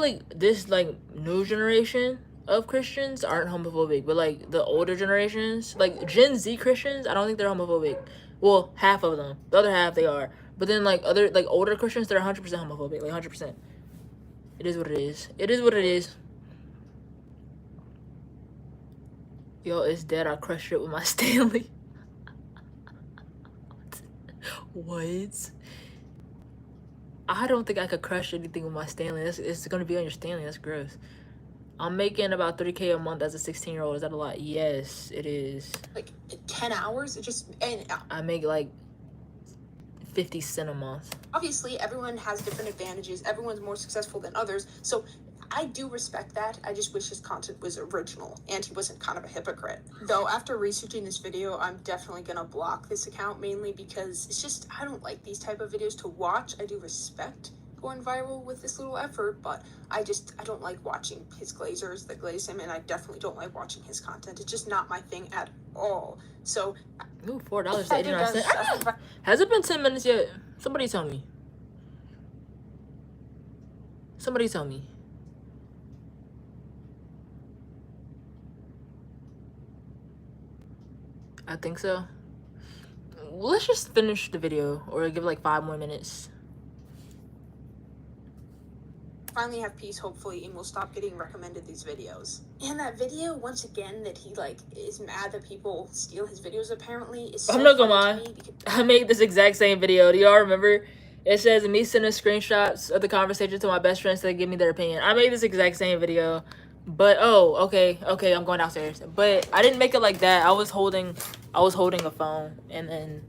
like this, like, new generation... of Christians aren't homophobic, but like the older generations, like Gen Z Christians, I don't think they're homophobic. Well, half of them. The other half they are. But then like other like older Christians, they're 100% homophobic, like 100%. It is what it is. It is what it is. Yo, it's dead. I crushed it with my Stanley. What? I don't think I could crush anything with my Stanley. It's gonna be on your Stanley. That's gross. I'm making about 3K a month as a 16-year-old. Is that a lot? Yes, it is. Like 10 hours? It just... And I make like 50 cents a month. Obviously, everyone has different advantages. Everyone's more successful than others. So I do respect that. I just wish his content was original and he wasn't kind of a hypocrite. Though after researching this video, I'm definitely gonna block this account, mainly because it's just, I don't like these type of videos to watch. I do respect going viral with this little effort, but I don't like watching his glazers that glaze him, and I definitely don't like watching his content. It's just not my thing at all. So, ooh, $4 to 89 cents. Has it been 10 minutes yet? Somebody tell me. Somebody tell me. I think so. Let's just finish the video or give it like 5 more minutes. finally have peace, hopefully, and will stop getting recommended these videos. And that video, once again, that he like is mad that people steal his videos, apparently, is so I'm not gonna funny lie. to me because I made this exact same video. Do y'all remember? It says me sending screenshots of the conversation to my best friends to give me their opinion. I made this exact same video. But oh, okay, I'm going downstairs. But I didn't make it like that. I was holding a phone, and then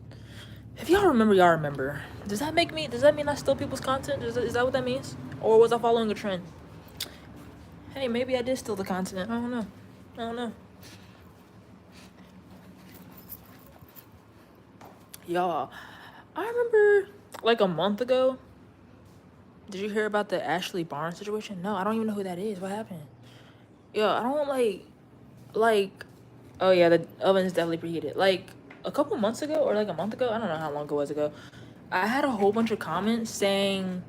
if y'all remember, y'all remember. Does that mean I steal people's content? Is that what that means? Or was I following a trend? Hey, maybe I did steal the content. I don't know. Y'all, I remember like a month ago. Did you hear about the Ashley Barnes situation? No, I don't even know who that is. What happened? Yo, I don't like. Oh yeah, the oven is definitely preheated. Like a couple months ago or like a month ago, I don't know how long ago it was ago. I had a whole bunch of comments saying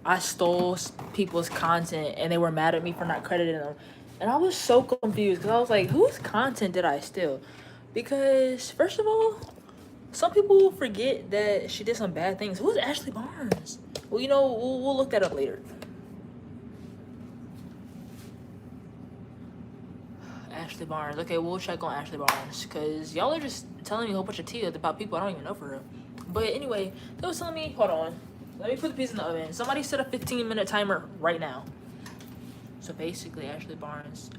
I stole people's content and they were mad at me for not crediting them. And I was so confused because I was like, whose content did I steal? Because first of all, some people forget that she did some bad things. Who's Ashley Barnes? Well, you know, we'll look that up later. Ashley Barnes. Okay, we'll check on Ashley Barnes because y'all are just telling me a whole bunch of tea about people I don't even know for real. But anyway, they was telling me, hold on. Let me put the pizza in the oven. Somebody set a 15-minute timer right now. So basically, Ashley Barnes.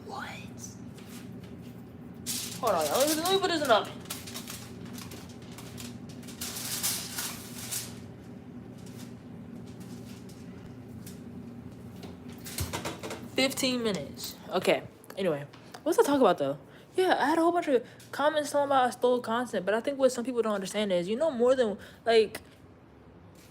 What? Hold on, y'all. Let me put this in the oven. $15 minutes. Okay. Anyway, what's I talk about though? Yeah, I had a whole bunch of comments talking about I stole content, but I think what some people don't understand is, you know, more than like,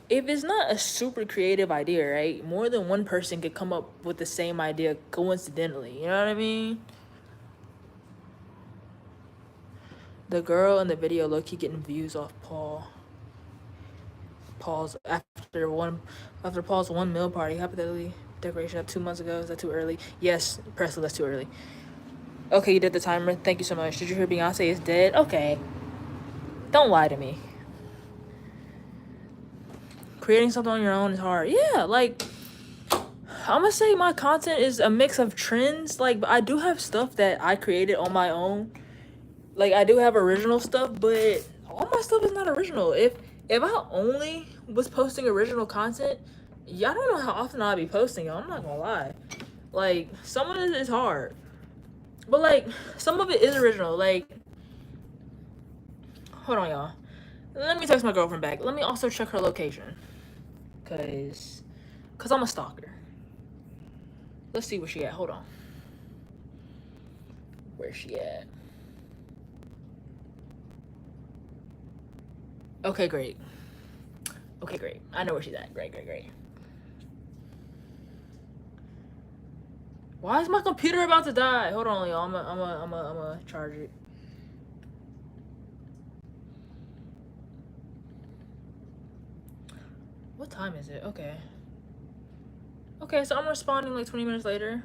if it's not a super creative idea, right? More than one person could come up with the same idea coincidentally. You know what I mean? The girl in the video low-key getting views off Paul's after Paul's 1 mil party, hypothetically decoration up 2 months ago. Is that too early? Yes, Presley, that's too early. Okay, you did the timer. Thank you so much. Did you hear Beyonce is dead? Okay. Don't lie to me. Creating something on your own is hard. Yeah, like, I'm gonna say my content is a mix of trends. Like, I do have stuff that I created on my own. Like, I do have original stuff, but all my stuff is not original. If I only was posting original content, y'all don't know how often I'd be posting, y'all. I'm not gonna lie. Like, some of it is hard. But, like, some of it is original. Like, hold on, y'all. Let me text my girlfriend back. Let me also check her location. Cause I'm a stalker. Let's see where she at. Hold on. Where's she at? Okay, great. I know where she's at. Great. Why is my computer about to die? Hold on, y'all. I'm a charge it. What time is it? Okay, so I'm responding like 20 minutes later.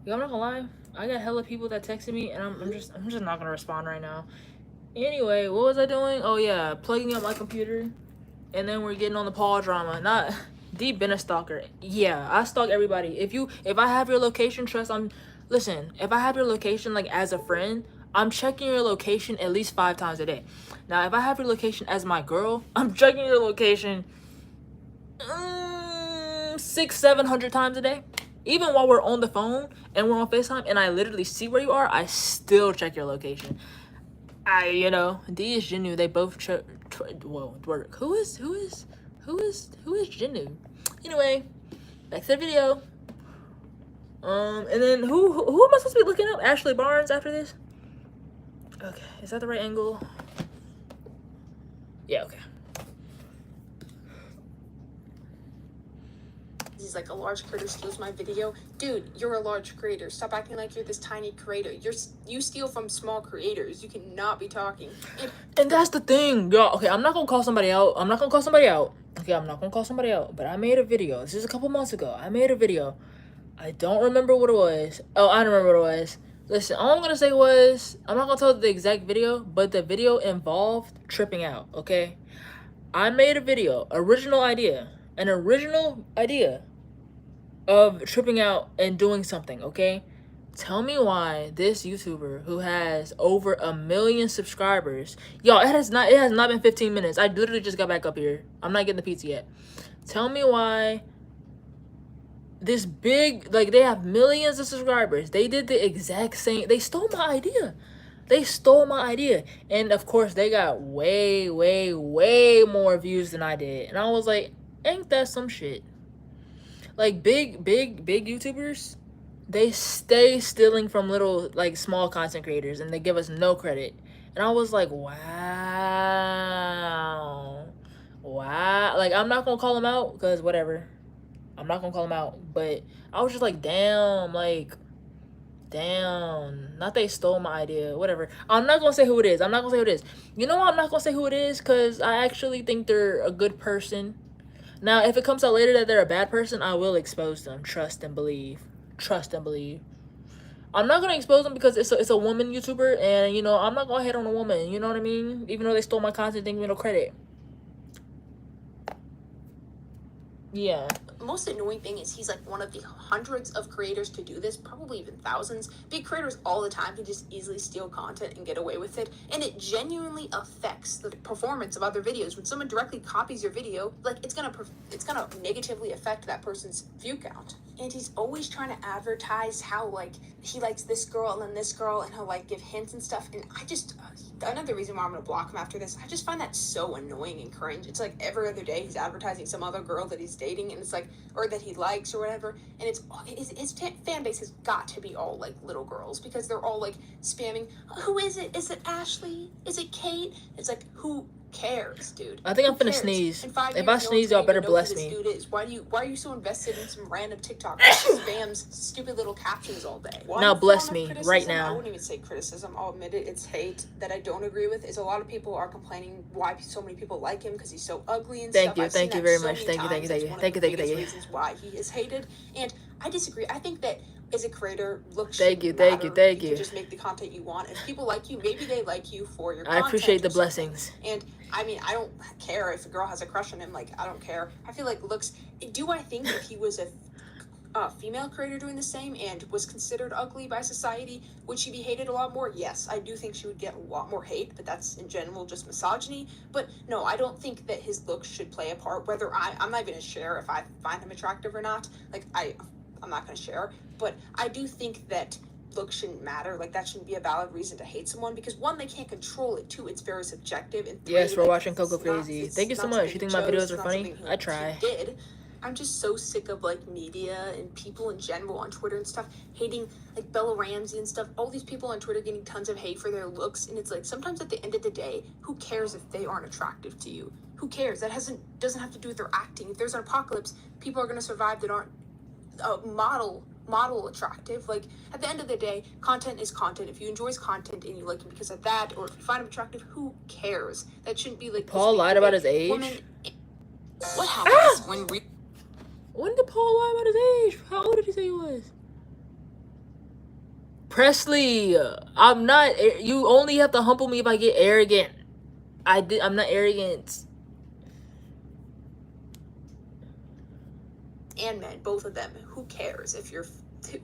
Yo, I'm not gonna lie. I got hella people that texted me, and I'm just not gonna respond right now. Anyway, what was I doing? Oh yeah, plugging up my computer, and then we're getting on the Paul drama. Not Dee been a stalker. Yeah, I stalk everybody. If I have your location, listen. If I have your location like as a friend, I'm checking your location at least 5 times a day. Now, if I have your location as my girl, I'm checking your location 600-700 times a day. Even while we're on the phone and we're on FaceTime and I literally see where you are, I still check your location. you know, Dee is Jinu. They both twerk. Who is Jinu? Anyway, back to the video. And then who am I supposed to be looking up? Ashley Barnes after this? Okay, is that the right angle? Yeah, okay. He's like, a large creator steals my video. Dude, you're a large creator. Stop acting like you're this tiny creator. You steal from small creators. You cannot be talking. And that's the thing, y'all. Okay, I'm not gonna call somebody out. Okay, I'm not gonna call somebody out. But I made a video. This is a couple months ago. I made a video. I don't remember what it was. Oh, I don't remember what it was. Listen, all I'm gonna say was, I'm not gonna tell the exact video, but the video involved tripping out, okay? I made a video, an original idea of tripping out and doing something, okay? Tell me why this YouTuber who has over 1 million subscribers, y'all, it has not been 15 minutes. I literally just got back up here. I'm not getting the pizza yet. Tell me why this big, like, they have millions of subscribers. They did the exact same. They stole my idea. And of course, they got way more views than I did. And I was like, ain't that some shit? Like, big YouTubers, they stay stealing from little, like, small content creators, and they give us no credit. And I was like, wow. Like, I'm not gonna call them out, because whatever. I'm not gonna call them out, but I was just like, damn, not they stole my idea, whatever. I'm not gonna say who it is. You know why I'm not gonna say who it is? Because I actually think they're a good person. Now, if it comes out later that they're a bad person, I will expose them. Trust and believe. I'm not gonna expose them because it's a woman YouTuber, and, you know, I'm not gonna hate on a woman, you know what I mean? Even though they stole my content, they give me no credit. Yeah. Most annoying thing is he's like one of the hundreds of creators to do this, probably even thousands. Big creators all the time can just easily steal content and get away with it, and it genuinely affects the performance of other videos. When someone directly copies your video, like, it's gonna negatively affect that person's view count. And he's always trying to advertise how, like, he likes this girl and then this girl, and he'll, like, give hints and stuff. And I just, another reason why I'm gonna block him after this, I just find that so annoying and cringe. It's like every other day he's advertising some other girl that he's dating, and it's like, or that he likes or whatever. And his fan base has got to be all, like, little girls, because they're all, like, spamming, who is it? Is it Ashley? Is it Kate? It's like, who cares, dude? I think I'm finna sneeze. If I sneeze, y'all better bless me. Why are you so invested in some random TikTok that spams stupid little captions all day? Now bless me right now. I wouldn't even say criticism. I'll admit it. It's hate that I don't agree with. Is a lot of people are complaining why so many people like him because he's so ugly and stuff. Thank you very much. Thank you. Reasons why he is hated, and I disagree. I think that as a creator, looks thank you. Just make the content you want. If people like you, maybe they like you for your content. I appreciate the blessings. And I mean, I don't care if a girl has a crush on him. Like, I don't care. I feel like looks. Do I think if he was a female creator doing the same and was considered ugly by society, would she be hated a lot more? Yes, I do think she would get a lot more hate, but that's in general just misogyny. But no, I don't think that his looks should play a part. Whether I'm not going to share if I find him attractive or not. Like, I'm not going to share. But I do think that looks shouldn't matter. Like, that shouldn't be a valid reason to hate someone, because one, they can't control it. Two, it's very subjective. And three, yes, we're like, watching Coco Crazy. Thank you so much. You think my videos are funny? I try. I'm just so sick of, like, media and people in general on Twitter and stuff hating, like, Bella Ramsey and stuff. All these people on Twitter getting tons of hate for their looks, and it's like, sometimes at the end of the day, who cares if they aren't attractive to you? Who cares? That doesn't have to do with their acting. If there's an apocalypse, people are going to survive that aren't model attractive. Like, at the end of the day, content is content. If you enjoy his content and you like him because of that, or if you find him attractive, who cares? That shouldn't be like Paul lied about his age. What happens when did Paul lie about his age? How old did he say he was? Presley, I'm not. You only have to humble me if I get arrogant. I'm not arrogant. And men, both of them. Who cares if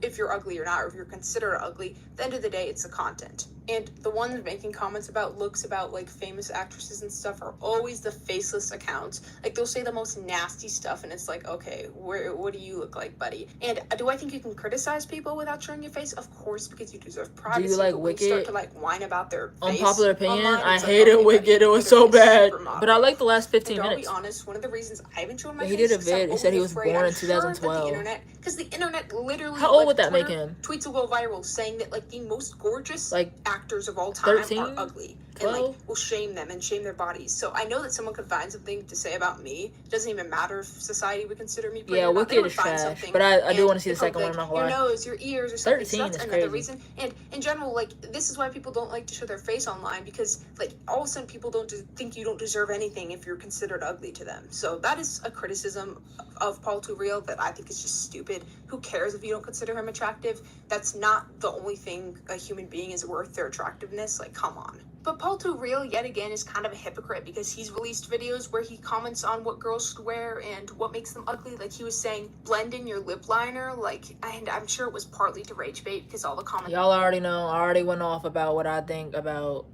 if you're ugly or not, or if you're considered ugly. At the end of the day, it's the content. And the ones making comments about looks, about like famous actresses and stuff, are always the faceless accounts. Like, they'll say the most nasty stuff, and it's like, okay, what do you look like, buddy? And do I think you can criticize people without showing your face? Of course, because you deserve privacy. Do you like but when Wicked? you start to like whine about their face, Unpopular opinion, online, I it's like, hated okay, Wicked. buddy, It was you're so gonna be a bad. supermodel. But I like the last 15 I'll minutes. be honest, one of the reasons I haven't shown my He face did a is 'cause I'm vid. He said he always was afraid. born I'm in sure that 2012. the internet, because the internet literally, How old like, would that make Twitter him? Tweets will go viral saying that like the most gorgeous Like actors of all time 13? are ugly. 12? And like will shame them and shame their bodies. So I know that someone could find something to say about me. It doesn't even matter if society would consider me pretty Yeah, or not. They Wicked would is find trash. something, But I do and want to see the they'd second one, I'm probably not like, gonna lie. your nose, your ears, or something. 13 So that's is another crazy. reason. And in general, like, this is why people don't like to show their face online, because like all of a sudden people don't think you don't deserve anything if you're considered ugly to them. So that is a criticism of Paul Too Real that I think is just stupid. Who cares if you don't consider him attractive? That's not the only thing a human being is worth, their attractiveness. Like, come on. But Paul Too Real, yet again, is kind of a hypocrite, because he's released videos where he comments on what girls should wear and what makes them ugly. Like, he was saying, blend in your lip liner, like, and I'm sure it was partly to rage bait, because all the comments... Y'all already know. I already went off about what I think about...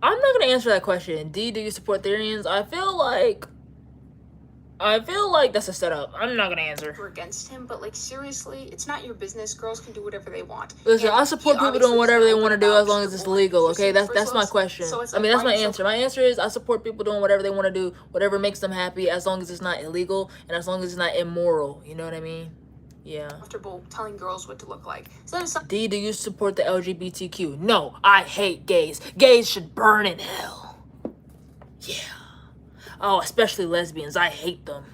I'm not going to answer that question. D, do you support Therians? I feel like that's a setup. I'm not gonna answer. We're against him, but like, seriously, it's not your business. Girls can do whatever they want. Listen, And I support he people doing obviously whatever they was want to do open as long about as it's the legal. boy Okay, for that's my looks. question. So it's I mean, like, that's my why are you answer. so- My answer is I support people doing whatever they want to do, whatever makes them happy, as long as it's not illegal and as long as it's not immoral. You know what I mean? Yeah. Comfortable telling girls what to look like. So that is something. D, do you support the LGBTQ? No, I hate gays. Gays should burn in hell. Yeah. Oh, especially lesbians. I hate them.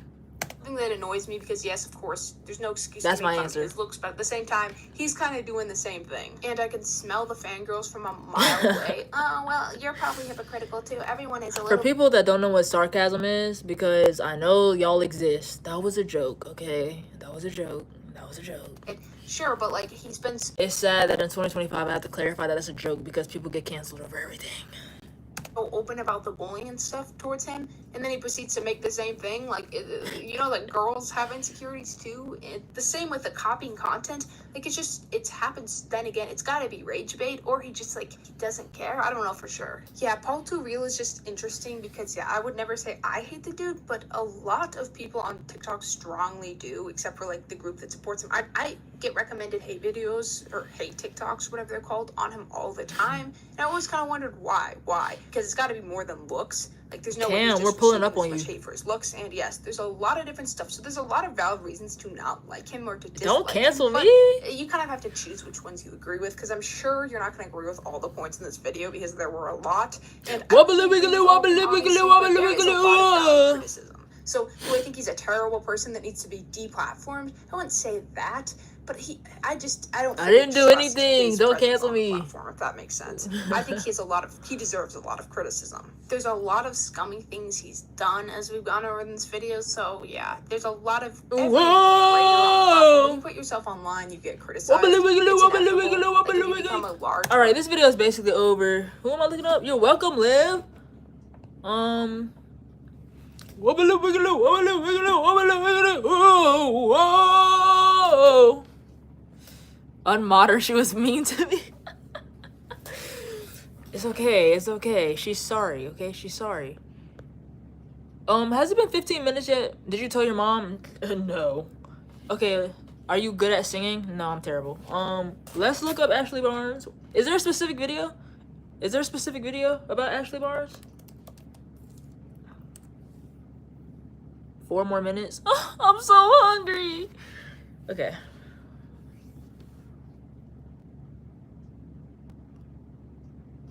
That annoys me, because yes, of course, there's no excuse That's to make my fun answer. of his looks, but at the same time, he's kind of doing the same thing. And I can smell the fangirls from a mile away. Oh, well, you're probably hypocritical too. Everyone is a For little... people that don't know what sarcasm is, because I know y'all exist, that was a joke, okay? That was a joke. That was a joke. Sure, but like, he's been It's sad that in 2025 I have to clarify that it's a joke because people get canceled over everything. so open about the bullying and stuff towards him, and then he proceeds to make the same thing. Like, you know, like, girls have insecurities too. The same with the copying content. Like, it's just, it happens. Then again, it's got to be rage bait, or he just, like, he doesn't care. I don't know for sure. Yeah, Paul Too Real is just interesting, because yeah, I would never say I hate the dude, but a lot of people on TikTok strongly do, except for like the group that supports him. I get recommended hate videos or hate TikToks, whatever they're called, on him all the time, and I always kind of wondered why. Because it's got to be more than looks. Like, there's no way he's Damn, just we're pulling receiving up on this much you. hate for his looks. And yes, there's a lot of different stuff. So there's a lot of valid reasons to not like him or to dislike Don't cancel him, but me. you kind of have to choose which ones you agree with, because I'm sure you're not going to agree with all the points in this video, because there were a lot. And Wobbly wiggly, wobbly obviously, wiggly, wobbly but there is a wiggly, lot of valid wah. criticism. So do I think he's a terrible person that needs to be deplatformed? I wouldn't say that. But I don't. I didn't do trust anything. his Don't presence cancel on the me. platform, if that makes sense. I think he deserves a lot of criticism. There's a lot of scummy things he's done as we've gone over in this video. So yeah, there's a lot of. Whoa! When you put yourself online, you get criticized. Wobbly wiggly, It's wobbly inevitable. wiggly, Like, wobbly if you wiggly. become a large. All right, this video is basically over. Who am I looking up? You're welcome, Liv. Wobbly wiggly, wobbly wiggly, wobbly wiggly. Whoa, whoa. Unmod her, she was mean to me. It's okay, it's okay. She's sorry, okay? She's sorry. Has it been 15 minutes yet? Did you tell your mom? No. Okay, are you good at singing? No, I'm terrible. Let's look up Ashley Barnes. Is there a specific video? Is there a specific video about Ashley Barnes? 4 more minutes. Oh, I'm so hungry. Okay.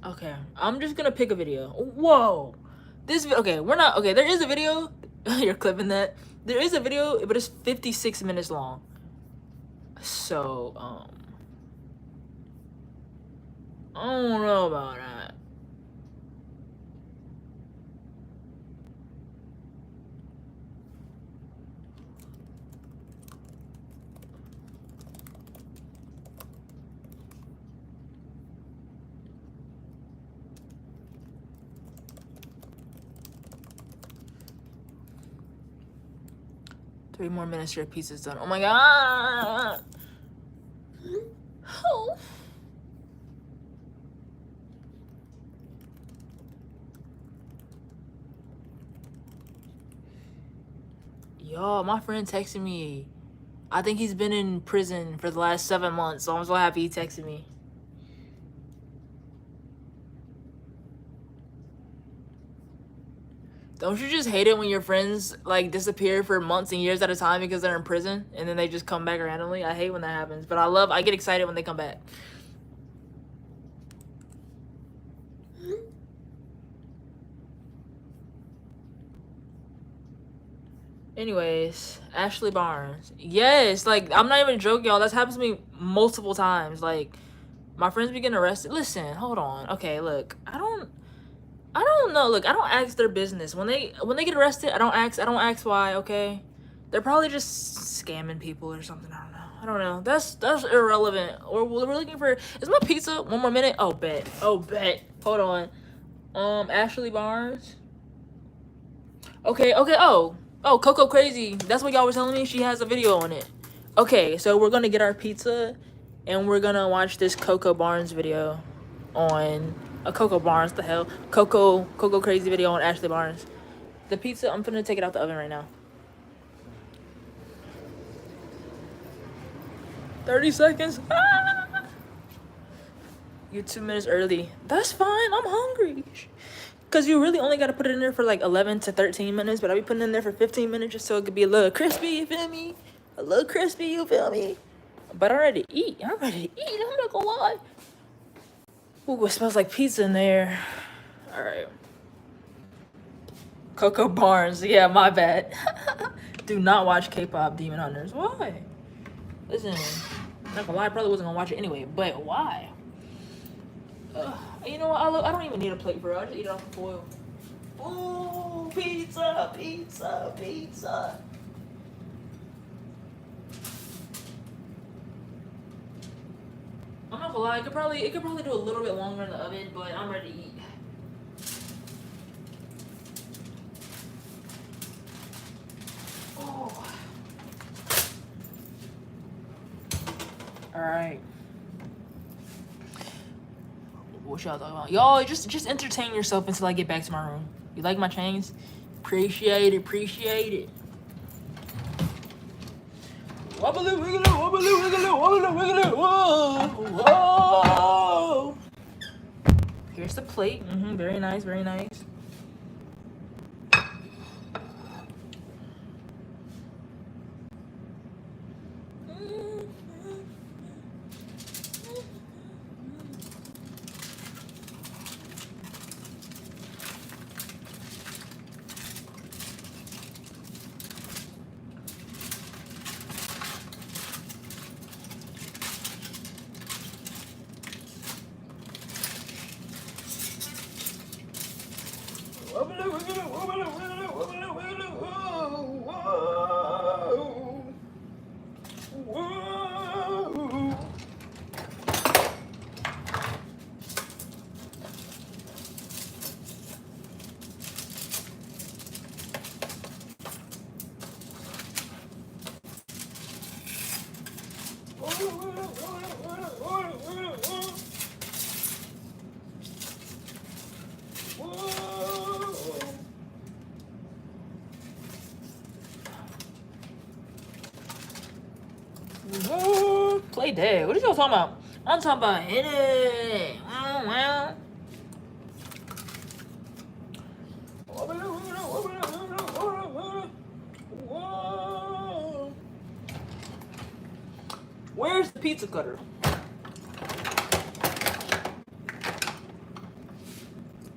Okay, I'm just gonna pick a video. Whoa, okay, we're not okay. There is a video. You're clipping that. There is a video, but it's 56 minutes long. So I don't know about that. Three more minutes, your pizza's done. Oh my god! Yo, my friend texted me. I think he's been in prison for the last 7 months, so I'm so happy he texted me. Don't you just hate it when your friends like disappear for months and years at a time because they're in prison and then they just come back randomly? I hate when that happens, but I get excited when they come back. Anyways, Ashley Barnes. Yes, like I'm not even joking, y'all. That's happened to me multiple times. Like my friends be getting arrested. Listen, hold on. Okay, look, I don't know. Look, I don't ask their business. When they get arrested, I don't ask why, okay? They're probably just scamming people or something. I don't know. That's irrelevant. Or we're looking for, is my pizza? One more minute? Oh bet. Hold on. Ashley Barnes. Okay, oh, Coco Crazy. That's what y'all were telling me. She has a video on it. Okay, so we're gonna get our pizza and we're gonna watch this Coco Barnes video on Coco Barnes, the hell? Coco Crazy video on Ashley Barnes. The pizza, I'm finna take it out the oven right now. 30 seconds. Ah! You're 2 minutes early. That's fine, I'm hungry. Cause you really only gotta put it in there for like 11 to 13 minutes, but I'll be putting it in there for 15 minutes just so it could be a little crispy, you feel me? A little crispy, you feel me? But I'm ready to eat. I'm not gonna lie. Ooh, it smells like pizza in there. All right. Coco Barnes. Yeah, my bad. Do not watch K-pop Demon Hunters. Why? Listen, I'm not gonna lie, I probably wasn't gonna watch it anyway, but why? You know what? I don't even need a plate, bro. I just eat it off the foil. Ooh, pizza. I'm not gonna lie, it could probably do a little bit longer in the oven, but I'm ready to eat. Oh. All right. What y'all talking about? Y'all, just entertain yourself until I get back to my room. You like my chains? Appreciate it. Wobbly, wiggly, whoa. Here's the plate. Very nice. Play dead. What are y'all talking about? I'm talking about hit it. Where's the pizza cutter?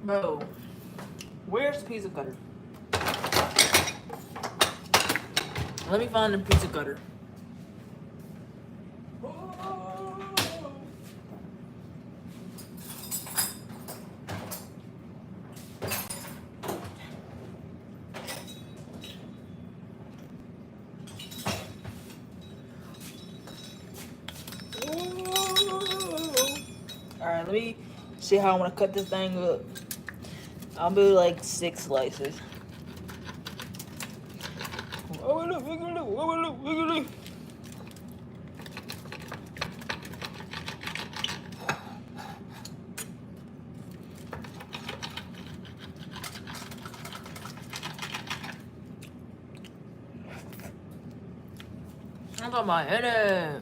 Bro, where's the pizza cutter? Let me find the pizza cutter. Alright, let me see how I want to cut this thing up. I'll do like 6 slices. I got my headache.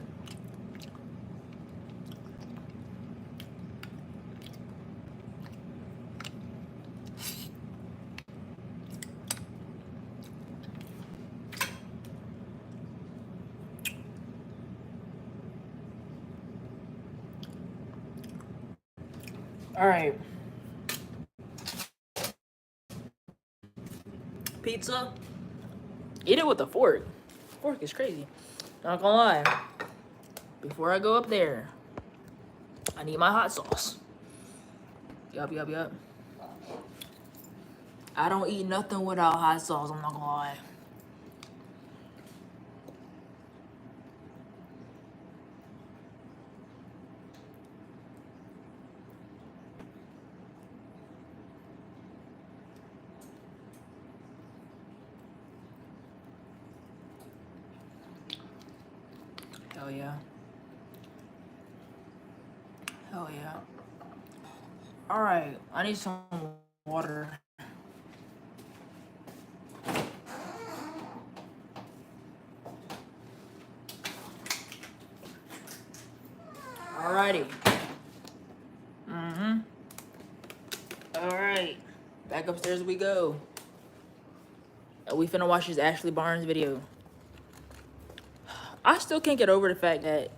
All right. Pizza. Eat it with a fork. Fork is crazy. Not gonna lie. Before I go up there, I need my hot sauce. Yup. I don't eat nothing without hot sauce. I'm not gonna lie. Hell yeah. Hell yeah. Alright, I need some water. Alrighty. Alright. Back upstairs we go. We finna watch this Ashley Barnes video. I still can't get over the fact that,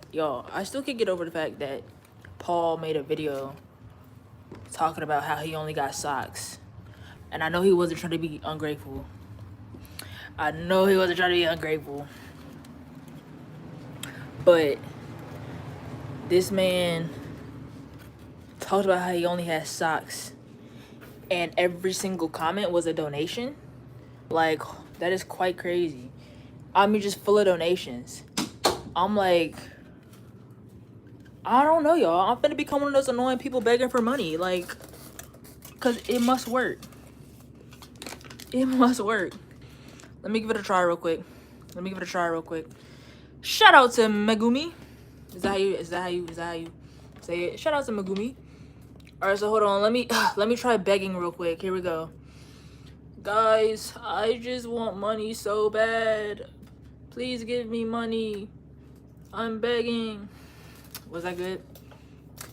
Paul made a video talking about how he only got socks. And I know he wasn't trying to be ungrateful. But this man talked about how he only has socks. And every single comment was a donation. Like, that is quite crazy. I mean, just full of donations. I'm like, I don't know, y'all. I'm finna become one of those annoying people begging for money. Like, because it must work. It must work. Let me give it a try real quick. Shout out to Megumi. Is that how you say it? Shout out to Megumi. Alright, so hold on. Let me try begging real quick. Here we go. Guys, I just want money so bad. Please give me money. I'm begging. Was that good?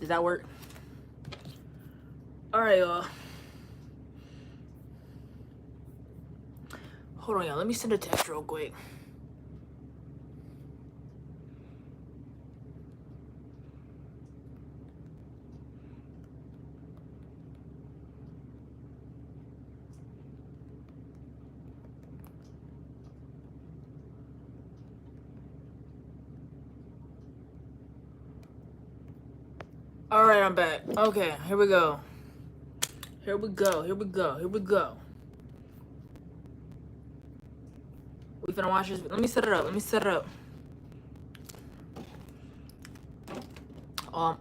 Did that work? Alright, y'all. Hold on, y'all. Let me send a text real quick. Alright, I'm back. Okay, here we go. We finna watch this. Let me set it up.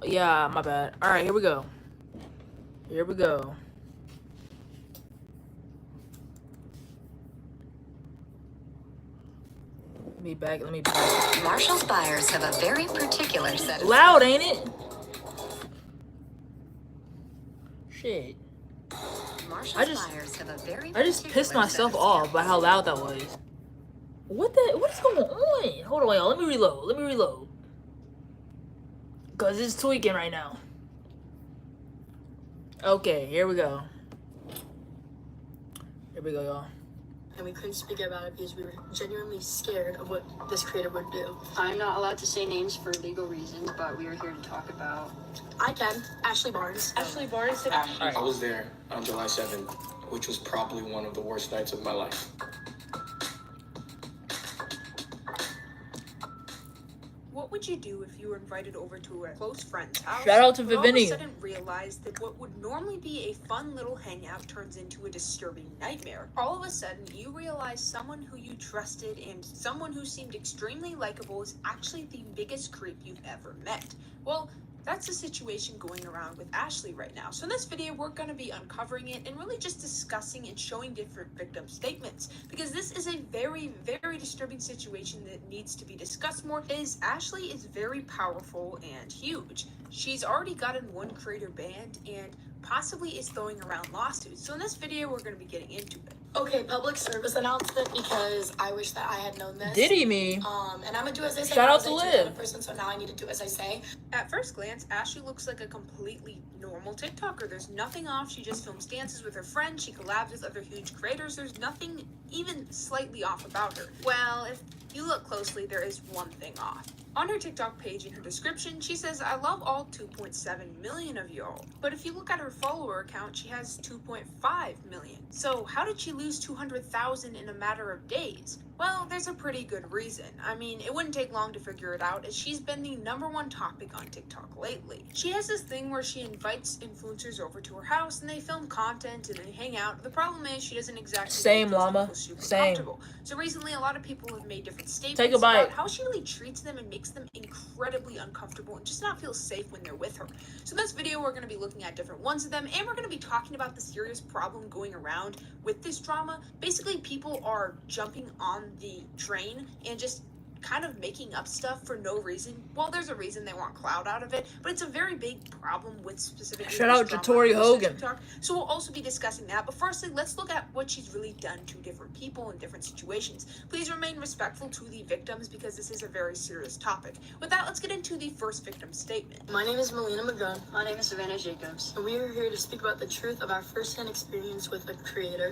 Yeah, my bad. Alright, here we go. Let me back. Marshall's buyers have a very particular set of... Loud, ain't it? Shit. Marshall's buyers have a very I just pissed myself off by how loud that was. What is going on? Hold on, y'all. Let me reload. Cause it's tweaking right now. Okay, here we go, y'all. And we couldn't speak about it because we were genuinely scared of what this creator would do. I'm not allowed to say names for legal reasons, but we are here to talk about... I can. Ashley Barnes. Ashley Barnes? I was there on July 7th, which was probably one of the worst nights of my life. What would you do if you were invited over to a close friend's house? Shout out to but all of a Viviani. sudden realized that what would normally be a fun little hangout turns into a disturbing nightmare. All of a sudden, you realize someone who you trusted and someone who seemed extremely likable is actually the biggest creep you've ever met. Well, that's the situation going around with Ashley right now. So in this video, we're going to be uncovering it and really just discussing and showing different victim statements, because this is a very, very disturbing situation that needs to be discussed more. Ashley is very powerful and huge. She's already gotten one creator banned and possibly is throwing around lawsuits. So in this video, we're going to be getting into it. Okay, public service announcement because I wish that I had known this. Diddy me. And I'm gonna do as I say. Shout I out was to a two-headed Liv. person, so now I need to do as I say. At first glance, Ashley looks like a completely normal TikToker. There's nothing off. She just films dances with her friends. She collabs with other huge creators. There's nothing even slightly off about her. Well, if you look closely, there is one thing off. On her TikTok page in her description, she says, "I love all 2.7 million of y'all." But if you look at her follower account, she has 2.5 million. So how did she lose 200,000 in a matter of days? Well, there's a pretty good reason. I mean, it wouldn't take long to figure it out, as she's been the #1 topic on TikTok lately. She has this thing where she invites influencers over to her house and they film content and they hang out. The problem is she doesn't exactly Same, make those llama. people super Same. comfortable. So recently, a lot of people have made different statements Take a bite. about how she really treats them and makes them incredibly uncomfortable and just not feel safe when they're with her. So in this video, we're going to be looking at different ones of them, and we're going to be talking about the serious problem going around with this drama. Basically, people are jumping on the train and just kind of making up stuff for no reason. Well, there's a reason they want clout out of it, but it's a very big problem with specifically Shout this out to drama Tori on Hogan. TikTok. So we'll also be discussing that. But firstly, let's look at what she's really done to different people in different situations. Please remain respectful to the victims because this is a very serious topic. With that, let's get into the first victim statement. My name is Melina Magun, My name is Savannah Jacobs. and we are here to speak about the truth of our first-hand experience with a creator.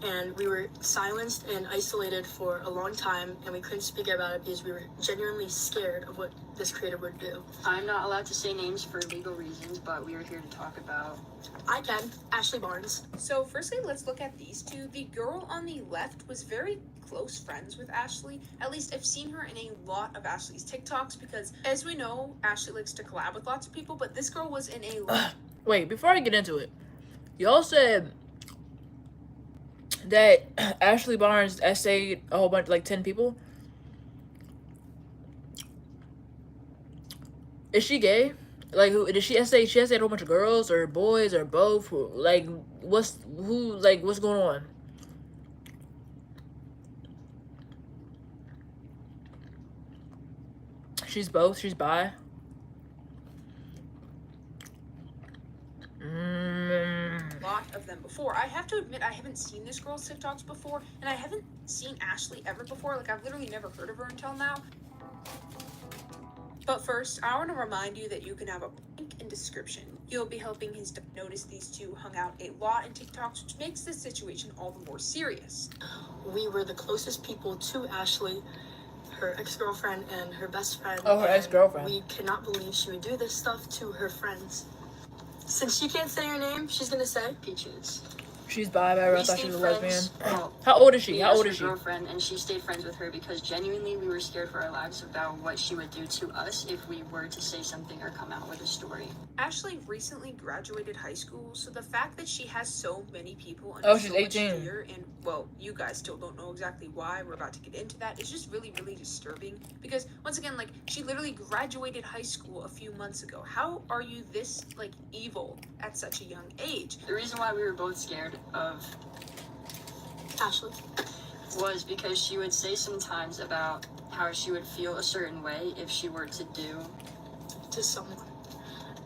And we were silenced and isolated for a long time, and we couldn't speak about it because we were genuinely scared of what this creator would do. I'm not allowed to say names for legal reasons, but we are here to talk about. I can, Ashley Barnes. So firstly, let's look at these two. The girl on the left was very close friends with Ashley. At least I've seen her in a lot of Ashley's TikToks because, as we know, Ashley likes to collab with lots of people, but this girl was in a lot. Wait, before I get into it, y'all said that Ashley Barnes essayed a whole bunch, like 10 people. Is she gay? Like, who did she essay? She essayed a whole bunch of girls or boys or both. Like, what's going on? She's both. She's bi. Lot of them before. I have to admit, I haven't seen this girl's TikToks before, and I haven't seen Ashley ever before. Like, I've literally never heard of her until now. But first, I want to remind you that you can have a link in description. You'll be helping his notice these two hung out a lot in TikToks, which makes this situation all the more serious. We were the closest people to Ashley, her ex-girlfriend and her best friend. Oh, her and ex-girlfriend. We cannot believe she would do this stuff to her friends. Since she can't say her name, she's gonna say Peaches. She's bi, but I We thought she stayed was a lesbian. friends. Well, How old is she? me How as old her is she? girlfriend, and she stayed friends with her because genuinely we were scared for our lives about what she would do to us if we were to say something or come out with a story. Ashley recently graduated high school, so the fact that she has so many people under Oh, she's so much 18. fear, and well, you guys still don't know exactly why. We're about to get into that. It's just really, really disturbing because once again, like, she literally graduated high school a few months ago. How are you this like evil at such a young age? The reason why we were both scared of Ashley. was because she would say sometimes about how she would feel a certain way if she were to do. To someone.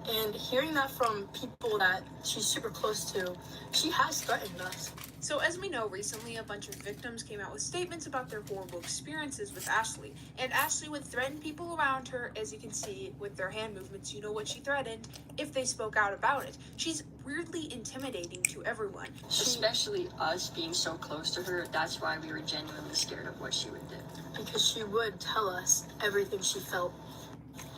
And hearing that from people that she's super close to, she has threatened us. So as we know, recently a bunch of victims came out with statements about their horrible experiences with Ashley. And Ashley would threaten people around her, as you can see with their hand movements, you know what she threatened, if they spoke out about it. She's weirdly intimidating to everyone. Especially us being so close to her, that's why we were genuinely scared of what she would do. Because she would tell us everything she felt.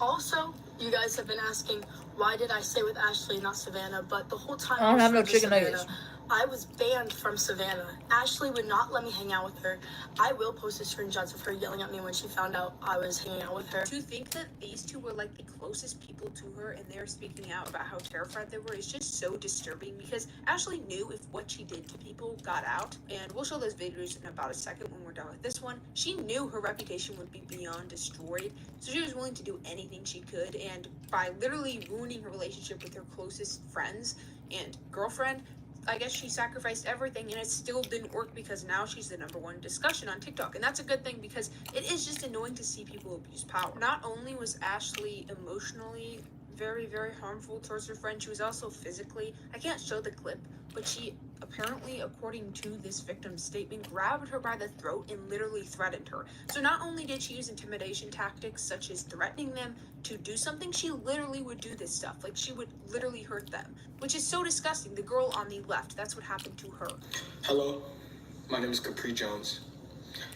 Also, you guys have been asking, why did I stay with Ashley, not Savannah? But the whole time I don't have no was with chicken Savannah, nuggets. I was banned from Savannah. Ashley would not let me hang out with her. I will post the screenshots of her yelling at me when she found out I was hanging out with her. To think that these two were like the closest people to her and they're speaking out about how terrified they were is just so disturbing because Ashley knew if what she did to people got out, and we'll show those videos in about a second when we're done with this one. She knew her reputation would be beyond destroyed, so she was willing to do anything she could, and by literally ruining her relationship with her closest friends and girlfriend, I guess she sacrificed everything, and it still didn't work because now she's the #1 discussion on TikTok. And that's a good thing because it is just annoying to see people abuse power. Not only was Ashley emotionally very, very harmful towards her friend. She was also physically, I can't show the clip, but she apparently, according to this victim's statement, grabbed her by the throat and literally threatened her. So not only did she use intimidation tactics such as threatening them to do something, she literally would do this stuff. Like, she would literally hurt them, which is so disgusting. The girl on the left, that's what happened to her. Hello, my name is Capri Jones,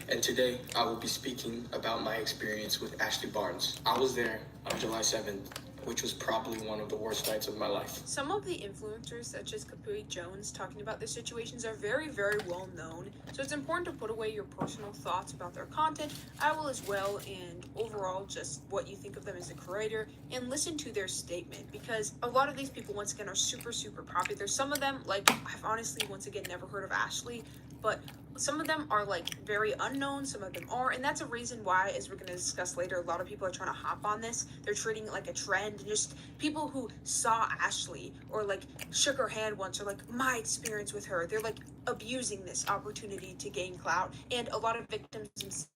and today I will be speaking about my experience with Ashley Barnes. I was there on July 7th, which was probably one of the worst nights of my life. Some of the influencers, such as Capri Jones, talking about their situations are very, very well known, so it's important to put away your personal thoughts about their content. I will as well, and overall just what you think of them as a creator, and listen to their statement, because a lot of these people, once again, are super, super popular. Some of them, like, I've honestly, once again, never heard of Ashley, but some of them are like very unknown, some of them are, and that's a reason why, as we're going to discuss later, a lot of people are trying to hop on this. They're treating it like a trend, and just people who saw Ashley or like shook her hand once, or like my experience with her, they're like abusing this opportunity to gain clout. And a lot of victims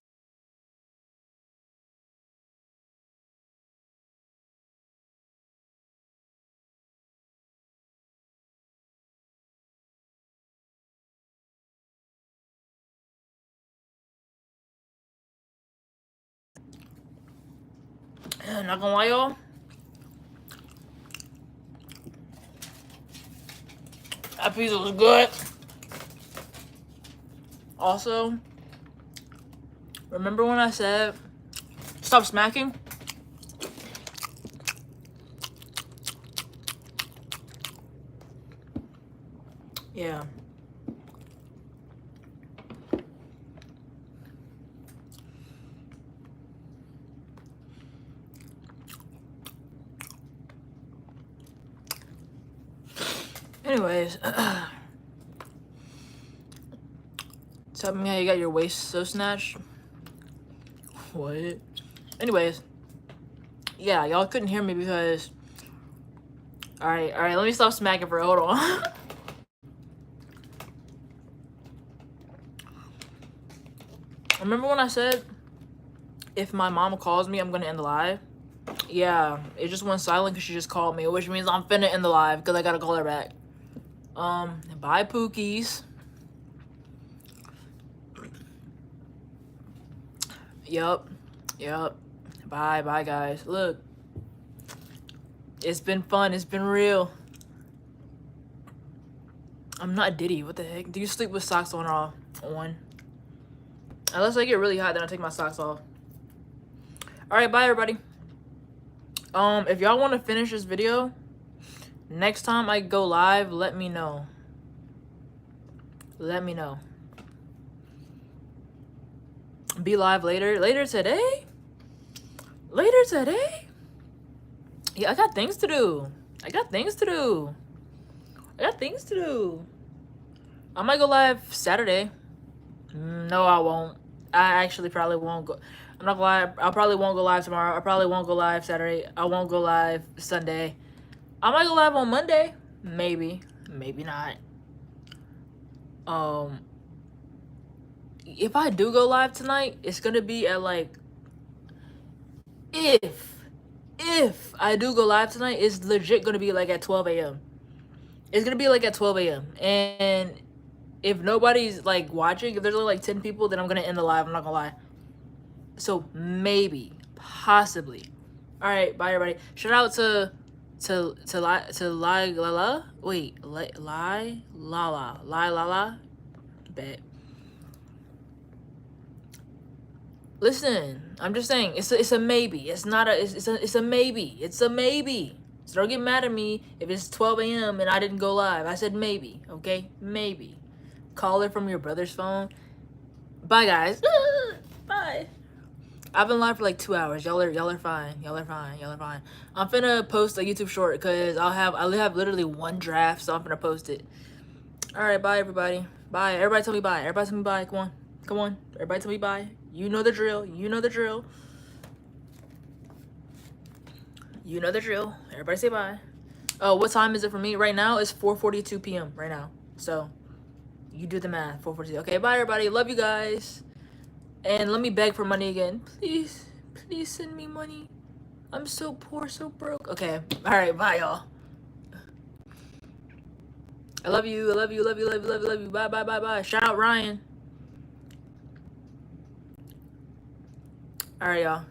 Not gonna lie, y'all. That pizza was good. Also, remember when I said stop smacking? Yeah. Anyways, tell me how you got your waist so snatched. What? Anyways, yeah, y'all couldn't hear me because. All right, let me stop smacking for. Hold on. Remember when I said if my mom calls me, I'm gonna end the live? Yeah, it just went silent because she just called me, which means I'm finna end the live because I gotta call her back. Bye, Pookies. Yup. Bye, guys. Look, it's been fun. It's been real. I'm not Diddy. What the heck? Do you sleep with socks on or off? On. Unless I get really hot, then I take my socks off. All right, bye, everybody. If y'all want to finish this video, next time I go live, let me know. Let me know. Be live later. Later today? Later today? Yeah, I got things to do. I might go live Saturday. No, I won't. I actually probably won't go. I'm not gonna lie. I probably won't go live tomorrow. I probably won't go live Saturday. I won't go live Sunday. I might go live on Monday. Maybe. Maybe not. If I do go live tonight, it's gonna be at like. If I do go live tonight, it's legit gonna be like at 12 a.m. It's gonna be like at 12 a.m. And if nobody's like watching, if there's only like 10 people, then I'm gonna end the live. I'm not gonna lie. So maybe, possibly. All right, bye everybody. Shout out to Lala. Wait, Lala. Bet. Listen, I'm just saying it's a maybe. It's not a. It's a maybe. It's a maybe. So don't get mad at me if it's 12 a.m. and I didn't go live. I said maybe. Okay, maybe. Call it from your brother's phone. Bye guys. Bye. I've been live for like 2 hours. Y'all are fine. I'm finna post a YouTube short because I have literally one draft, so I'm finna post it. All right, bye everybody. Bye. Everybody tell me bye. Everybody tell me bye. Come on. Everybody tell me bye. You know the drill. Everybody say bye. Oh, what time is it for me? Right now it's 4:42 p.m. right now. So you do the math. 4:42. Okay, bye everybody. Love you guys. And let me beg for money again. Please send me money. I'm so poor, so broke. Okay. All right. Bye, y'all. I love you. I love you. Love you. Love you. Love you. Love you. Bye. Bye. Bye. Bye. Shout out Ryan. All right, y'all.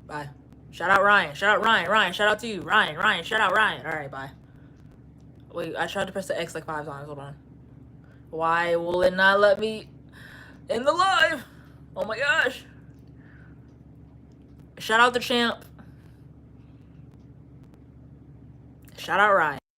Bye. Shout out Ryan. Shout out Ryan. Ryan. Shout out to you. Ryan. Ryan. Shout out Ryan. All right. Bye. Wait. I tried to press the X like 5 times. Hold on. Why will it not let me in the live? Oh my gosh. Shout out the champ. Shout out Ryan.